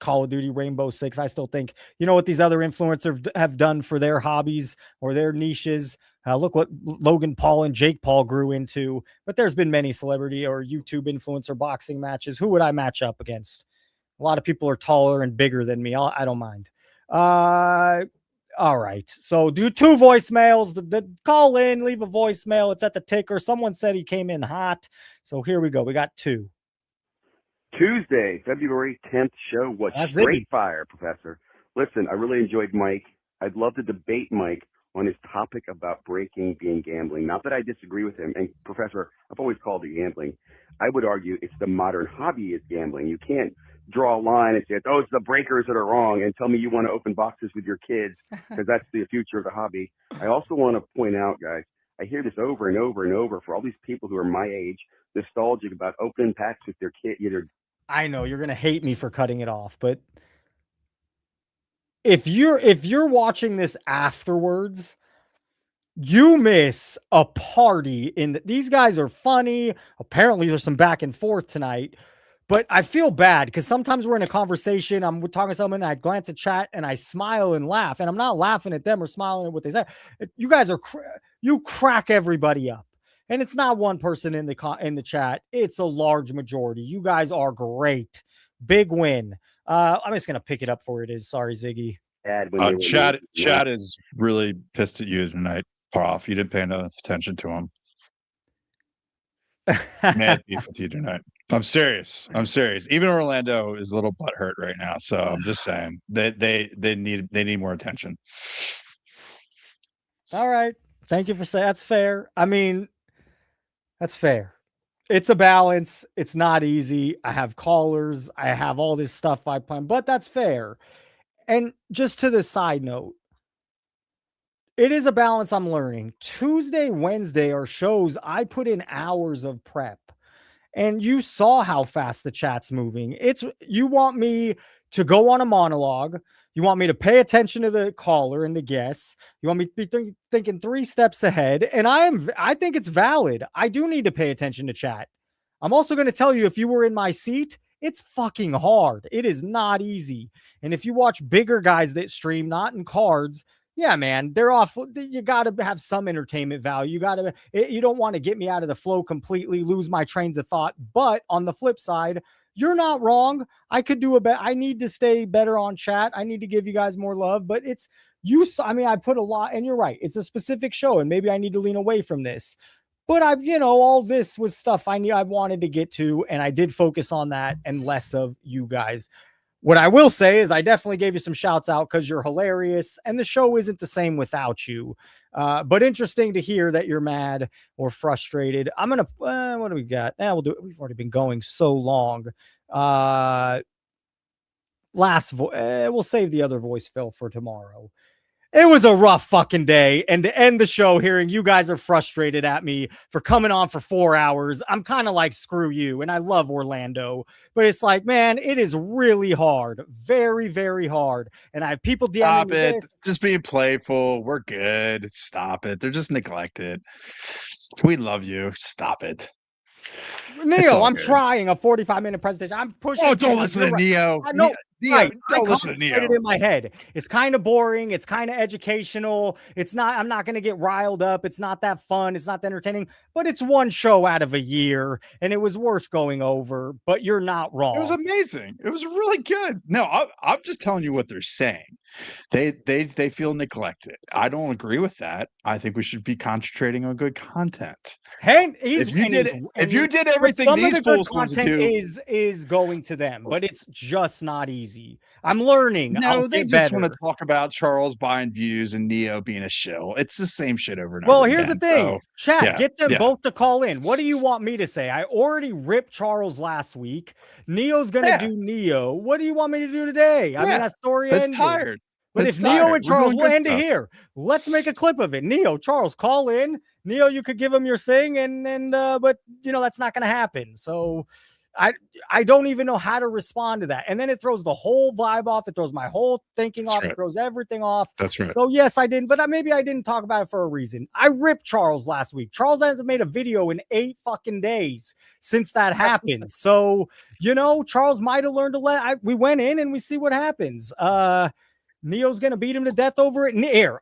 Call of Duty Rainbow Six. I still think, what these other influencers have done for their hobbies or their niches. Look what Logan Paul and Jake Paul grew into, but there's been many celebrity or YouTube influencer boxing matches. Who would I match up against? A lot of people are taller and bigger than me. I don't mind. All right. So do 2 voicemails. The call in, leave a voicemail. It's at the ticker. Someone said he came in hot. So here we go. We got 2. Tuesday, February 10th show was That's straight Ziggy. fire, Professor. Listen, I really enjoyed Mike. I'd love to debate Mike on his topic about breaking being gambling. Not that I disagree with him. And Professor, I've always called it gambling. I would argue it's the modern hobby is gambling. You can't draw a line and say, oh, it's the breakers that are wrong and tell me you want to open boxes with your kids because that's the future of the hobby. I also want to point out, guys, I hear this over and over and over for all these people who are my age, nostalgic about opening packs with their kid, either. I know you're going to hate me for cutting it off, but if you're watching this afterwards, you miss a party these guys are funny. Apparently there's some back and forth tonight, but I feel bad because sometimes we're in a conversation. I'm talking to someone, and I glance at chat and I smile and laugh, and I'm not laughing at them or smiling at what they say. You guys you crack everybody up. And it's not one person in the chat. It's a large majority. You guys are great. Big win. I'm just going to pick it up for what it is. Sorry, Ziggy. Chad is really pissed at you tonight, Prof. You didn't pay enough attention to him. Mad beef with you tonight. I'm serious. Even Orlando is a little butthurt right now. So I'm just saying they need more attention. All right. Thank you for saying that's fair. I mean, that's fair. It's a balance. It's not easy. I have callers. I have all this stuff I plan, but that's fair. And just to the side note, it is a balance I'm learning. Tuesday, Wednesday are shows I put in hours of prep. And you saw how fast the chat's moving. You want me to go on a monologue. You want me to pay attention to the caller and the guests. You want me to be thinking 3 steps ahead. And I think it's valid. I do need to pay attention to chat. I'm also going to tell you, if you were in my seat, it's fucking hard. It is not easy. And if you watch bigger guys that stream, not in cards, yeah, man, they're off. You got to have some entertainment value. You don't want to get me out of the flow completely, lose my trains of thought. But on the flip side, you're not wrong. I could do I need to stay better on chat. I need to give you guys more love, but I put a lot, and you're right. It's a specific show, and maybe I need to lean away from this. But all this was stuff I wanted to get to, and I did focus on that and less of you guys. What I will say is I definitely gave you some shouts out because you're hilarious, and the show isn't the same without you. But interesting to hear that you're mad or frustrated. I'm going to, what do we got? We'll do it. We've already been going so long. We'll save the other voice fill for tomorrow. It was a rough fucking day. And to end the show hearing you guys are frustrated at me for coming on for 4 hours, I'm kind of like, screw you. And I love Orlando, but it's like, man, it is really hard. Very, very hard. And I have people DMing Stop me it. this. Just being playful. We're good. Stop it. They're just neglected. We love you. Stop it. Neo, I'm trying a 45-minute presentation. I'm pushing. Oh, don't listen to Neo. No, right. Don't listen to Neo. It in my head. It's kind of boring. It's kind of educational. I'm not going to get riled up. It's not that fun. It's not that entertaining, but it's one show out of a year and it was worth going over, but you're not wrong. It was amazing. It was really good. No, I'm just telling you what they're saying. They feel neglected. I don't agree with that. I think we should be concentrating on good content. If you did everything these fools want to do, is going to them, but it's just not easy. I'm learning. No, they just want to talk about Charles buying views and Neo being a shill. It's the same shit over and over. Well, here's the thing. Chat, get them yeah. both to call in. What do you want me to say? I already ripped Charles last week. Neo's gonna do Neo. What do you want me to do today? I mean, that story ended. Tired. But if Neo and Charles will end it here, let's make a clip of it. Neo, Charles, call in. Neo, you could give him your thing, but that's not going to happen. So I don't even know how to respond to that. And then it throws the whole vibe off. It throws my whole thinking off. It throws everything off. That's right. So yes, I didn't, but maybe I didn't talk about it for a reason. I ripped Charles last week. Charles hasn't made a video in 8 fucking days since that happened. So, Charles might have learned we went in and we see what happens. Neo's going to beat him to death over it.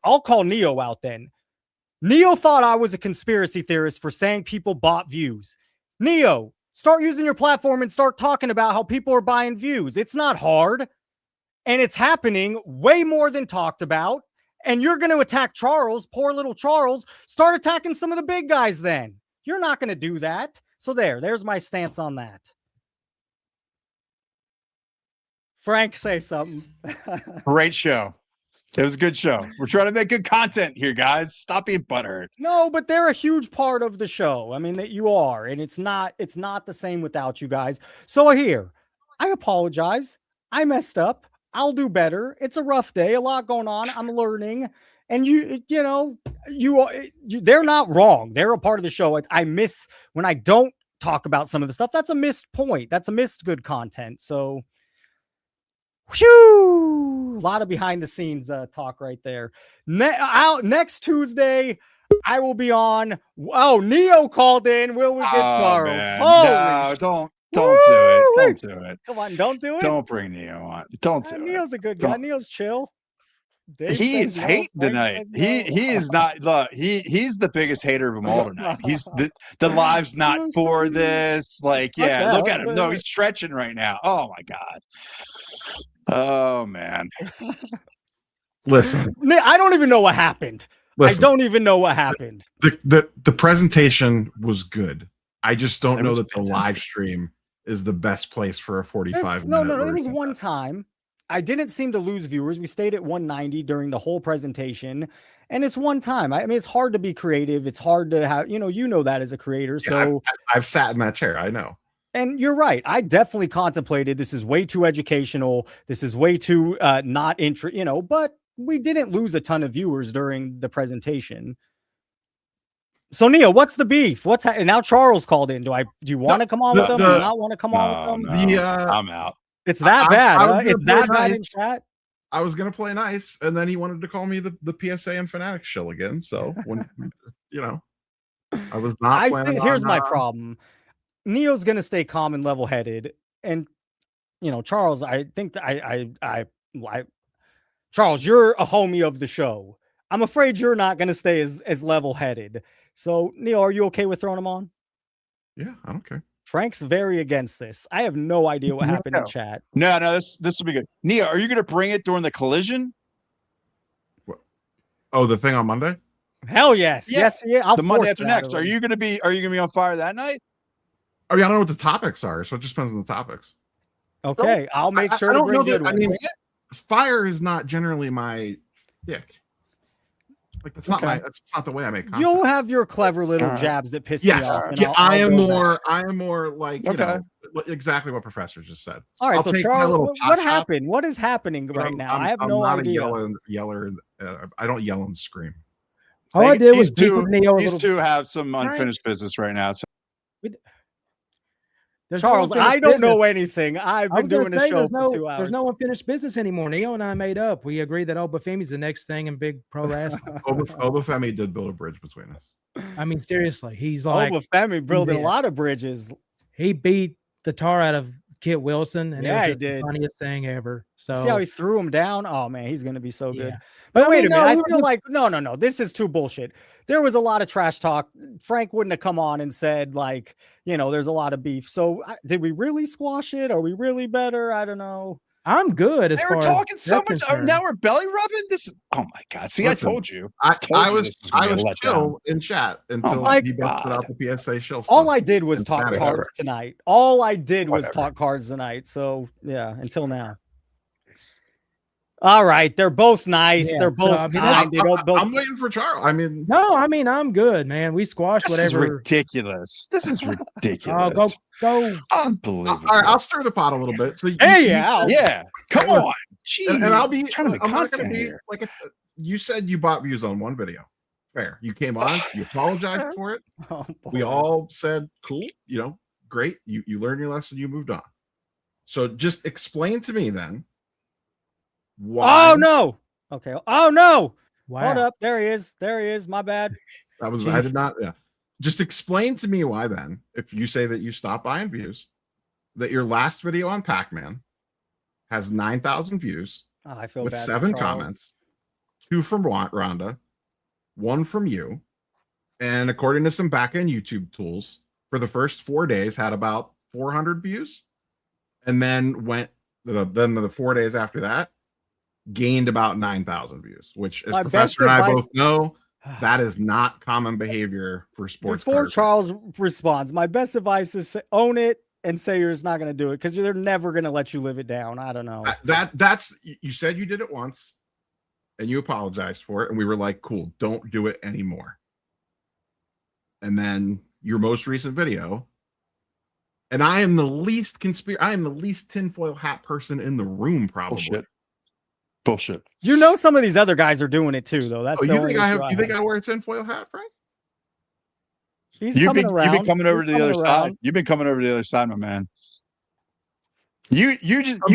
I'll call Neo out then. Neo thought I was a conspiracy theorist for saying people bought views. Neo, start using your platform and start talking about how people are buying views. It's not hard. And it's happening way more than talked about. and you're going to attack Charles, poor little Charles. Start attacking some of the big guys then. You're not going to do that. So there's my stance on that. Frank, say something. Great show. It was a good show. We're trying to make good content here, guys. Stop being butthurt. No, but they're a huge part of the show. I mean, that you are, and it's not the same without you guys. So here, I apologize. I messed up. I'll do better. It's a rough day, a lot going on. I'm learning, and they're not wrong. They're a part of the show. I miss when I don't talk about some of the stuff. That's a missed point. That's a missed good content. So, whew, a lot of behind the scenes talk right there. Next Tuesday, I will be on. Oh, Neo called in. Will we get Charles? No, don't do it. Don't do it. Come on, don't do it. Don't bring Neo on. Don't do it. Neo's a good guy. Neo's chill. Dave He is no, hating Frank tonight. no. He is not. Look, he's the biggest hater of them all tonight. He's the live's not for this. Like, yeah, look at him. No, he's stretching right now. Oh my god. Oh man. Listen, I don't even know what happened. Listen, I don't even know what happened. The presentation was good. I just don't know that the fantastic. live stream is the best place for a 45 No, minute. it was one time. I didn't seem to lose viewers. We stayed at 190 during the whole presentation, and it's one time. I mean, it's hard to be creative. It's hard to have, you know that as a creator. So I've sat in that chair. I know. And you're right. I definitely contemplated this is way too educational. This is way too not but we didn't lose a ton of viewers during the presentation. So Neo, what's the beef? And now Charles called in. Do you want to come on with them? Do you not want to come on with them? I'm out. It's that bad. It's that bad in chat. I was gonna play nice, and then he wanted to call me the PSA and Fanatics Shill again. So when I was not planning. Here's my problem. Neo's gonna stay calm and level-headed, and Charles. I think Charles, you're a homie of the show. I'm afraid you're not gonna stay as level-headed. So Neo, are you okay with throwing him on? Yeah, I don't care. Frank's very against this. I have no idea what happened in chat. No, this will be good. Nia, are you going to bring it during the collision? What? Oh, the thing on Monday? Hell yes, yes. I'll the Monday after next. Are you going to be on fire that night? I mean, I don't know what the topics are, so it just depends on the topics. Okay, I'll make sure. I don't know that. I mean, fire is not generally my dick. Like that's not that's not the way I make content. You'll have your clever little jabs that piss me off. Yeah, I am more like exactly what Professor just said. All right, so Charles, what happened? What is happening right now? I have no idea. Yeller, I don't yell and scream. All I did was these two have some unfinished business right now. So. Charles, I don't know anything. I've been doing the show for 2 hours. There's no unfinished business anymore. Neo and I made up. We agreed that Obafemi's the next thing in big pro wrestling. Obafemi did build a bridge between us. I mean, seriously, he's like Obafemi building a lot of bridges. He beat the tar out of Kit Wilson, and it was just the funniest thing ever. So see how he threw him down? Oh man, he's gonna be so good. But wait a minute, I feel like no, this is too bullshit. There was a lot of trash talk. Frank wouldn't have come on and said like, there's a lot of beef. So did we really squash it? Are we really better? I don't know. I'm good. They were talking so much. Now we're belly rubbing this. Oh my god! See, listen, I told you. I was chill in chat until he busted out the PSA Shill stuff. All I did was talk cards tonight. All I did was talk cards tonight. So yeah, until now. All right, they're both nice. They're both kind. I'm waiting for Charles. I'm good, man. We squashed whatever. This is ridiculous. This is ridiculous. Go. Unbelievable. All right, I'll stir the pot a little bit. So yeah. Come on. Jeez. And I'll be trying to make content here. Like you said, you bought views on one video. Fair. You came on. You apologized for it. We all said, "Cool. Great. You learned your lesson. You moved on." So just explain to me then. Why? Oh no. Okay. Oh no. Wow. Hold up. There he is. My bad. I did not. Yeah. Just explain to me why then, if you say that you stopped buying views, that your last video on Pac-Man has 9,000 views I feel with bad 7 comments, 2 from Rhonda, 1 from you, and according to some back-end YouTube tools, for the first 4 days had about 400 views, and then the 4 days after that gained about 9,000 views, which, as My Professor best and I advice- both know, that is not common behavior for sports Before cars. Charles responds, my best advice is own it and say you're just not going to do it because they're never going to let you live it down. I don't know. That's you said you did it once and you apologized for it, and we were like, cool, don't do it anymore. And then your most recent video, and I am the least tinfoil hat person in the room, probably. Bullshit. You know, some of these other guys are doing it too, though. That's Oh, the you only think I issue have? You think I wear a tinfoil hat, Frank? He's You've coming around. been coming over to He's the other coming side. around. You've been coming over to the other side, my man. You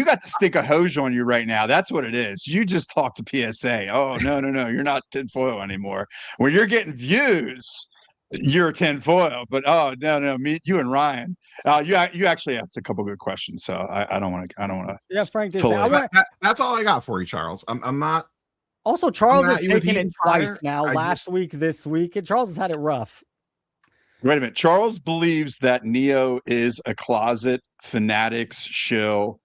got the stick of hose on you right now. That's what it is. You just talked to PSA. Oh, no. You're not tinfoil anymore. When you're getting views, you're tinfoil. But no, you and Ryan. You actually asked a couple good questions, so I don't want to. Yeah, Frank did totally. say, that's all I got for you, Charles. I'm not. Also, Charles I'm has not- you with taken it heat twice fire. now. Last week, this week, and Charles has had it rough. Wait a minute. Charles believes that Neo is a closet Fanatics shill.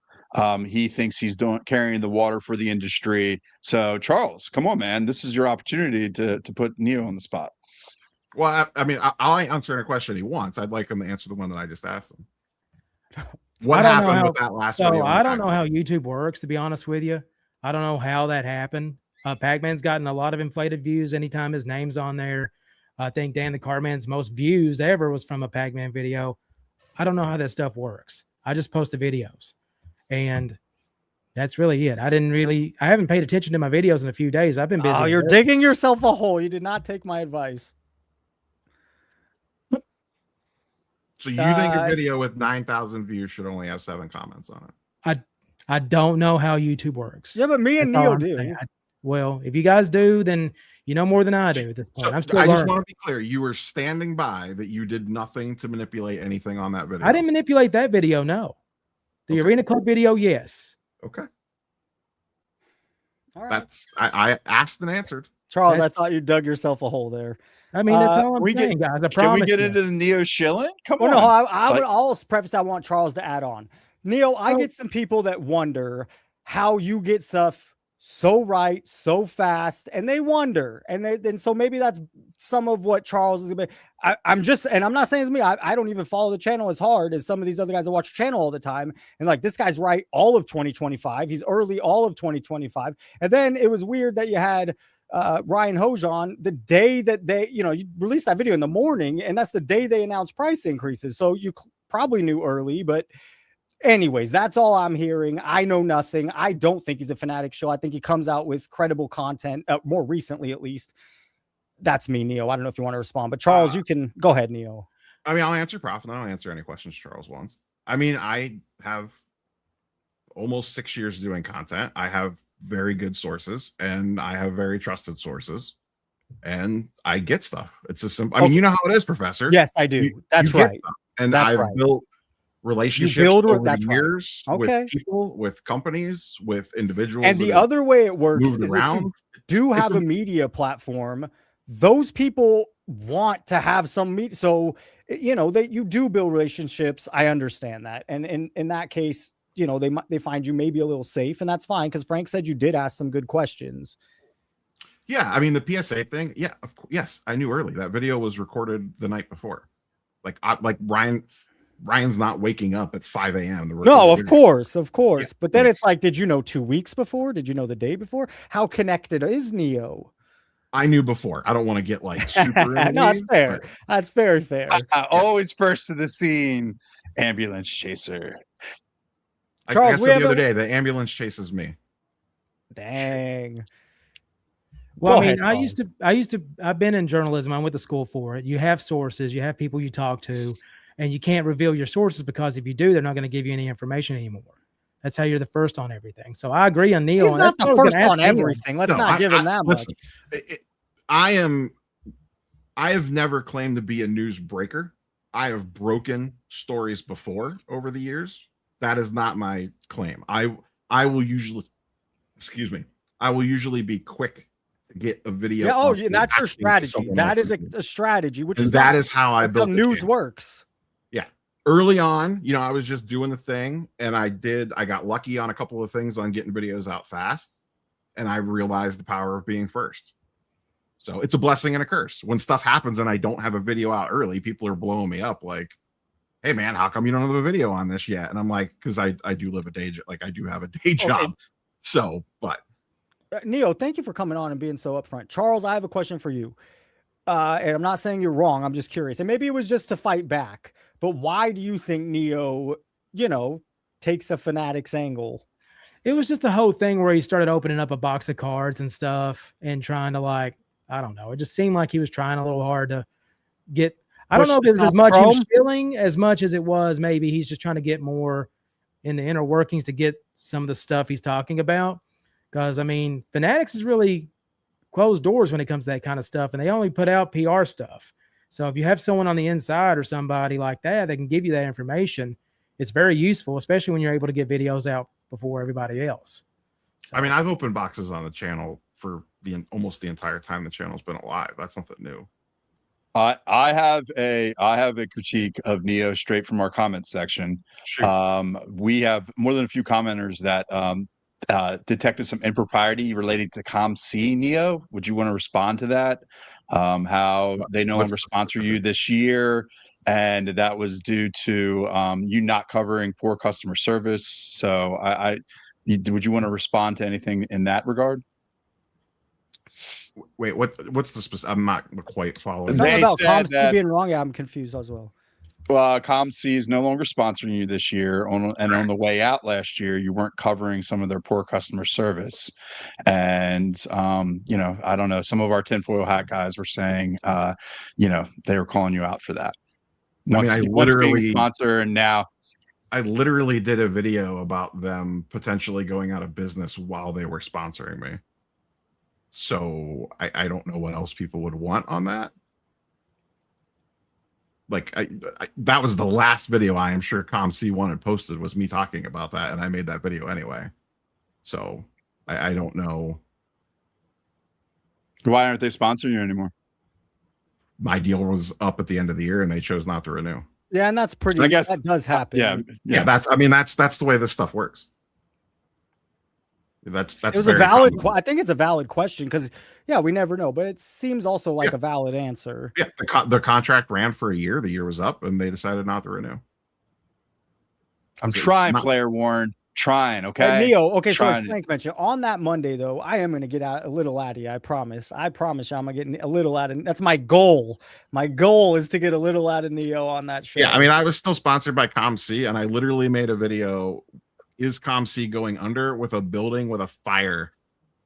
He thinks he's carrying the water for the industry. So, Charles, come on, man. This is your opportunity to put Neo on the spot. Well, I'll answer any question he wants. I'd like him to answer the one that I just asked him. What happened with that last video? I don't know how YouTube works, to be honest with you. I don't know how that happened. Pac-Man's gotten a lot of inflated views anytime his name's on there. I think Dan the Cardman's most views ever was from a Pac-Man video. I don't know how that stuff works. I just post the videos, and that's really it. I haven't paid attention to my videos in a few days. I've been busy. Oh, you're digging yourself a hole. You did not take my advice. So you think a video with 9,000 views should only have 7 comments on it? I don't know how YouTube works. Yeah, but me and That's all Neo I'm do. saying. Well, if you guys do, then you know more than I do at this point. I'm still I just learning. want to be clear. You were standing by that you did nothing to manipulate anything on that video. I didn't manipulate that video. No, the Arena Club video, yes. Okay. All right. That's I asked and answered. Charles, I thought you dug yourself a hole there. I mean, that's all I'm saying, guys. I Can we promise get you. into the Neo shilling? Come Well, on. no, I would Like- also preface. I want Charles to add on. Neo, I get some people that wonder how you get stuff so right, so fast, and they wonder, and so maybe that's some of what Charles is. I'm not saying it's me. I don't even follow the channel as hard as some of these other guys that watch the channel all the time. And like, this guy's right all of 2025. He's early all of 2025. And then it was weird that you had Ryan Hojan the day that you released that video in the morning, and that's the day they announced price increases. So you probably knew early, but anyways, that's all I'm hearing. I know nothing. I don't think he's a Fanatic show. I think he comes out with credible content, more recently at least. That's me, Neo. I don't know if you want to respond, but Charles, you can go ahead, Neo. I mean, I'll answer Prof, and then I'll answer any questions Charles wants. I mean, I have almost 6 years doing content. I have very good sources, and I have very trusted sources, and I get stuff. It's a simple. I mean, you know how it is, Professor. Yes, I do. That's you get right. stuff. And That's I've right. built relationships build over that's the right. years Okay. with people, with companies, with individuals. And the that have other way it works moved is around. if you do have a media platform, those people want to have some media. So, that you do build relationships. I understand that. And in that case, they find you maybe a little safe, and that's fine. Because Frank said you did ask some good questions. Yeah, I mean the PSA thing. Yeah, of course. Yes, I knew early that video was recorded the night before. Like Ryan's not waking up at 5 a.m. No, of course. Yeah. But then it's like, did you know 2 weeks before? Did you know the day before? How connected is Neo? I knew before. I don't want to get like super. No, that's fair. That's very fair. Always first to the scene. Ambulance chaser. Charles, I we said have the other day, the ambulance chases me. Dang. Well, Go I mean, ahead, I've been in journalism. I went to school for it. You have sources, you have people you talk to, and you can't reveal your sources because if you do, they're not going to give you any information anymore. That's how you're the first on everything. So I agree on Neil. He's not the first on Neil. everything. Let's not give him that much. Listen, I have never claimed to be a news breaker. I have broken stories before over the years. That is not my claim. I will usually, I will usually be quick to get a video. Yeah, up that's and your back into strategy. someone That is else's a strategy, which And is that is how I that's how built the news channel. works. Yeah. Early on, I was just doing the thing, and I got lucky on a couple of things on getting videos out fast. and I realized the power of being first. So it's a blessing and a curse. When stuff happens and I don't have a video out early, people are blowing me up like, hey man, how come you don't have a video on this yet? And I'm like, because I do live a day job, like I do have a day job. Okay. So, but Neo, thank you for coming on and being so upfront. Charles, I have a question for you. And I'm not saying you're wrong. I'm just curious. And maybe it was just to fight back. But why do you think Neo, takes a Fanatics angle? It was just the whole thing where he started opening up a box of cards and stuff and trying to I don't know. It just seemed like he was trying a little hard to get. I don't know if it was as much he was feeling as much as it was maybe he's just trying to get more in the inner workings to get some of the stuff he's talking about. Because, I mean, Fanatics is really closed doors when it comes to that kind of stuff, and they only put out PR stuff. So if you have someone on the inside or somebody like that that can give you that information, it's very useful, especially when you're able to get videos out before everybody else. So, I mean, I've opened boxes on the channel for almost the entire time the channel's been alive. That's nothing new. I have a critique of Neo straight from our comment section. Sure. We have more than a few commenters that detected some impropriety related to ComC. Neo, would you want to respond to that? How they no longer sponsor you this year, and that was due to you not covering poor customer service. So would you want to respond to anything in that regard? Wait, what's the specific? I'm not quite following. Something about ComC being wrong. Yeah, I'm confused as well. ComC is no longer sponsoring you this year. And on the way out last year, you weren't covering some of their poor customer service. And, I don't know, some of our tinfoil hat guys were saying, they were calling you out for that. I literally sponsor, and now I literally did a video about them potentially going out of business while they were sponsoring me. So I don't know what else people would want on that. Like that was the last video I am sure ComC wanted posted was me talking about that, and I made that video anyway. So I don't know. Why aren't they sponsoring you anymore? My deal was up at the end of the year, and they chose not to renew. Yeah, and that's pretty. I guess that does happen. Yeah. That's the way this stuff works. That's it was a valid. I think it's a valid question because we never know, but it seems also like a valid answer. Yeah, the contract ran for a year. The year was up, and they decided not to renew. I'm trying, Player Warren. Trying, okay. Neo, okay. So as Frank mentioned, on that Monday though, I am going to get out a little out of you. I promise you, I'm going to get a little out of. That's my goal. My goal is to get a little out of Neo on that show. Yeah, I mean, I was still sponsored by ComC, and I literally made a video. Is ComC going under with a building with a fire,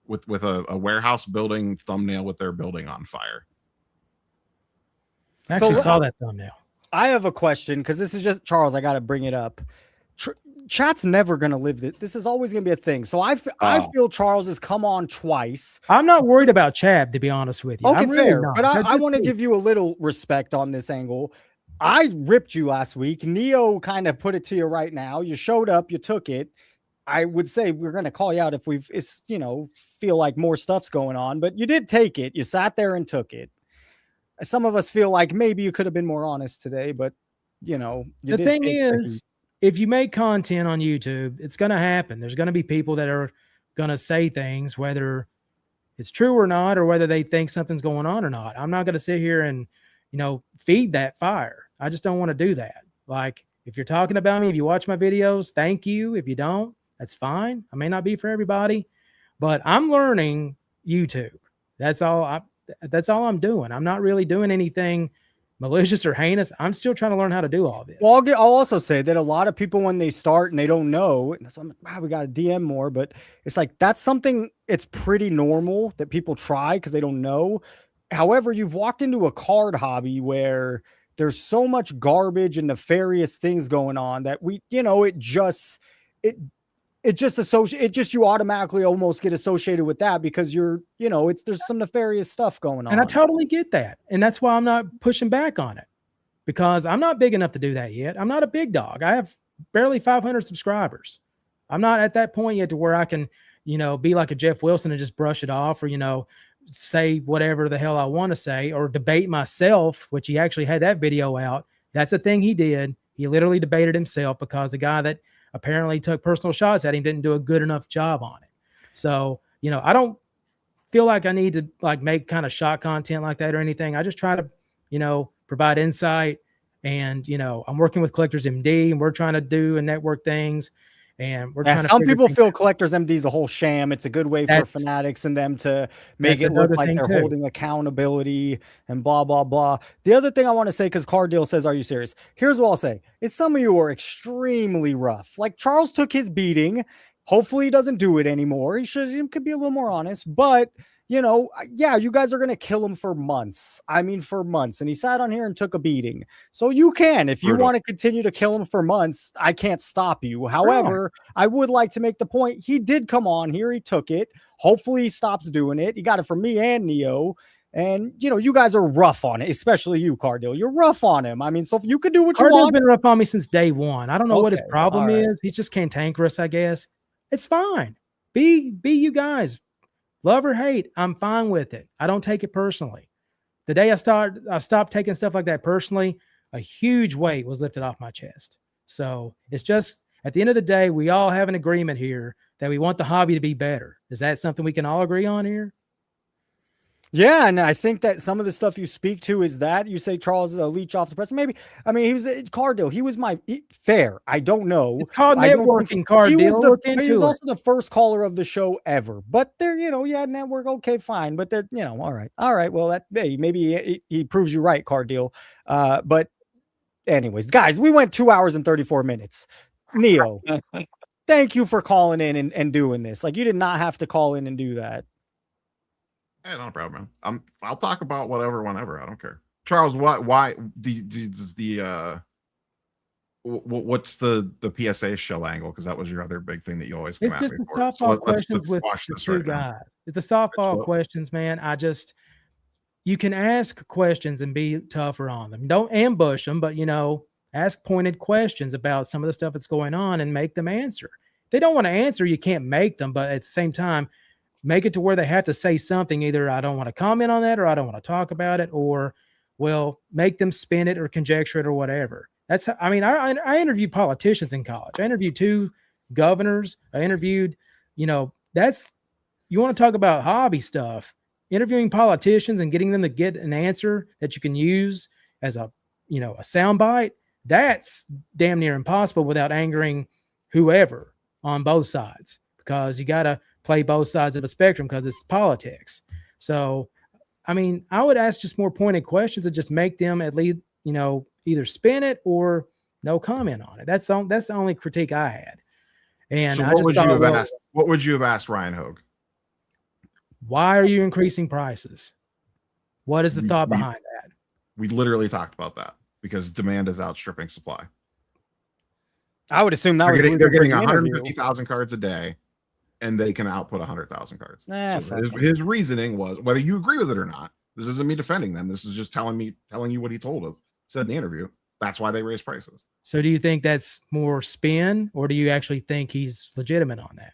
with a warehouse building thumbnail with their building on fire? I actually saw that thumbnail. I have a question because this is just Charles. I got to bring it up. Chat's never going to live this. This is always going to be a thing. So I feel Charles has come on twice. I'm not worried about Chad, to be honest with you. Okay, I'm really fair. not. But I want to give you a little respect on this angle. I ripped you last week. Neo kind of put it to you right now. You showed up, you took it. I would say we're going to call you out if feel like more stuff's going on, but you did take it. You sat there and took it. Some of us feel like maybe you could have been more honest today, but the thing is, if you make content on YouTube, it's going to happen. There's going to be people that are going to say things, whether it's true or not, or whether they think something's going on or not. I'm not going to sit here and, feed that fire. I just don't want to do that. Like, if you're talking about me, if you watch my videos, thank you. If you don't, that's fine. I may not be for everybody, but I'm learning YouTube. That's all I'm doing. I'm not really doing anything malicious or heinous. I'm still trying to learn how to do all this. Well, I'll also say that a lot of people, when they start and they don't know, and so I'm like, wow, we got to DM more, but it's like, that's something, it's pretty normal that people try because they don't know. However, you've walked into a card hobby where there's so much garbage and nefarious things going on that you automatically almost get associated with that because there's some nefarious stuff going on. And I totally get that. And that's why I'm not pushing back on it, because I'm not big enough to do that yet. I'm not a big dog. I have barely 500 subscribers. I'm not at that point yet to where I can, be like a Jeff Wilson and just brush it off, or, say whatever the hell I want to say, or debate myself, which he actually had that video out. That's a thing he did. He literally debated himself because the guy that apparently took personal shots at him didn't do a good enough job on it. So I don't feel like I need to like make kind of shot content like that or anything. I just try to, provide insight. And, I'm working with Collectors MD, and we're trying to do and network things. And we're trying to some figure people things feel out. Collectors MD is a whole sham. It's a good way for That's- Fanatics and them to make that's it look another like thing, they're too. holding accountability and blah, blah, blah. The other thing I want to say, because Card Deal says, are you serious? Here's what I'll say. Is some of you are extremely rough. Like Charles took his beating. Hopefully he doesn't do it anymore. He could be a little more honest, but yeah, you guys are going to kill him for months. I mean, for months. And he sat on here and took a beating. So you can, if you want to continue to kill him for months, I can't stop you. However, I would like to make the point. He did come on here. He took it. Hopefully he stops doing it. He got it from me and Neo. And, you guys are rough on it, especially you, Cardil. You're rough on him. I mean, so if you could do what you Cardin's want. been rough on me since day one. I don't know what his Okay, problem all right. is. He's just cantankerous, I guess. It's fine. Be you guys. Love or hate, I'm fine with it. I don't take it personally. The day I stopped taking stuff like that personally, a huge weight was lifted off my chest. So it's just, at the end of the day, we all have an agreement here that we want the hobby to be better. Is that something we can all agree on here? Yeah, and I think that some of the stuff you speak to is that you say Charles is a leech off the press. Maybe, I mean, he was a card deal. He was fair. I don't know. It's called I don't networking, card he deal. was Look he into was it. also the first caller of the show ever. But they're, yeah, network. Okay, fine. But they're, all right. Well, that maybe he proves you right, card deal. But anyways, guys, we went 2 hours and 34 minutes. Neo, thank you for calling in and doing this. Like, you did not have to call in and do that. Hey, no problem, man. I'll talk about whatever, whenever. I don't care. Charles, why does the what's the PSA Shill angle? Because that was your other big thing that you always come It's at just me the for. softball questions let's with squash the this two right now. guys. It's the softball questions, man. You can ask questions and be tougher on them. Don't ambush them, but ask pointed questions about some of the stuff that's going on and make them answer. If they don't want to answer, you can't make them, but at the same time, make it to where they have to say something. Either I don't want to comment on that, or I don't want to talk about it, or, well, make them spin it or conjecture it or whatever. That's how, I interviewed politicians in college. I interviewed 2 governors. I interviewed, you want to talk about hobby stuff, interviewing politicians and getting them to get an answer that you can use as a soundbite. That's damn near impossible without angering whoever on both sides, because you got to play both sides of the spectrum because it's politics. So, I would ask just more pointed questions and just make them at least, either spin it or no comment on it. That's the only critique I had. And So I what just would you thought, have well, asked? What would you have asked Ryan Hogue? why are you increasing prices? What is the thought behind that? We literally talked about that because demand is outstripping supply. I would assume that they're getting 150,000 cards a day, and they can output 100,000 cards. So his reasoning was, whether you agree with it or not, this isn't me defending them. This is just telling you what he told us, said in the interview. That's why they raise prices. So do you think that's more spin, or do you actually think he's legitimate on that?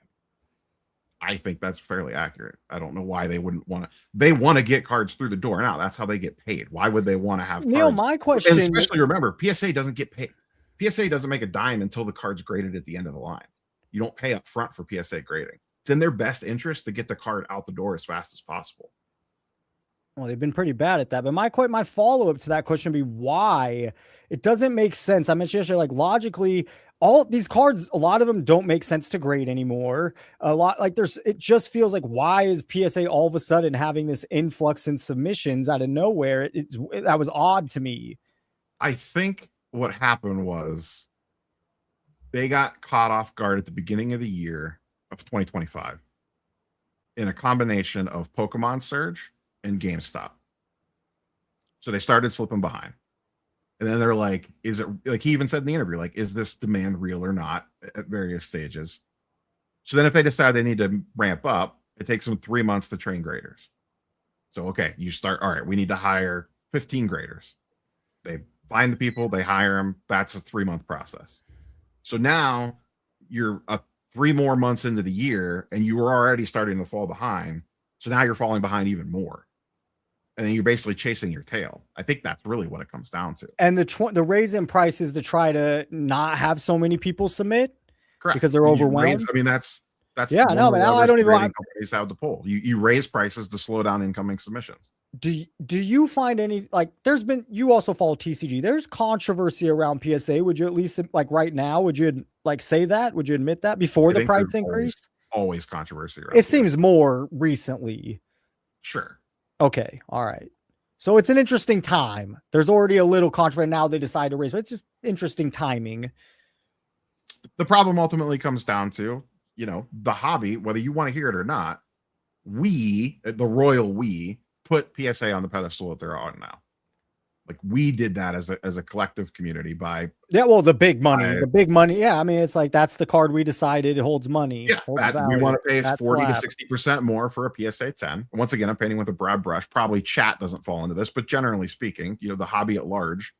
I think that's fairly accurate. I don't know why they wouldn't want to. They want to get cards through the door. Now that's how they get paid. Why would they want to have Neil, cards? my question, And especially remember, PSA doesn't get paid. PSA doesn't make a dime until the card's graded at the end of the line. You don't pay up front for PSA grading. It's in their best interest to get the card out the door as fast as possible. Well, they've been pretty bad at that. But my follow-up to that question would be why. It doesn't make sense. I mentioned yesterday, like, logically, all these cards, a lot of them don't make sense to grade anymore. A lot, like, it just feels like, why is PSA all of a sudden having this influx in submissions out of nowhere? That was odd to me. I think what happened was they got caught off guard at the beginning of the year of 2025 in a combination of Pokemon Surge and GameStop. So they started slipping behind. And then they're like, is it, like he even said in the interview, like, is this demand real or not at various stages? So then if they decide they need to ramp up, it takes them 3 months to train graders. So, okay, you start, all right, we need to hire 15 graders. They find the people, they hire them. That's a 3-month process. So now you're 3 more months into the year and you were already starting to fall behind. So now you're falling behind even more. And then you're basically chasing your tail. I think that's really what it comes down to. And the raise in prices to try to not have so many people submit. Correct. Because they're overwhelmed. I mean, that's That's Yeah, no, but now I don't even grading companies have to pull. You raise prices to slow down incoming submissions. Do you find any, like, there's been, you also follow TCG, there's controversy around PSA. Would you at least, like, right now, would you like say that? Would you admit that before the price increase? Always controversy around It seems more recently. Sure. Okay. All right. So it's an interesting time. There's already a little controversy. Now they decide to raise, but it's just interesting timing. The problem ultimately comes down to, the hobby, whether you want to hear it or not, the royal we, put PSA on the pedestal that they're on now. Like, we did that as a collective community by the big money. Yeah, I mean, it's like, that's the card we decided it holds money. Yeah, we want to pay 40 slab. to 60% more for a PSA 10. Once again, I'm painting with a broad brush. Probably chat doesn't fall into this, but generally speaking, the hobby at large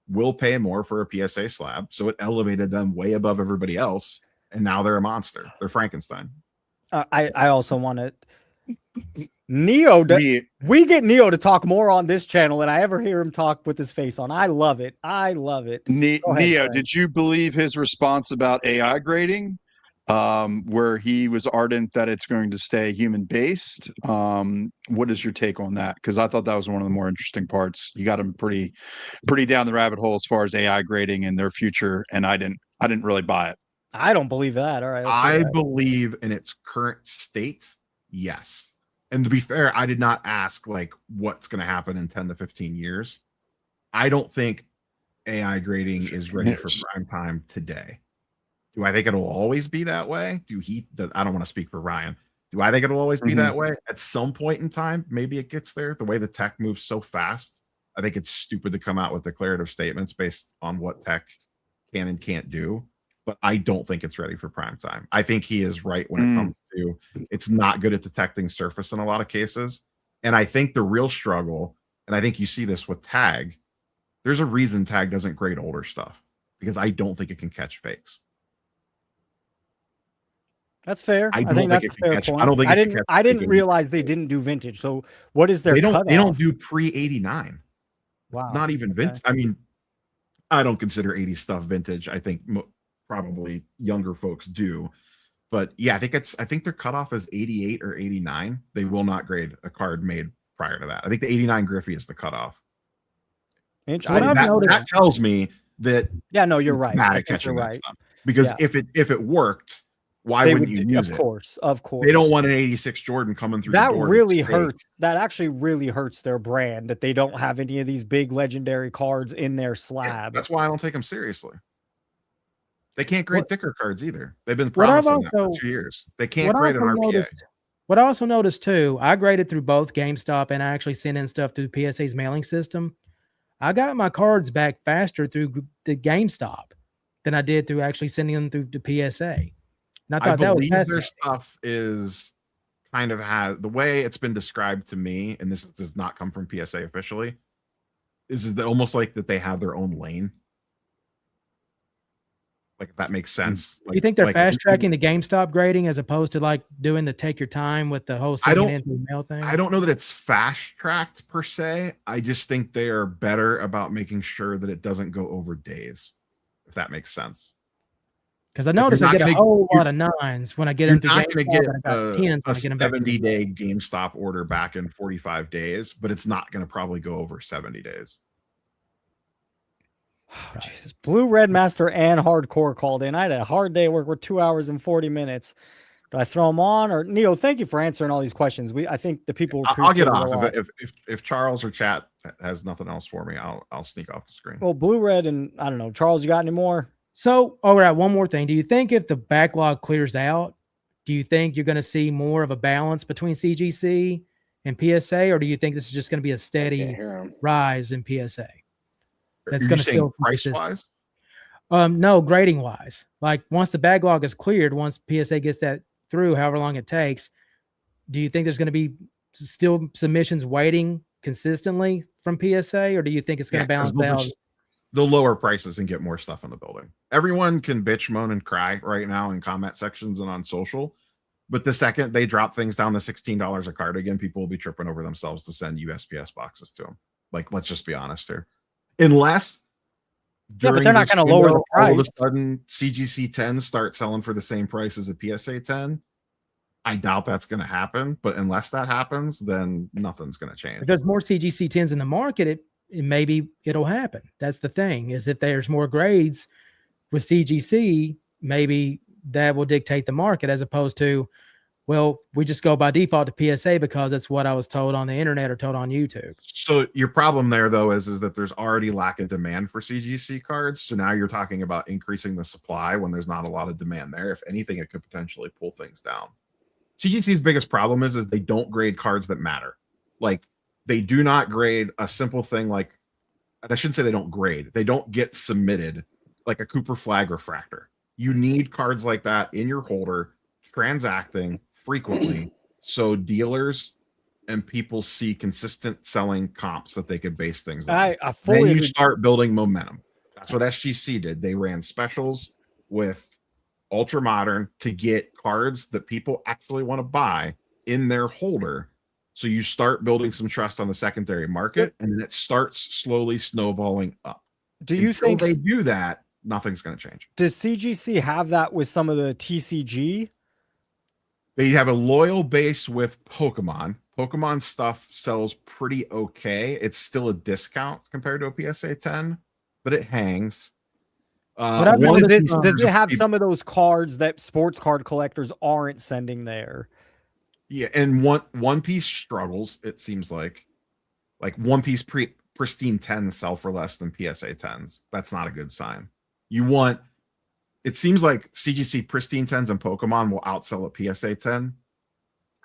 will pay more for a PSA slab. So it elevated them way above everybody else, and now they're a monster. They're Frankenstein. I also want to Neo. We get Neo to talk more on this channel than I ever hear him talk with his face on. I love it. Neo, did you believe his response about AI grading, where he was ardent that it's going to stay human based? What is your take on that? Because I thought that was one of the more interesting parts. You got him pretty down the rabbit hole as far as AI grading and their future, and I didn't really buy it. I don't believe that. All right. I believe in its current state, yes. And to be fair, I did not ask like what's going to happen in 10 to 15 years. I don't think AI grading is ready for prime time today. Do I think it'll always be that way? I don't want to speak for Ryan. Do I think it'll always be that way? At some point in time, maybe it gets there. The way the tech moves so fast, I think it's stupid to come out with declarative statements based on what tech can and can't do. But I don't think it's ready for prime time. I think he is right when it comes to it's not good at detecting surface in a lot of cases. And I think the real struggle, and I think you see this with Tag, there's a reason Tag doesn't grade older stuff, because I don't think it can catch fakes. That's fair. I think that's a fair point. I didn't realize they didn't do vintage. So what is their cutoff? They don't do pre-89. Wow. Not even vintage. I mean, I don't consider 80 stuff vintage. I think probably younger folks do, but yeah, I think their cutoff is 88 or 89. They will not grade a card made prior to that. I think the 89 Griffey is the cutoff. So that tells me that you're right. Bad at catching that stuff. Because if it worked, why wouldn't you use it? Of course. They don't want an 86 Jordan coming through that the door. Really hurts. That actually really hurts their brand, that they don't have any of these big legendary cards in their slab. Yeah, that's why I don't take them seriously. They can't grade thicker cards either. They've been promising that for 2 years. They can't grade an RPA. What I also noticed too, I graded through both GameStop and I actually sent in stuff through PSA's mailing system. I got my cards back faster through the GameStop than I did through actually sending them through the PSA. And I believe their stuff is kind of the way it's been described to me, and this does not come from PSA officially, is almost like that they have their own lane. Like, if that makes sense. You think they're fast tracking the GameStop grading as opposed to like doing the take your time with the whole sending in through mail thing? I don't know that it's fast tracked per se. I just think they are better about making sure that it doesn't go over days, if that makes sense. Because I noticed I get a whole lot of 9s when I get into GameStop. You're not going to get a 70-day GameStop order back in 45 days, but it's not going to probably go over 70 days. Oh, Jesus. Blue Red Master and Hardcore called in. I had a hard day at work. We're 2 hours and 40 minutes. Do I throw them on? Or Neo, thank you for answering all these questions. I think the people. I'll get off if Charles or chat has nothing else for me. I'll sneak off the screen. Well, Blue Red and I don't know, Charles, you got any more? So, all right, one more thing. Do you think if the backlog clears out, do you think you're going to see more of a balance between CGC and PSA, or do you think this is just going to be a steady rise in PSA? That's going to still price wise. No, grading wise. Like once the backlog is cleared, once PSA gets that through, however long it takes, do you think there's going to be still submissions waiting consistently from PSA, or do you think it's going to balance out? The lower prices and get more stuff in the building. Everyone can bitch, moan, and cry right now in comment sections and on social. But the second they drop things down to $16 a card again, people will be tripping over themselves to send USPS boxes to them. Like, let's just be honest here. Unless but they're not going to lower the price. All of a sudden, CGC 10s start selling for the same price as a PSA 10. I doubt that's going to happen. But unless that happens, then nothing's going to change. If there's more CGC 10s in the market, maybe it'll happen. That's the thing, is if there's more grades with CGC, maybe that will dictate the market, as opposed to, well, we just go by default to PSA because that's what I was told on the internet or told on YouTube. So your problem there, though, is that there's already lack of demand for CGC cards. So now you're talking about increasing the supply when there's not a lot of demand there. If anything, it could potentially pull things down. CGC's biggest problem is they don't grade cards that matter. Like, they do not grade a simple thing like, and I shouldn't say they don't grade. They don't get submitted like a Cooper Flag refractor. You need cards like that in your holder, transacting frequently, so dealers and people see consistent selling comps that they could base things on. I fully then you agree. start building momentum. That's what SGC did. They ran specials with Ultra Modern to get cards that people actually want to buy in their holder. So you start building some trust on the secondary market, and then it starts slowly snowballing up. Do you Until think they do that, nothing's going to change. Does CGC have that with some of the TCG? They have a loyal base with Pokemon. Pokemon stuff sells pretty okay. It's still a discount compared to a PSA 10, but it hangs. Does it have some of those cards that sports card collectors aren't sending there? Yeah, and One Piece struggles, it seems like One Piece pristine 10s sell for less than PSA 10s. That's not a good sign. It seems like CGC pristine 10s and Pokemon will outsell a PSA 10.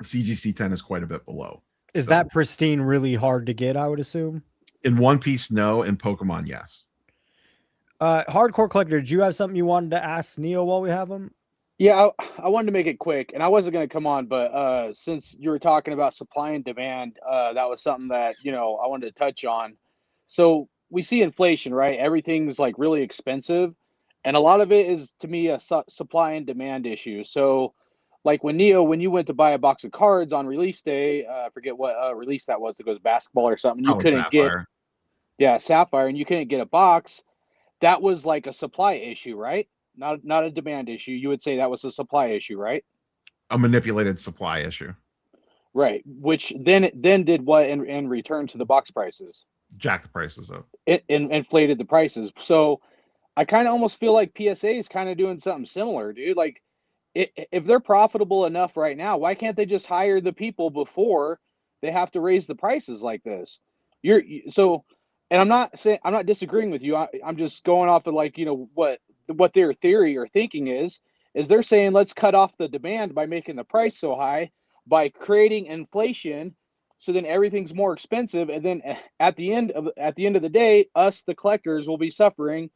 CGC 10 is quite a bit below. Is that pristine really hard to get, I would assume? In One Piece, no. In Pokemon, yes. Hardcore Collector, did you have something you wanted to ask Neo while we have him? Yeah, I wanted to make it quick, and I wasn't going to come on, but since you were talking about supply and demand, that was something that, I wanted to touch on. So we see inflation, right? Everything's like really expensive, and a lot of it is, to me, a supply and demand issue. So like when you went to buy a box of cards on release day, I forget what release that was, it goes basketball or something, you couldn't Sapphire. get Sapphire, and you couldn't get a box. That was like a supply issue, right? Not a demand issue. You would say that was a supply issue, right? A manipulated supply issue. Right. Which then did what in return to the box prices? Jack the prices up. It inflated the prices. So I kind of almost feel like PSA is kind of doing something similar, dude. Like if they're profitable enough right now, why can't they just hire the people before they have to raise the prices like this? And I'm not disagreeing with you. I'm just going off of like, what their theory or thinking is they're saying, let's cut off the demand by making the price so high, by creating inflation. So then everything's more expensive. And then at the end of the day, us, the collectors, will be suffering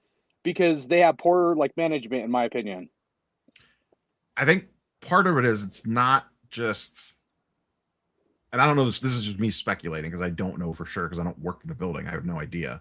because they have poor management, in my opinion. I think part of it is it's not just, and I don't know, this is just me speculating because I don't know for sure because I don't work in the building. I have no idea.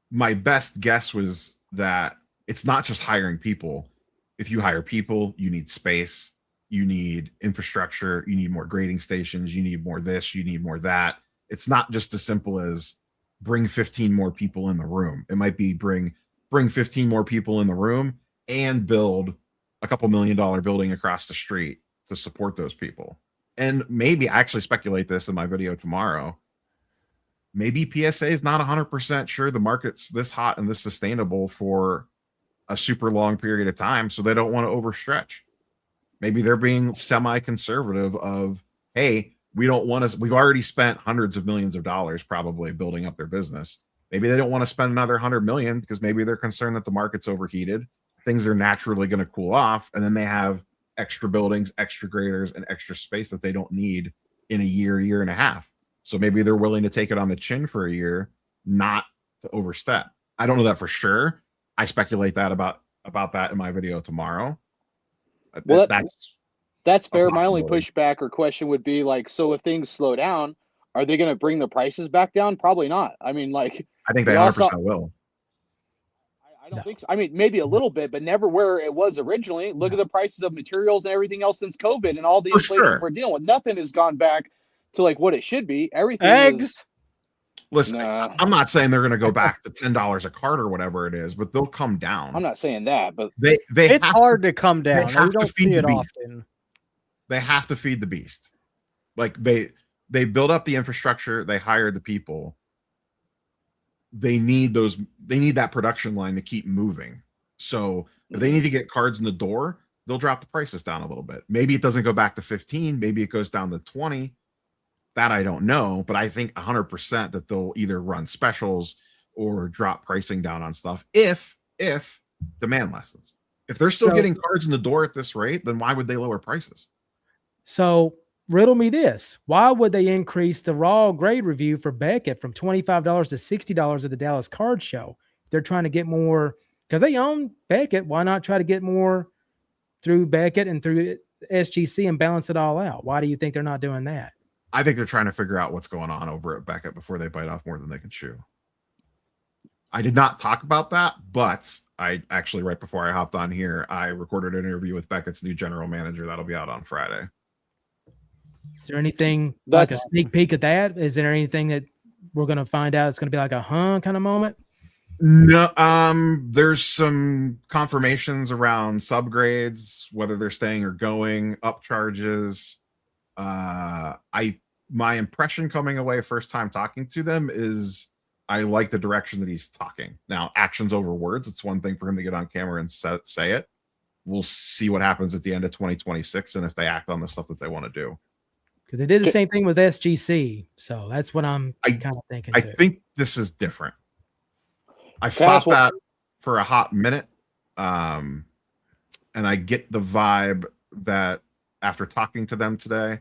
My best guess was that it's not just hiring people. If you hire people, you need space, you need infrastructure, you need more grading stations, you need more this, you need more that. It's not just as simple as bring 15 more people in the room. It might be bring 15 more people in the room and build a couple $1 million building across the street to support those people. And maybe I actually speculate this in my video tomorrow. Maybe PSA is not 100% sure the market's this hot and this sustainable for a super long period of time, so they don't want to overstretch. Maybe they're being semi-conservative of, hey, we've already spent hundreds of millions of dollars probably building up their business. Maybe they don't want to spend another 100 million because maybe they're concerned that the market's overheated. Things are naturally going to cool off, and then they have extra buildings, extra graders, and extra space that they don't need in a year and a half. So maybe they're willing to take it on the chin for a year, not to overstep. I don't know that for sure. I speculate that about that in my video tomorrow. Well, that's fair. My only pushback or question would be so if things slow down, are they going to bring the prices back down? Probably not. I mean, I think they 100% will. I don't think so. I mean, maybe a little bit, but never where it was originally. Look at the prices of materials and everything else since COVID and all the inflation we're dealing with. Nothing has gone back to what it should be. Everything is. Listen, I'm not saying they're going to go back to $10 a card or whatever it is, but they'll come down. I'm not saying that, but it's hard to come down. We don't see it often. They have to feed the beast. Like they build up the infrastructure, they hire the people. They need that production line to keep moving. So if they need to get cards in the door, they'll drop the prices down a little bit. Maybe it doesn't go back to 15, maybe it goes down to 20. That I don't know, but I think 100% that they'll either run specials or drop pricing down on stuff if demand lessens. If they're still getting cards in the door at this rate, then why would they lower prices? So riddle me this. Why would they increase the raw grade review for Beckett from $25 to $60 at the Dallas Card Show? If they're trying to get more, because they own Beckett, why not try to get more through Beckett and through SGC and balance it all out? Why do you think they're not doing that? I think they're trying to figure out what's going on over at Beckett before they bite off more than they can chew. I did not talk about that, but I actually, right before I hopped on here, I recorded an interview with Beckett's new general manager. That'll be out on Friday. Is there anything like a sneak peek at that? Is there anything that we're going to find out it's going to be like a kind of moment? No, there's some confirmations around subgrades, whether they're staying or going, upcharges. My impression coming away first time talking to them is I like the direction that he's talking. Now, actions over words, it's one thing for him to get on camera and say it. We'll see what happens at the end of 2026 and if they act on the stuff that they want to do. Because they did the same thing with SGC. So that's what I'm kind of thinking. I think this is different. I thought that for a hot minute. And I get the vibe that after talking to them today,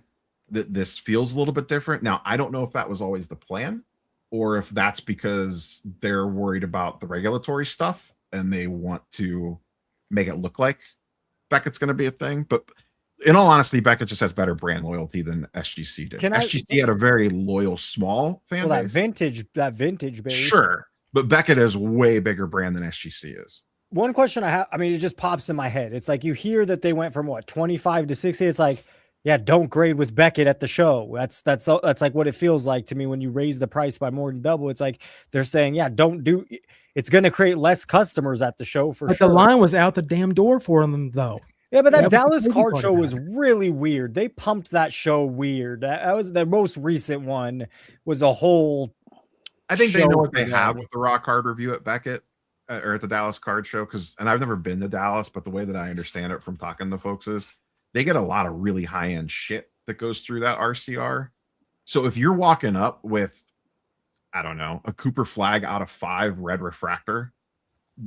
that this feels a little bit different. Now, I don't know if that was always the plan or if that's because they're worried about the regulatory stuff and they want to make it look like Beckett's going to be a thing. But in all honesty, Beckett just has better brand loyalty than SGC did. SGC had a very loyal, small fan base. That vintage base. Sure. But Beckett is way bigger brand than SGC is. One question I have, I mean, it just pops in my head. It's like you hear that they went from what, 25 to 60. It's like, yeah, don't grade with Beckett at the show. That's like what it feels like to me when you raise the price by more than double. It's like they're saying, yeah, don't do. It's going to create less customers at the show for sure. But the line was out the damn door for them, though. Yeah, but that Dallas Card Show was really weird. They pumped that show weird. That was the most recent one. Was a whole. I think they know what they have with the raw card review at Beckett or at the Dallas Card Show. And I've never been to Dallas, but the way that I understand it from talking to folks is they get a lot of really high end shit that goes through that RCR. So if you're walking up with, I don't know, a Cooper Flag out of 5 red refractor,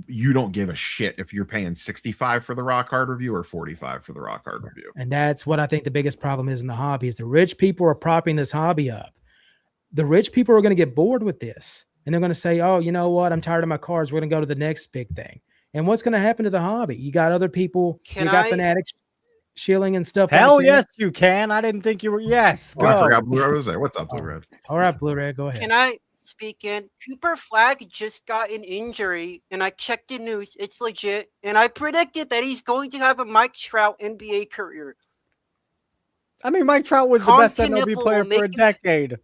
you don't give a shit if you're paying 65 for the raw card review or 45 for the raw card review. And that's what I think the biggest problem is in the hobby is the rich people are propping this hobby up. The rich people are going to get bored with this and they're going to say, oh, you know what? I'm tired of my cards. We're going to go to the next big thing. And what's going to happen to the hobby? You got other people, Fanatics, Shilling and stuff. Hell like yes, you can. I didn't think you were. Yes. Oh, I forgot Blue Red was there. What's up, Blue Red? All right, Blue Red, go ahead. Can I speak in? Cooper Flag just got an injury, and I checked the news. It's legit, and I predicted that he's going to have a Mike Trout NBA career. I mean, Mike Trout was the best MLB player for a decade.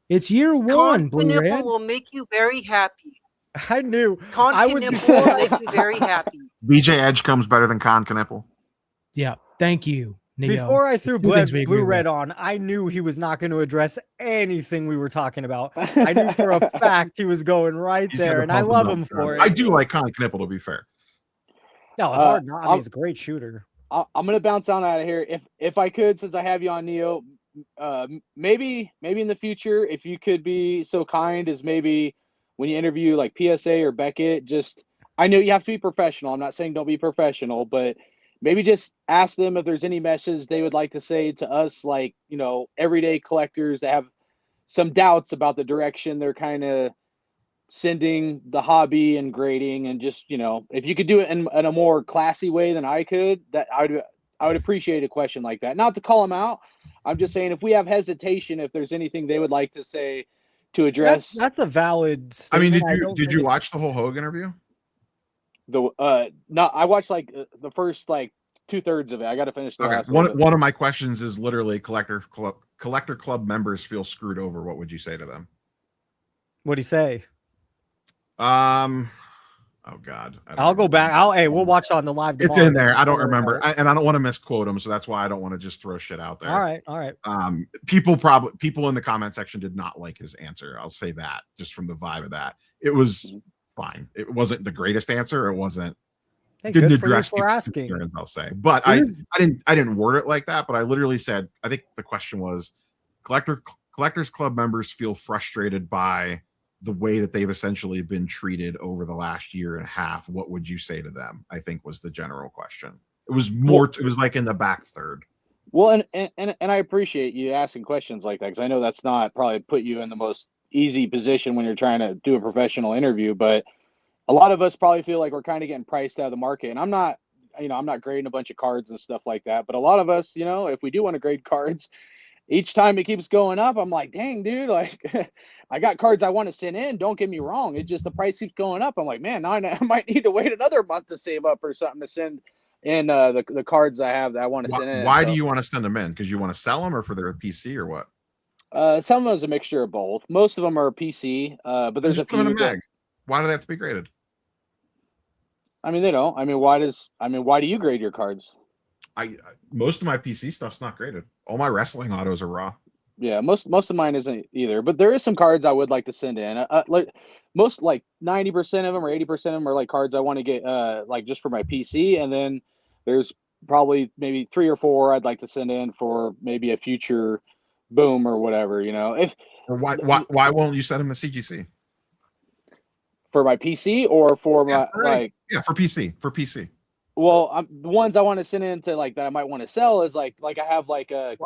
It's year one, Blue Red. Will make you very happy. I knew. I was will make you very happy. BJ Edgecombe's better than Con Knippel. Yeah, thank you, Neo. Before I threw Blue Red on, I knew he was not going to address anything we were talking about. I knew for a fact he was going right there, and I love him for it. I do like Con Knippel, to be fair. No, hard not. I mean, he's a great shooter. I'm gonna bounce on out of here if I could, since I have you on, Neo. Maybe in the future, if you could be so kind as maybe when you interview like PSA or Beckett, just I know you have to be professional. I'm not saying don't be professional, but maybe just ask them if there's any message they would like to say to us, like, you know, everyday collectors that have some doubts about the direction they're kind of sending the hobby and grading, and just, you know, if you could do it in a more classy way than I could, that I would appreciate a question like that. Not to call them out. I'm just saying if we have hesitation, if there's anything they would like to say to address. That's a valid statement. I mean, did you watch the whole Hogue interview? No, I watched like the first like 2/3 of it. I got to finish the last one of my questions is literally collector club members feel screwed over. What would you say to them? What'd he say? Oh God, I'll go back. We'll watch on the live. It's in there. I don't remember, and I don't want to misquote them, so that's why I don't want to just throw shit out there. All right. People in the comment section did not like his answer. I'll say that just from the vibe of that. It was fine. It wasn't the greatest answer. It wasn't. Didn't address for asking. Concerns, I'll say, but I didn't word it like that. But I literally said, I think the question was, Collectors Club members feel frustrated by the way that they've essentially been treated over the last year and a half. What would you say to them? I think was the general question. It was more. It was like in the back third. Well, and I appreciate you asking questions like that, because I know that's not probably put you in the most easy position when you're trying to do a professional interview, but a lot of us probably feel like we're kind of getting priced out of the market. And I'm not grading a bunch of cards and stuff like that, but a lot of us, if we do want to grade cards, each time it keeps going up, I'm like, dang, dude, like I got cards I want to send in. Don't get me wrong. It's just the price keeps going up. I'm like, man, now I might need to wait anotof month to save up or something to send in the cards I have that I want to send in. Why do you want to send them in? Because you want to sell them, or for their PC, or what? Some of them is a mixture of both. Most of them are PC, but there's a few. Why do they have to be graded? I mean, they don't. I mean, why do you grade your cards? Most of my PC stuff's not graded. All my wrestling autos are raw. Yeah, most of mine isn't either. But there is some cards I would like to send in. Like 90% of them or 80% of them are like cards I want to get like just for my PC, and then there's probably maybe 3 or 4 I'd like to send in for maybe a future boom or whatever. If why won't you send them to CGC? For my PC or for my for PC. Well, the ones I want to send in to like that I might want to sell is like I have like a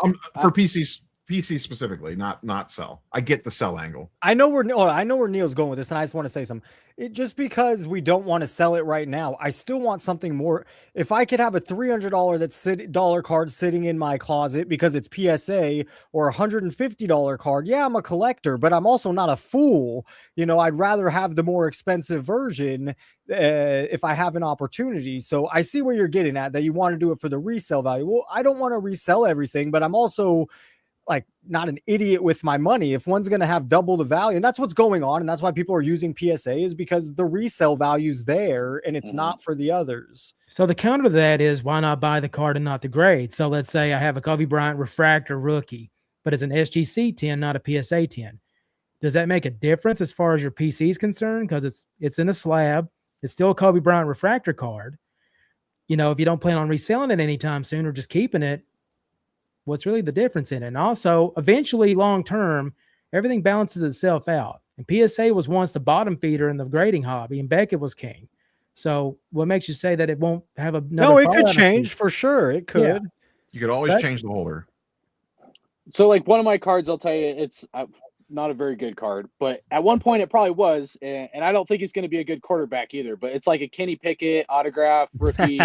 for PC specifically, not sell. I get the sell angle. I know where Neil's going with this, and I just want to say something. Just because we don't want to sell it right now, I still want something more. If I could have a $300 card sitting in my closet because it's PSA, or a $150 card, yeah, I'm a collector, but I'm also not a fool. I'd rather have the more expensive version if I have an opportunity. So I see where you're getting at, that you want to do it for the resale value. Well, I don't want to resell everything, but I'm also like not an idiot with my money. If one's going to have double the value, and that's what's going on, and that's why people are using PSA, is because the resale value's there and it's not for the others. So the counter to that is, why not buy the card and not the grade? So let's say I have a Kobe Bryant refractor rookie, but it's an SGC 10, not a PSA 10. Does that make a difference as far as your PC is concerned? Because it's in a slab. It's still a Kobe Bryant refractor card. If you don't plan on reselling it anytime soon or just keeping it, what's really the difference in it? And also, eventually, long term, everything balances itself out. And PSA was once the bottom feeder in the grading hobby, and Beckett was king. So what makes you say that it won't have another? No, it could change for sure. It could. Yeah. You could always change the holder. So like one of my cards, I'll tell you, it's not a very good card, but at one point it probably was, and I don't think he's going to be a good quarterback either, but it's like a Kenny Pickett autograph rookie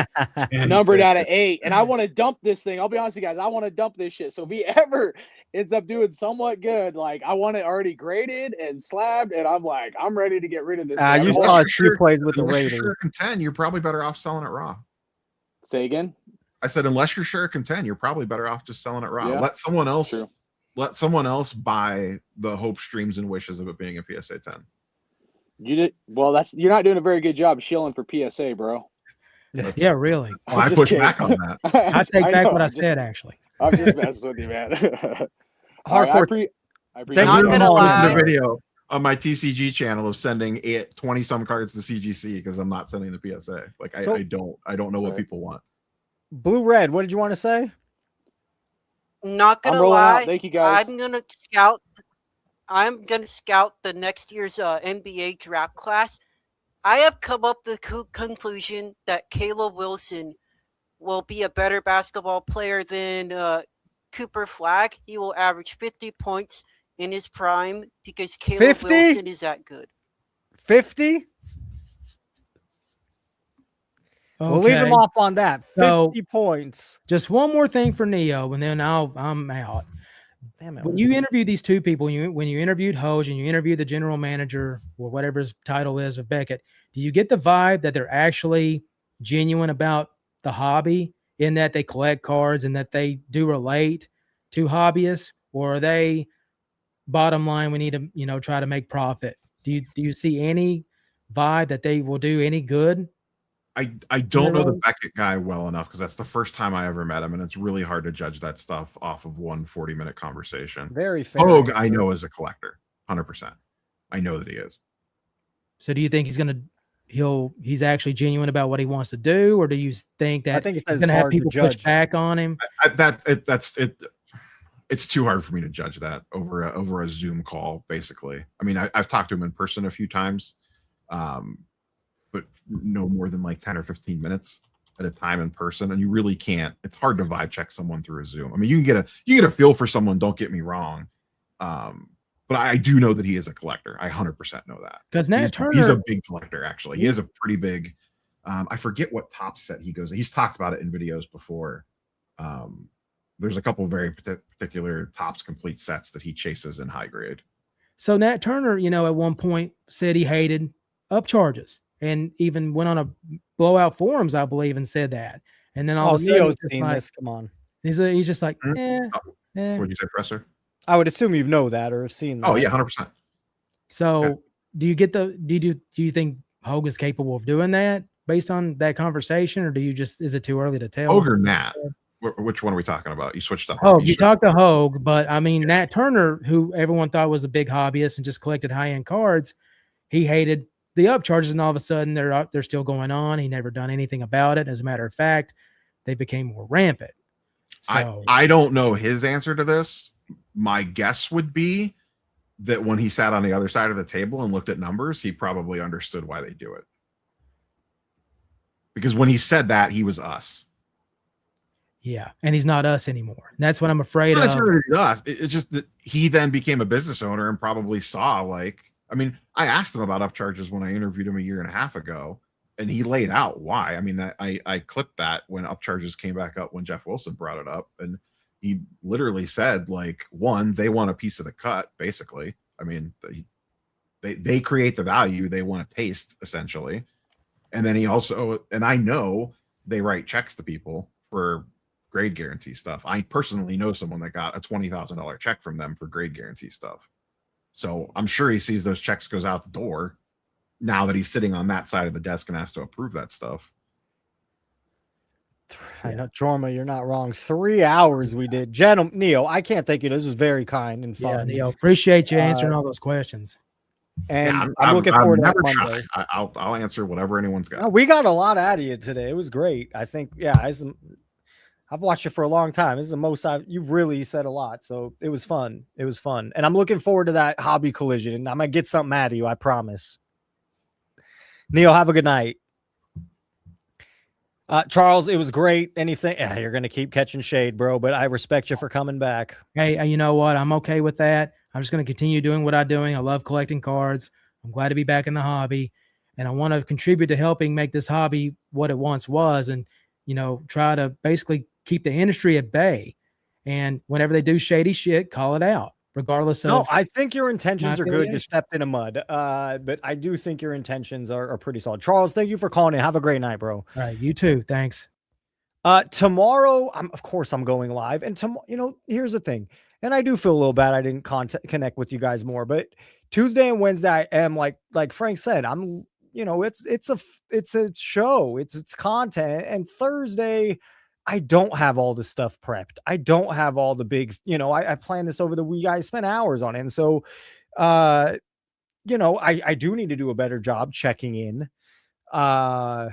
numbered out of 8, and I want to dump this thing. I'll be honest with you guys, I want to dump this shit. So if he ever ends up doing somewhat good, like I want it already graded and slabbed, and I'm ready to get rid of this. You saw 2 plays with the rating. You're contend, you're probably better off selling it raw. Say again? I said, unless you're sure contend, you're probably better off just selling it raw. Yeah. Let someone else buy the hopes, dreams, and wishes of it being a PSA 10. You're not doing a very good job shilling for PSA, bro. Yeah, really. Well, I push back on that. I take back what I said, actually. I'm just messing with you, man. Hardcore. I Thank you for the video on my TCG channel of sending 20 some cards to CGC because I'm not sending the PSA. Like I don't know what people want. Blue Red, what did you want to say? Not gonna lie, thank you guys. I'm gonna scout the next year's NBA draft class. I have come up with the conclusion that Caleb Wilson will be a better basketball player than Cooper Flagg. He will average 50 points in his prime because Caleb 50? Wilson is that good. 50? We'll leave him off on that. 50 points. Just one more thing for Neo, and then I'm out. Damn it. When you interview these two people, when you interviewed Hoj and you interviewed the general manager or whatever his title is of Beckett, do you get the vibe that they're actually genuine about the hobby in that they collect cards and that they do relate to hobbyists, or are they bottom line, we need to try to make profit? Do you see any vibe that they will do any good? I don't know the Beckett guy well enough because that's the first time I ever met him, and it's really hard to judge that stuff off of one 40-minute conversation. Very fair. Hogue, I know is a collector, 100%. I know that he is. So do you think he's actually genuine about what he wants to do, or do you think that he's going to have people push back on him? It's too hard for me to judge that over a Zoom call, basically. I mean, I've talked to him in person a few times, but no more than like 10 or 15 minutes at a time in person. And you really can't, it's hard to vibe check someone through a Zoom. I mean, you can get a feel for someone, don't get me wrong. But I do know that he is a collector. I 100% know that. Because he's a big collector, actually. He is a pretty big, I forget what top set he goes. He's talked about it in videos before. There's a couple of very particular tops complete sets that he chases in high grade. So Nat Turner, at one point said he hated upcharges and even went on a blowout forums, I believe, and said that. And then all of a sudden, Neo's seen this. Come on. He's just like, What'd you say, Professor? I would assume you know that or have seen that. Oh yeah, 100%. So do you think Hogue is capable of doing that based on that conversation, or is it too early to tell? Hogue or Nat? Which one are we talking about? You switched up. Hogue, you talked to Hogue, but I mean Nat Turner, who everyone thought was a big hobbyist and just collected high-end cards, he hated the upcharges, and all of a sudden they're still going on. He never done anything about it. As a matter of fact, they became more rampant. So I don't know his answer to this. My guess would be that when he sat on the other side of the table and looked at numbers, he probably understood why they do it. Because when he said that, he was us. Yeah, and he's not us anymore. And that's what I'm afraid of. It's just that he then became a business owner and probably saw, I asked him about upcharges when I interviewed him a year and a half ago, and he laid out why. I mean, I clipped that when upcharges came back up when Jeff Wilson brought it up, and he literally said, one, they want a piece of the cut, basically. I mean, they create the value they want to taste, essentially. And then he also, and I know they write checks to people for grade guarantee stuff. I personally know someone that got a $20,000 check from them for grade guarantee stuff. So I'm sure he sees those checks goes out the door now that he's sitting on that side of the desk and has to approve that stuff. I know, Jorma, you're not wrong. 3 hours we did. Gentlemen, Neo, I can't thank you. This was very kind and fun. Yeah, Neo, appreciate you answering all those questions. And I'm looking forward to that Monday. I'll answer whatever anyone's got. No, we got a lot out of you today. It was great. I think, I've watched you for a long time. This is the most you've really said a lot. So it was fun. It was fun. And I'm looking forward to that hobby collision. And I'm going to get something out of you. I promise. Neo, have a good night. Charles, it was great. Anything? Yeah, you're going to keep catching shade, bro, but I respect you for coming back. Hey, you know what? I'm okay with that. I'm just going to continue doing what I'm doing. I love collecting cards. I'm glad to be back in the hobby, and I want to contribute to helping make this hobby what it once was, and, try to basically keep the industry at bay. And whenever they do shady shit, call it out, regardless of. No, I think your intentions are good. You stepped in the mud. But I do think your intentions are pretty solid. Charles, thank you for calling in. Have a great night, bro. All right, you too. Thanks. Tomorrow, of course, I'm going live. And tomorrow, here's the thing. And I do feel a little bad I didn't connect with you guys more. But Tuesday and Wednesday, I am like Frank said, I'm. It's a show. It's content. And Thursday, I don't have all the stuff prepped. I don't have all the big, I planned this over the week. I spent hours on it. And so, I do need to do a better job checking in. But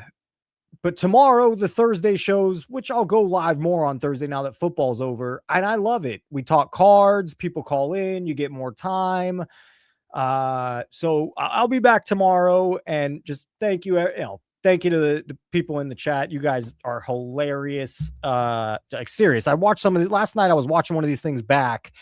tomorrow, the Thursday shows, which I'll go live more on Thursday now that football's over. And I love it. We talk cards, people call in, you get more time. So I'll be back tomorrow, and just thank you. Thank you to the people in the chat. You guys are hilarious. Serious. I watched some of the last night. I was watching one of these things back.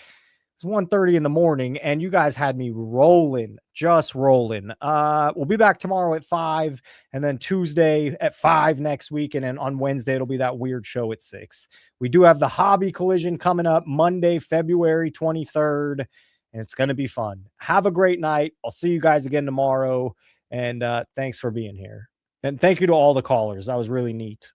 It's 1:30 in the morning, and you guys had me rolling, just rolling. We'll be back tomorrow at 5, and then Tuesday at 5 next week, and then on Wednesday it'll be that weird show at 6. We do have the hobby collision coming up Monday, February 23rd. And it's going to be fun. Have a great night. I'll see you guys again tomorrow. And thanks for being here. And thank you to all the callers. That was really neat.